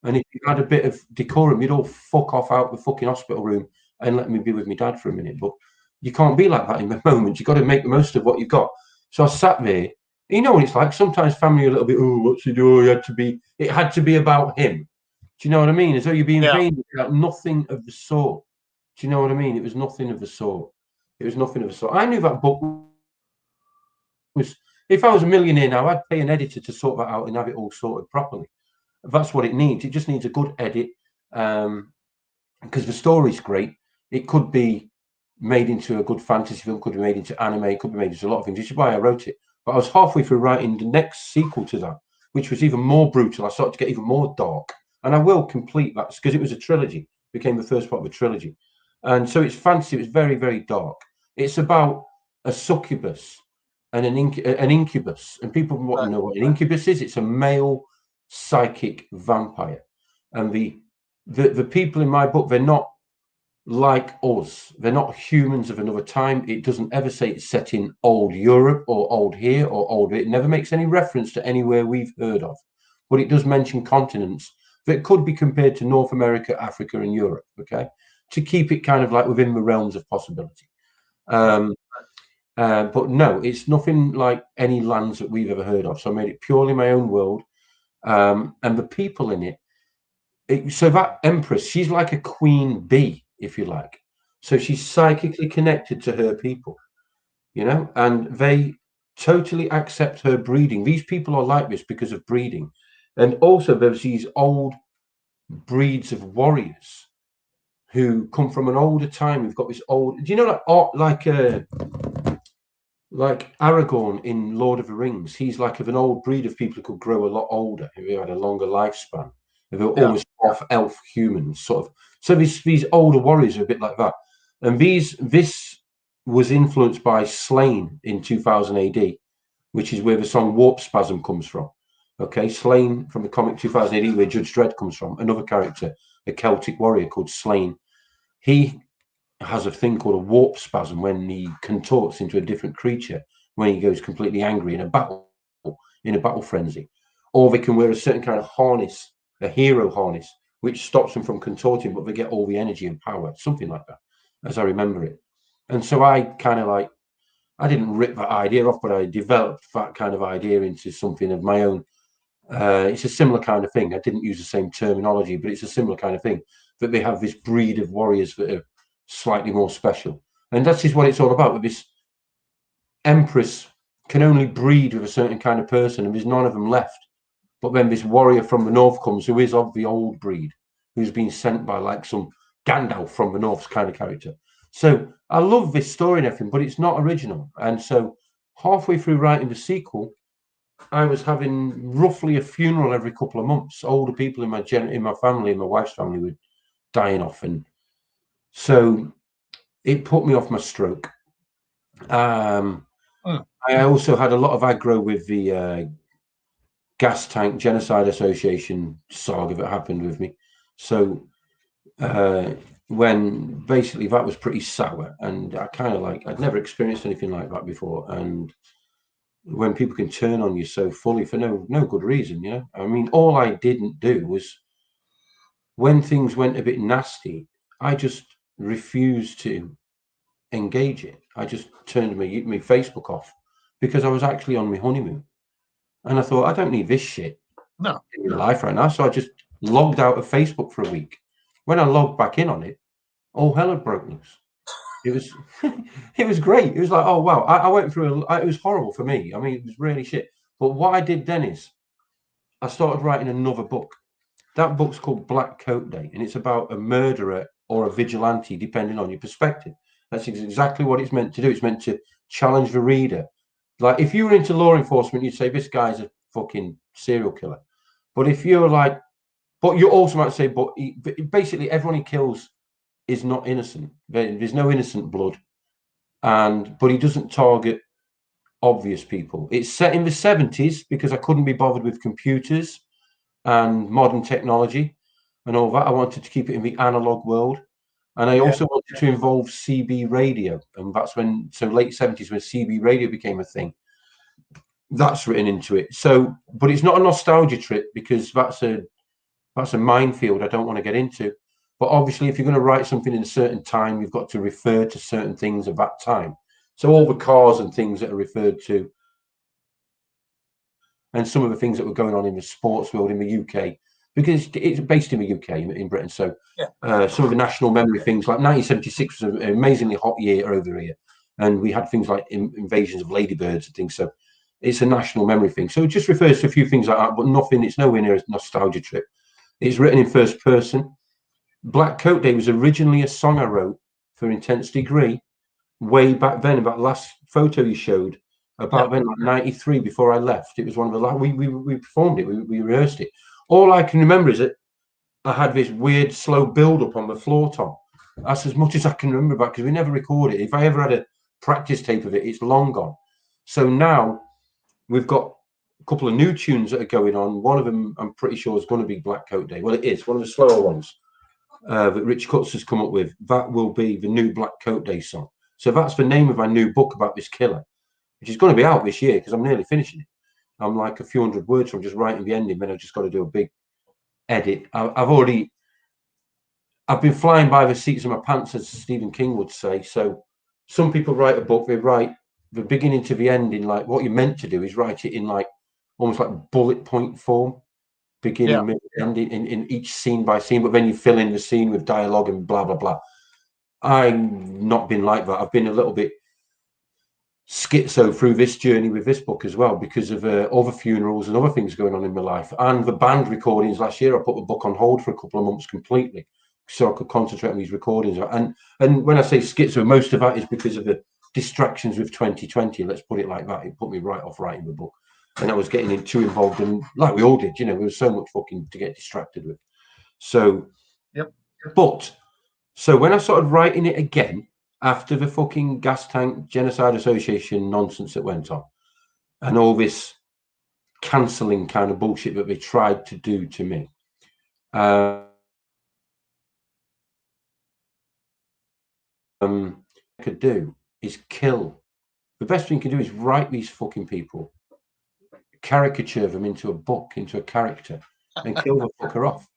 And if you had a bit of decorum, you'd all fuck off out the fucking hospital room and let me be with my dad for a minute. But you can't be like that in the moment. You've got to make the most of what you've got. So I sat there. You know what it's like? Sometimes family are a little bit, oh, what's he doing? It had to be about him. Do you know what I mean? As though you're being vain about nothing of the sort. Do you know what I mean? It was nothing of the sort. I knew that book was, if I was a millionaire now, I'd pay an editor to sort that out and have it all sorted properly. That's what it needs. It just needs a good edit, because the story's great. It could be made into a good fantasy film, could be made into anime, could be made into a lot of things, which is why I wrote it. But I was halfway through writing the next sequel to that, which was even more brutal. I started to get even more dark. And I will complete that, because it was a trilogy. It became the first part of a trilogy. And so it's fantasy. It's very, very dark. It's about a succubus and an incubus. And people want to know what an incubus is. It's a male psychic vampire. And the people in my book, they're not like us. They're not humans of another time. It doesn't ever say it's set in old Europe or old here or old. It never makes any reference to anywhere we've heard of. But it does mention continents that could be compared to North America, Africa, and Europe, okay, to keep it kind of like within the realms of possibility. But no, it's nothing like any lands that we've ever heard of. So I made it purely my own world, and the people in it. So that Empress, she's like a queen bee, if you like. So she's psychically connected to her people, you know, and they totally accept her breeding. These people are like this because of breeding. And also there's these old breeds of warriors who come from an older time. We've got this old, do you know, like Aragorn in Lord of the Rings? He's like of an old breed of people who could grow a lot older, who had a longer lifespan. They're almost elf humans, sort of. So these older warriors are a bit like that. And this was influenced by Slain in 2000 AD. which is where the song Warp Spasm comes from. Okay, Slain from the comic 2000 AD, where Judge Dredd comes from. Another character, a Celtic warrior called Slain. He has a thing called a warp spasm when he contorts into a different creature when he goes completely angry in a battle frenzy. Or they can wear a certain kind of harness, a hero harness, which stops them from contorting, but they get all the energy and power, something like that, as I remember it. And so I kind of like, I didn't rip that idea off, but I developed that kind of idea into something of my own. It's a similar kind of thing. I didn't use the same terminology, but it's a similar kind of thing, that they have this breed of warriors that are slightly more special. And that is what it's all about, with this empress can only breed with a certain kind of person, and there's none of them left. But then this warrior from the north comes, who is of the old breed, who's been sent by like some Gandalf from the north kind of character. So I love this story and everything, but it's not original. And so halfway through writing the sequel, I was having roughly a funeral every couple of months. Older people in my family, my wife's family, were dying off, and so it put me off my stroke. I also had a lot of aggro with the Gas Tank Genocide Association saga that happened with me. So when basically that was pretty sour, and I kind of like, I'd never experienced anything like that before. And when people can turn on you so fully for no good reason, you know, I mean, all I didn't do was, when things went a bit nasty, I just refused to engage it. I just turned my Facebook off, because I was actually on my honeymoon, and I thought, I don't need this shit in my life right now. So I just logged out of Facebook for a week. When I logged back in on it, all hell had broken loose. It was it was great. It was like, oh wow, I went through it was horrible for me. I mean, it was really shit. But what I did then is I started writing another book. That book's called Black Coat Day, and it's about a murderer or a vigilante, depending on your perspective. That's exactly what it's meant to do. It's meant to challenge the reader. Like, if you were into law enforcement, you'd say this guy's a fucking serial killer. But if you're like, but you also might say, but basically everyone he kills is not innocent. There's no innocent blood, but he doesn't target obvious people. It's set in the 70s because I couldn't be bothered with computers and modern technology and all that. I wanted to keep it in the analog world. And I also wanted to involve CB radio. And that's when, so late 70s, when CB radio became a thing. That's written into it. So, but it's not a nostalgia trip, because that's a minefield I don't want to get into. But obviously, if you're going to write something in a certain time, you've got to refer to certain things of that time. So all the cars and things that are referred to, and some of the things that were going on in the sports world in the UK, because it's based in the UK, in Britain. So some of the national memory things, like 1976 was an amazingly hot year over here. And we had things like invasions of ladybirds and things. So it's a national memory thing. So it just refers to a few things like that, but nothing, it's nowhere near a nostalgia trip. It's written in first person. Black Coat Day was originally a song I wrote for Intense Degree way back then, about the last photo you showed, about then, like 93, before I left. It was one of the last, we performed it, we rehearsed it. All I can remember is that I had this weird slow build up on the floor tom. That's as much as I can remember about, because we never recorded it. If I ever had a practice tape of it, it's long gone. So now we've got a couple of new tunes that are going on. One of them, I'm pretty sure, is going to be Black Coat Day. Well, it is one of the slower ones that Rich Cuts has come up with. That will be the new Black Coat Day song. So that's the name of my new book about this killer, which is going to be out this year, because I'm nearly finishing it. I'm like a few hundred words from just writing the ending, then I've just got to do a big edit. I've been flying by the seats of my pants, as Stephen King would say. So some people write a book, they write the beginning to the end in, like, what you're meant to do is write it in like almost like bullet point form, beginning, middle, end, in each scene by scene, but then you fill in the scene with dialogue and blah blah blah. I've not been like that. I've been a little bit schizo through this journey with this book as well, because of other funerals and other things going on in my life, and the band recordings last year. I put the book on hold for a couple of months completely, so I could concentrate on these recordings. And when I say schizo, most of that is because of the distractions with 2020. Let's put it like that. It put me right off writing the book, and I was getting too involved, and like we all did, you know, there was so much fucking to get distracted with. So, but so when I started writing it again, after the fucking Gas Tank Genocide Association nonsense that went on, and all this cancelling kind of bullshit that they tried to do to me. Could do is kill. The best thing you can do is write these fucking people, caricature them into a book, into a character, and kill the fucker off.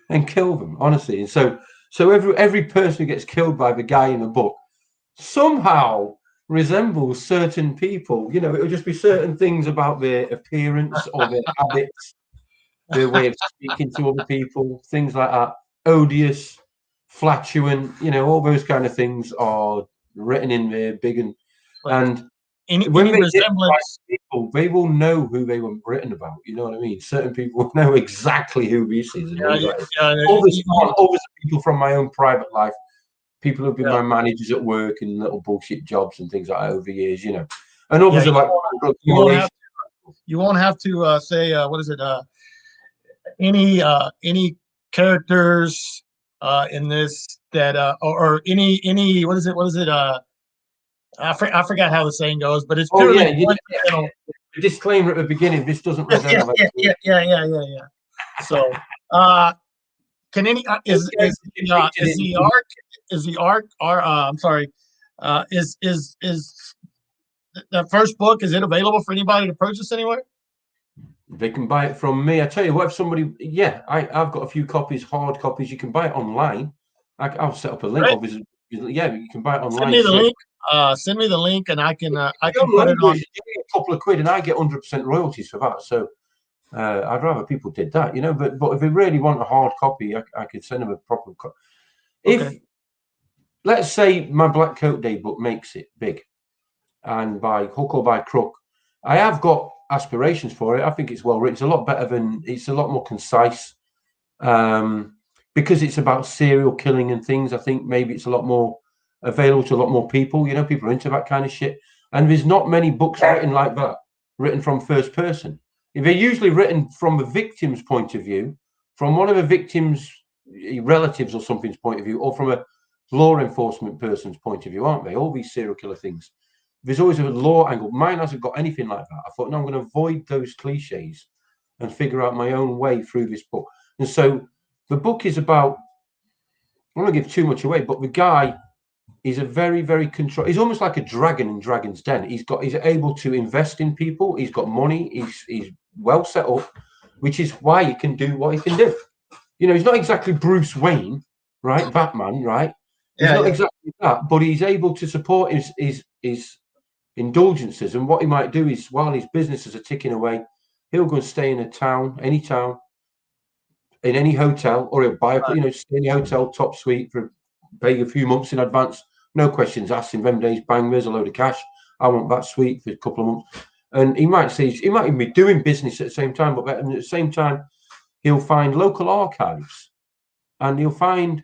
And kill them, honestly. And so every person who gets killed by the guy in the book somehow resembles certain people. You know, it would just be certain things about their appearance or their habits, their way of speaking to other people, things like that. Odious, flatulent, you know, all those kind of things are written in there big and any when they resemblance, people, they will know who they were written about. You know what I mean? Certain people will know exactly who this is. And others people from my own private life, people who've been my managers at work and little bullshit jobs and things like that over the years, you know. And others are like, you won't have to say what is it? Any characters in this that or any what is it? I forgot how the saying goes, but it's purely the disclaimer at the beginning. This doesn't resemble. Yeah. So, can any is the arc? I'm sorry. Is the first book? Is it available for anybody to purchase anywhere? They can buy it from me. I tell you what, if somebody, I've got a few copies, hard copies. You can buy it online. I'll set up a link. Right. Obviously, yeah, you can buy it online. Send me the link. Send me the link, and I can put it on. A couple of quid, and I get 100% royalties for that. So I'd rather people did that, you know. But if they really want a hard copy, I could send them a proper copy. If let's say my Black Coat Day book makes it big, and by hook or by crook, I have got aspirations for it. I think it's well written. It's a lot better than. It's a lot more concise. Because it's about serial killing and things. I think maybe it's a lot more available to a lot more people. You know, people are into that kind of shit. And there's not many books written like that, written from first person. They're usually written from the victim's point of view, from one of the victim's relatives or something's point of view, or from a law enforcement person's point of view, aren't they? All these serial killer things. There's always a law angle. Mine hasn't got anything like that. I thought, no, I'm going to avoid those cliches and figure out my own way through this book. And so the book is about, I don't want to give too much away, but the guy is a very, very controlled. He's almost like a dragon in Dragon's Den. He's able to invest in people. He's got money. He's well set up, which is why he can do what he can do. You know, he's not exactly Bruce Wayne, right? Batman, right? He's not exactly that, but he's able to support his indulgences. And what he might do is, while his businesses are ticking away, he'll go and stay in any town, in any hotel, or he'll buy stay in a hotel top suite for paying a few months in advance, no questions asked. In them days, bang, there's a load of cash. I want that suite for a couple of months. And he might even be doing business at the same time, but at the same time, he'll find local archives and he'll find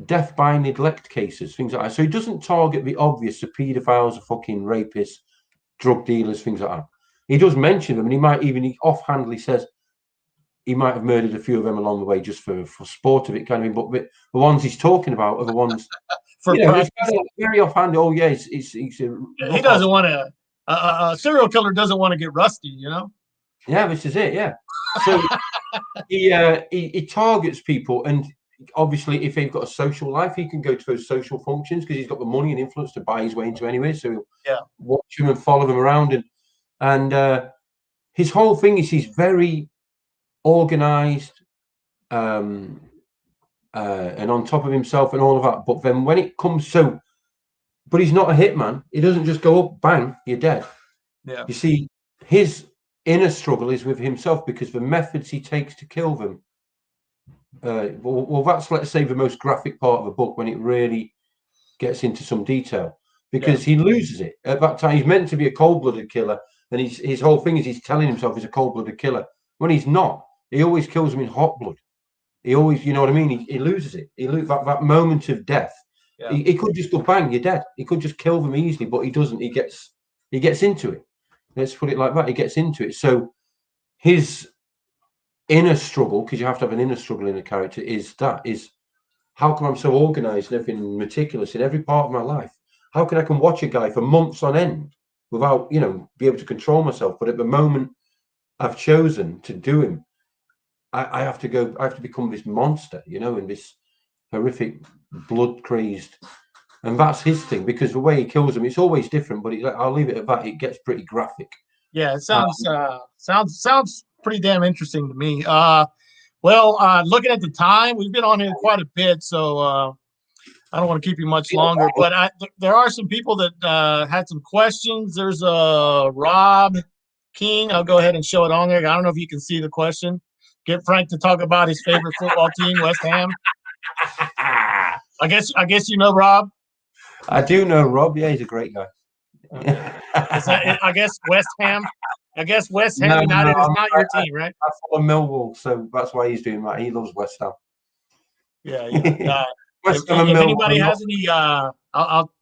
death by neglect cases, things like that. So he doesn't target the obvious, the paedophiles, the fucking rapists, drug dealers, things like that. He does mention them, and he offhandedly says he might have murdered a few of them along the way just for sport of it, kind of. But the ones he's talking about are the ones for very offhanded. Oh yeah, he doesn't want to. A serial killer doesn't want to get rusty, you know. Yeah, this is it. Yeah. So he targets people, and obviously, if they've got a social life, he can go to those social functions because he's got the money and influence to buy his way into anyway. So he'll watch them and follow them around, and his whole thing is he's very organized and on top of himself and all of that. But then when it comes but he's not a hitman. He doesn't just go up, bang, you're dead. Yeah. You see, his inner struggle is with himself because the methods he takes to kill them. Well, that's, let's say, the most graphic part of the book when it really gets into some detail, because he loses it at that time. He's meant to be a cold-blooded killer, and his whole thing is he's telling himself he's a cold-blooded killer when he's not. He always kills him in hot blood. He always, you know what I mean? He loses it. He loses that moment of death. Yeah. He could just go bang, you're dead. He could just kill them easily, but he doesn't. He gets into it. Let's put it like that. He gets into it. So his inner struggle, because you have to have an inner struggle in a character, is how come I'm so organized and everything meticulous in every part of my life? How can I watch a guy for months on end without, be able to control myself. But at the moment I've chosen to do him, I have to become this monster, and this horrific, blood crazed. And that's his thing, because the way he kills them, it's always different. But I'll leave it at that. It gets pretty graphic. Yeah, it sounds pretty damn interesting to me. Looking at the time, we've been on here quite a bit, so I don't want to keep you much longer. But there are some people that had some questions. There's Rob King. I'll go ahead and show it on there. I don't know if you can see the question. Get Frank to talk about his favorite football team, West Ham. I guess you know Rob. I do know Rob. Yeah, he's a great guy. I guess West Ham. I guess West Ham United is not your team, right? I follow Millwall, so that's why he's doing that. He loves West Ham. Yeah. If anybody has any, I'll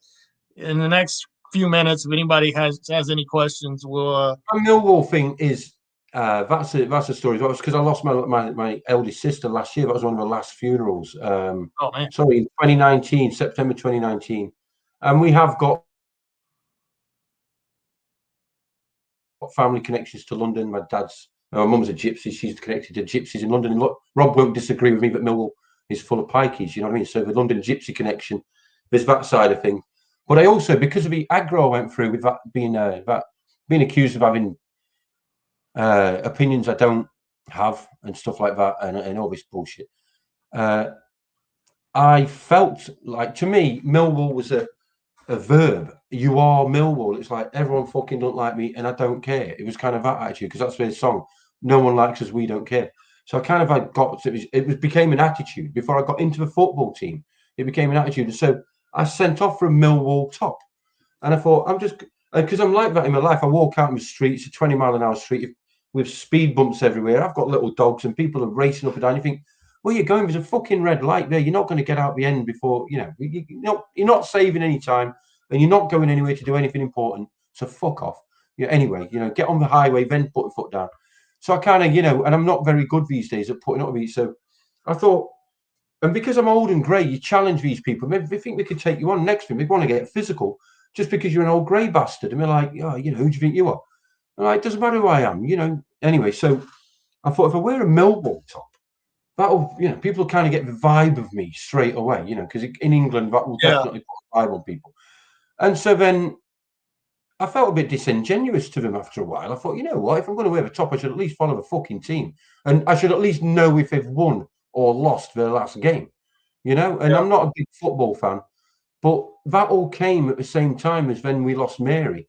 in the next few minutes, if anybody has any questions, we'll. The Millwall thing is that's a story. That was because I lost my eldest sister last year. That was one of the last funerals. Sorry, in 2019, September 2019, and we have got family connections to London. My mum's a gypsy. She's connected to gypsies in London. And look, Rob won't disagree with me, but Millwall is full of pikeys. You know what I mean? So the London gypsy connection, there's that side of things. But I also, because of the aggro I went through with that being accused of having opinions I don't have and stuff like that, and all this bullshit, I felt like, to me, Millwall was a verb. You are Millwall. It's like everyone fucking don't like me and I don't care. It was kind of that attitude, because that's their song. No one likes us, we don't care. So I kind of became an attitude. Before I got into the football team, it became an attitude. And so I sent off for a Millwall top. And I thought, because I'm like that in my life. I walk out in the streets, a 20-mile-an-hour street with speed bumps everywhere. I've got little dogs and people are racing up and down. You think, where you're going, there's a fucking red light there. You're not going to get out the end before, you're not saving any time, and you're not going anywhere to do anything important. So fuck off. Anyway, get on the highway, then put your foot down. So I kind of, and I'm not very good these days at putting up with it. So I thought, and because I'm old and grey, you challenge these people. Maybe they think they could take you on next to them. They want to get physical just because you're an old grey bastard. And they're like, oh, who do you think you are? And it doesn't matter who I am, Anyway, so I thought, if I wear a Millwall top, that'll, people kind of get the vibe of me straight away, because in England, that will definitely put a vibe on people. And so then I felt a bit disingenuous to them after a while. I thought, you know what, if I'm going to wear the top, I should at least follow the fucking team. And I should at least know if they've won or lost their last game, And I'm not a big football fan, but that all came at the same time as when we lost Mary.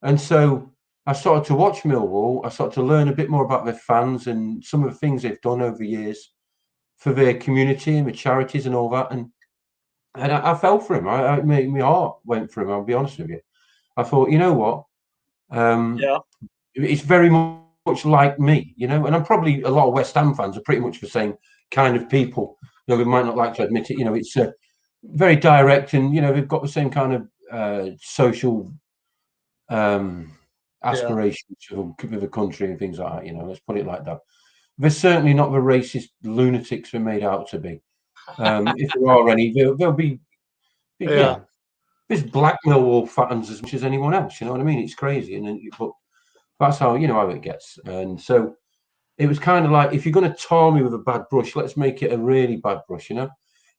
And so I started to watch Millwall. I started to learn a bit more about their fans and some of the things they've done over the years for their community and the charities and all that. And I fell for him. My heart went for him, I'll be honest with you. I thought, you know what? It's very much like me, and I'm probably, a lot of West Ham fans are pretty much the same kind of people. We might not like to admit it. It's very direct, and they've got the same kind of social aspirations of the country and things like that. Let's put it like that. They're certainly not the racist lunatics they're made out to be. If there are any, they'll be. There's black Millwall fans as much as anyone else. You know what I mean? It's crazy, but that's how how it gets. And so it was kind of like, if you're going to tar me with a bad brush, let's make it a really bad brush.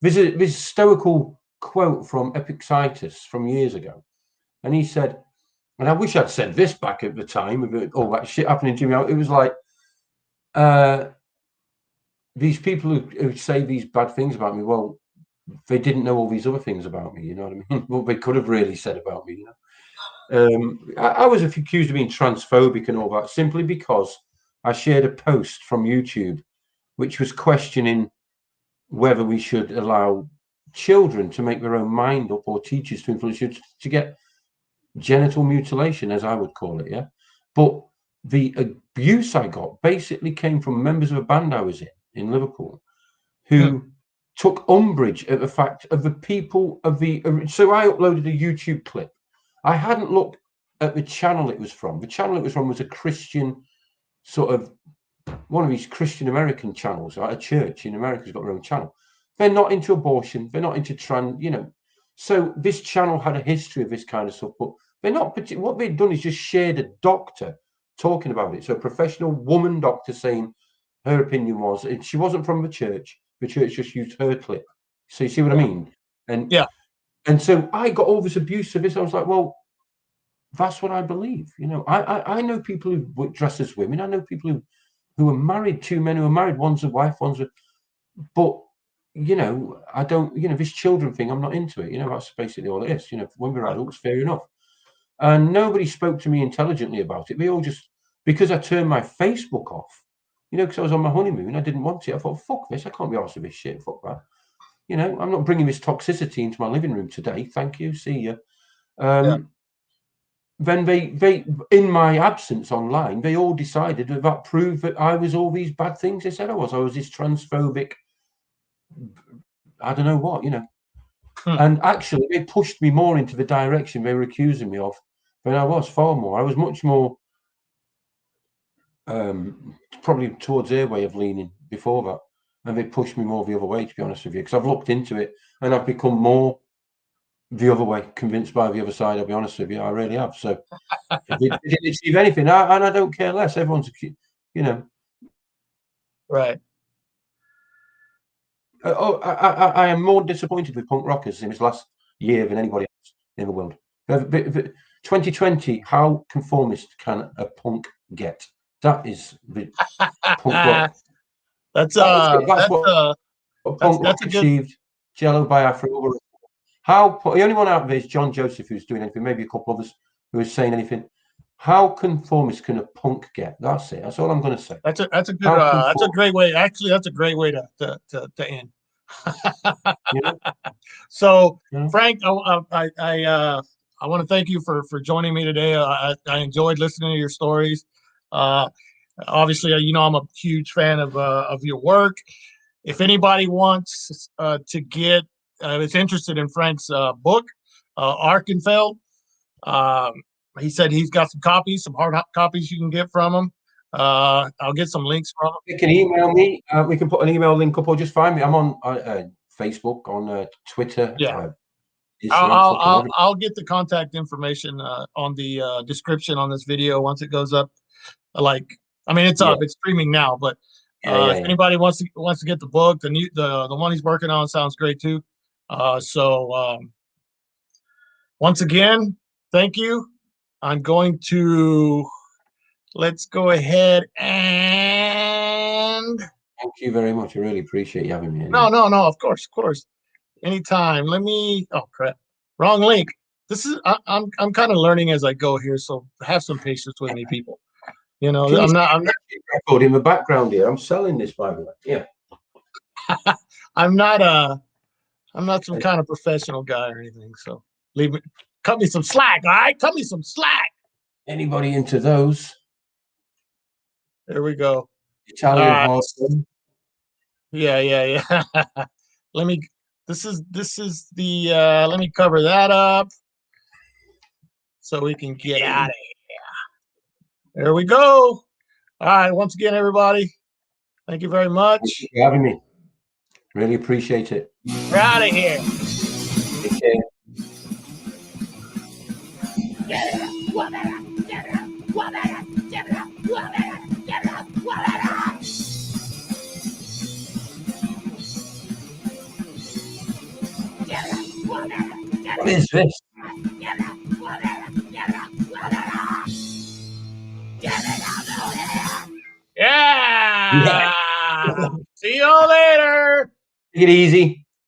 There's a stoical quote from Epictetus from years ago, and he said, and I wish I'd said this back at the time of all that shit happening to me. It was like, these people who say these bad things about me, well, they didn't know all these other things about me. You know what I mean? What they could have really said about me. I was accused of being transphobic and all that, simply because I shared a post from YouTube which was questioning whether we should allow children to make their own mind up, or teachers to influence you to get genital mutilation, as I would call it. But the abuse I got basically came from members of a band I was in Liverpool, who took umbrage at the fact of the people of the. So I uploaded a YouTube clip. I hadn't looked at the channel it was from. The channel it was from was a Christian, sort of one of these Christian American channels. Right? A church in America's got their own channel. They're not into abortion. They're not into trans. So this channel had a history of this kind of stuff, but They're not. What they'd done is just shared a doctor talking about it. So a professional woman doctor saying her opinion was, and she wasn't from the church. The church just used her clip. So you see what I mean? And yeah. And so I got all this abuse of this. I was like, well, that's what I believe. You know, I know people who dress as women. I know people who are married, two men who are married. One's a wife, but you know, I don't, you know, this children thing, I'm not into it. You know, that's basically all it is. You know, when we're adults, fair enough. And nobody spoke to me intelligently about it. They all just, because I turned my Facebook off, you know, because I was on my honeymoon, I didn't want it. I thought, fuck this, I can't be arsed with this shit. Fuck that. You know, I'm not bringing this toxicity into my living room today. Thank you. See you. Then they, in my absence online, they all decided that proved that I was all these bad things they said I was. I was this transphobic, I don't know what, you know. And actually, they pushed me more into the direction they were accusing me of than I was, far more. I was much more probably towards their way of leaning before that. And they pushed me more the other way, to be honest with you, because I've looked into it and I've become more the other way, convinced by the other side. I'll be honest with you, I really have. So if they didn't achieve anything, and I don't care less. Everyone's, you know, Right. I am more disappointed with punk rockers in this last year than anybody else in the world. 2020, how conformist can a punk get? That is the punk rock. That's what punk rock achieved. Jello Biafra. How the only one out there is John Joseph who's doing anything. Maybe a couple others who is saying anything. How conformist can a punk get? That's it. That's all I'm going to say. That's a good. That's a great way. Actually, that's a great way to end. You know? So, Frank, I want to thank you for joining me today. I enjoyed listening to your stories. Obviously, you know, I'm a huge fan of your work. If anybody wants to get is interested in Frank's book, Arkenfeld, he said he's got some copies, some hard copies you can get from him. I'll get some links from him. You can email me. We can put an email link up, or just find me. I'm on Facebook, on Twitter. Yeah. I'll get the contact information on the description on this video once it goes up. It's up. It's streaming now, but if anybody wants to get the book, the one he's working on sounds great too. Once again, thank you. I'm going to let's go ahead and thank you very much. I really appreciate you having me. No, of course. Anytime. Oh crap, wrong link. This is I'm kind of learning as I go here, so have some patience with me, people. You know, I'm not record in the background here. I'm selling this, by the way. Yeah. I'm not some kind of professional guy or anything. So cut me some slack, all right? Cut me some slack. Anybody into those? There we go. Italian horse. Yeah. This is the let me cover that up so we can get out of here. There we go. All right, once again, everybody, thank you very much. Thank you for having me. Really appreciate it. We're out of here. Take care. What is this? Yeah. See you all later. Take it easy.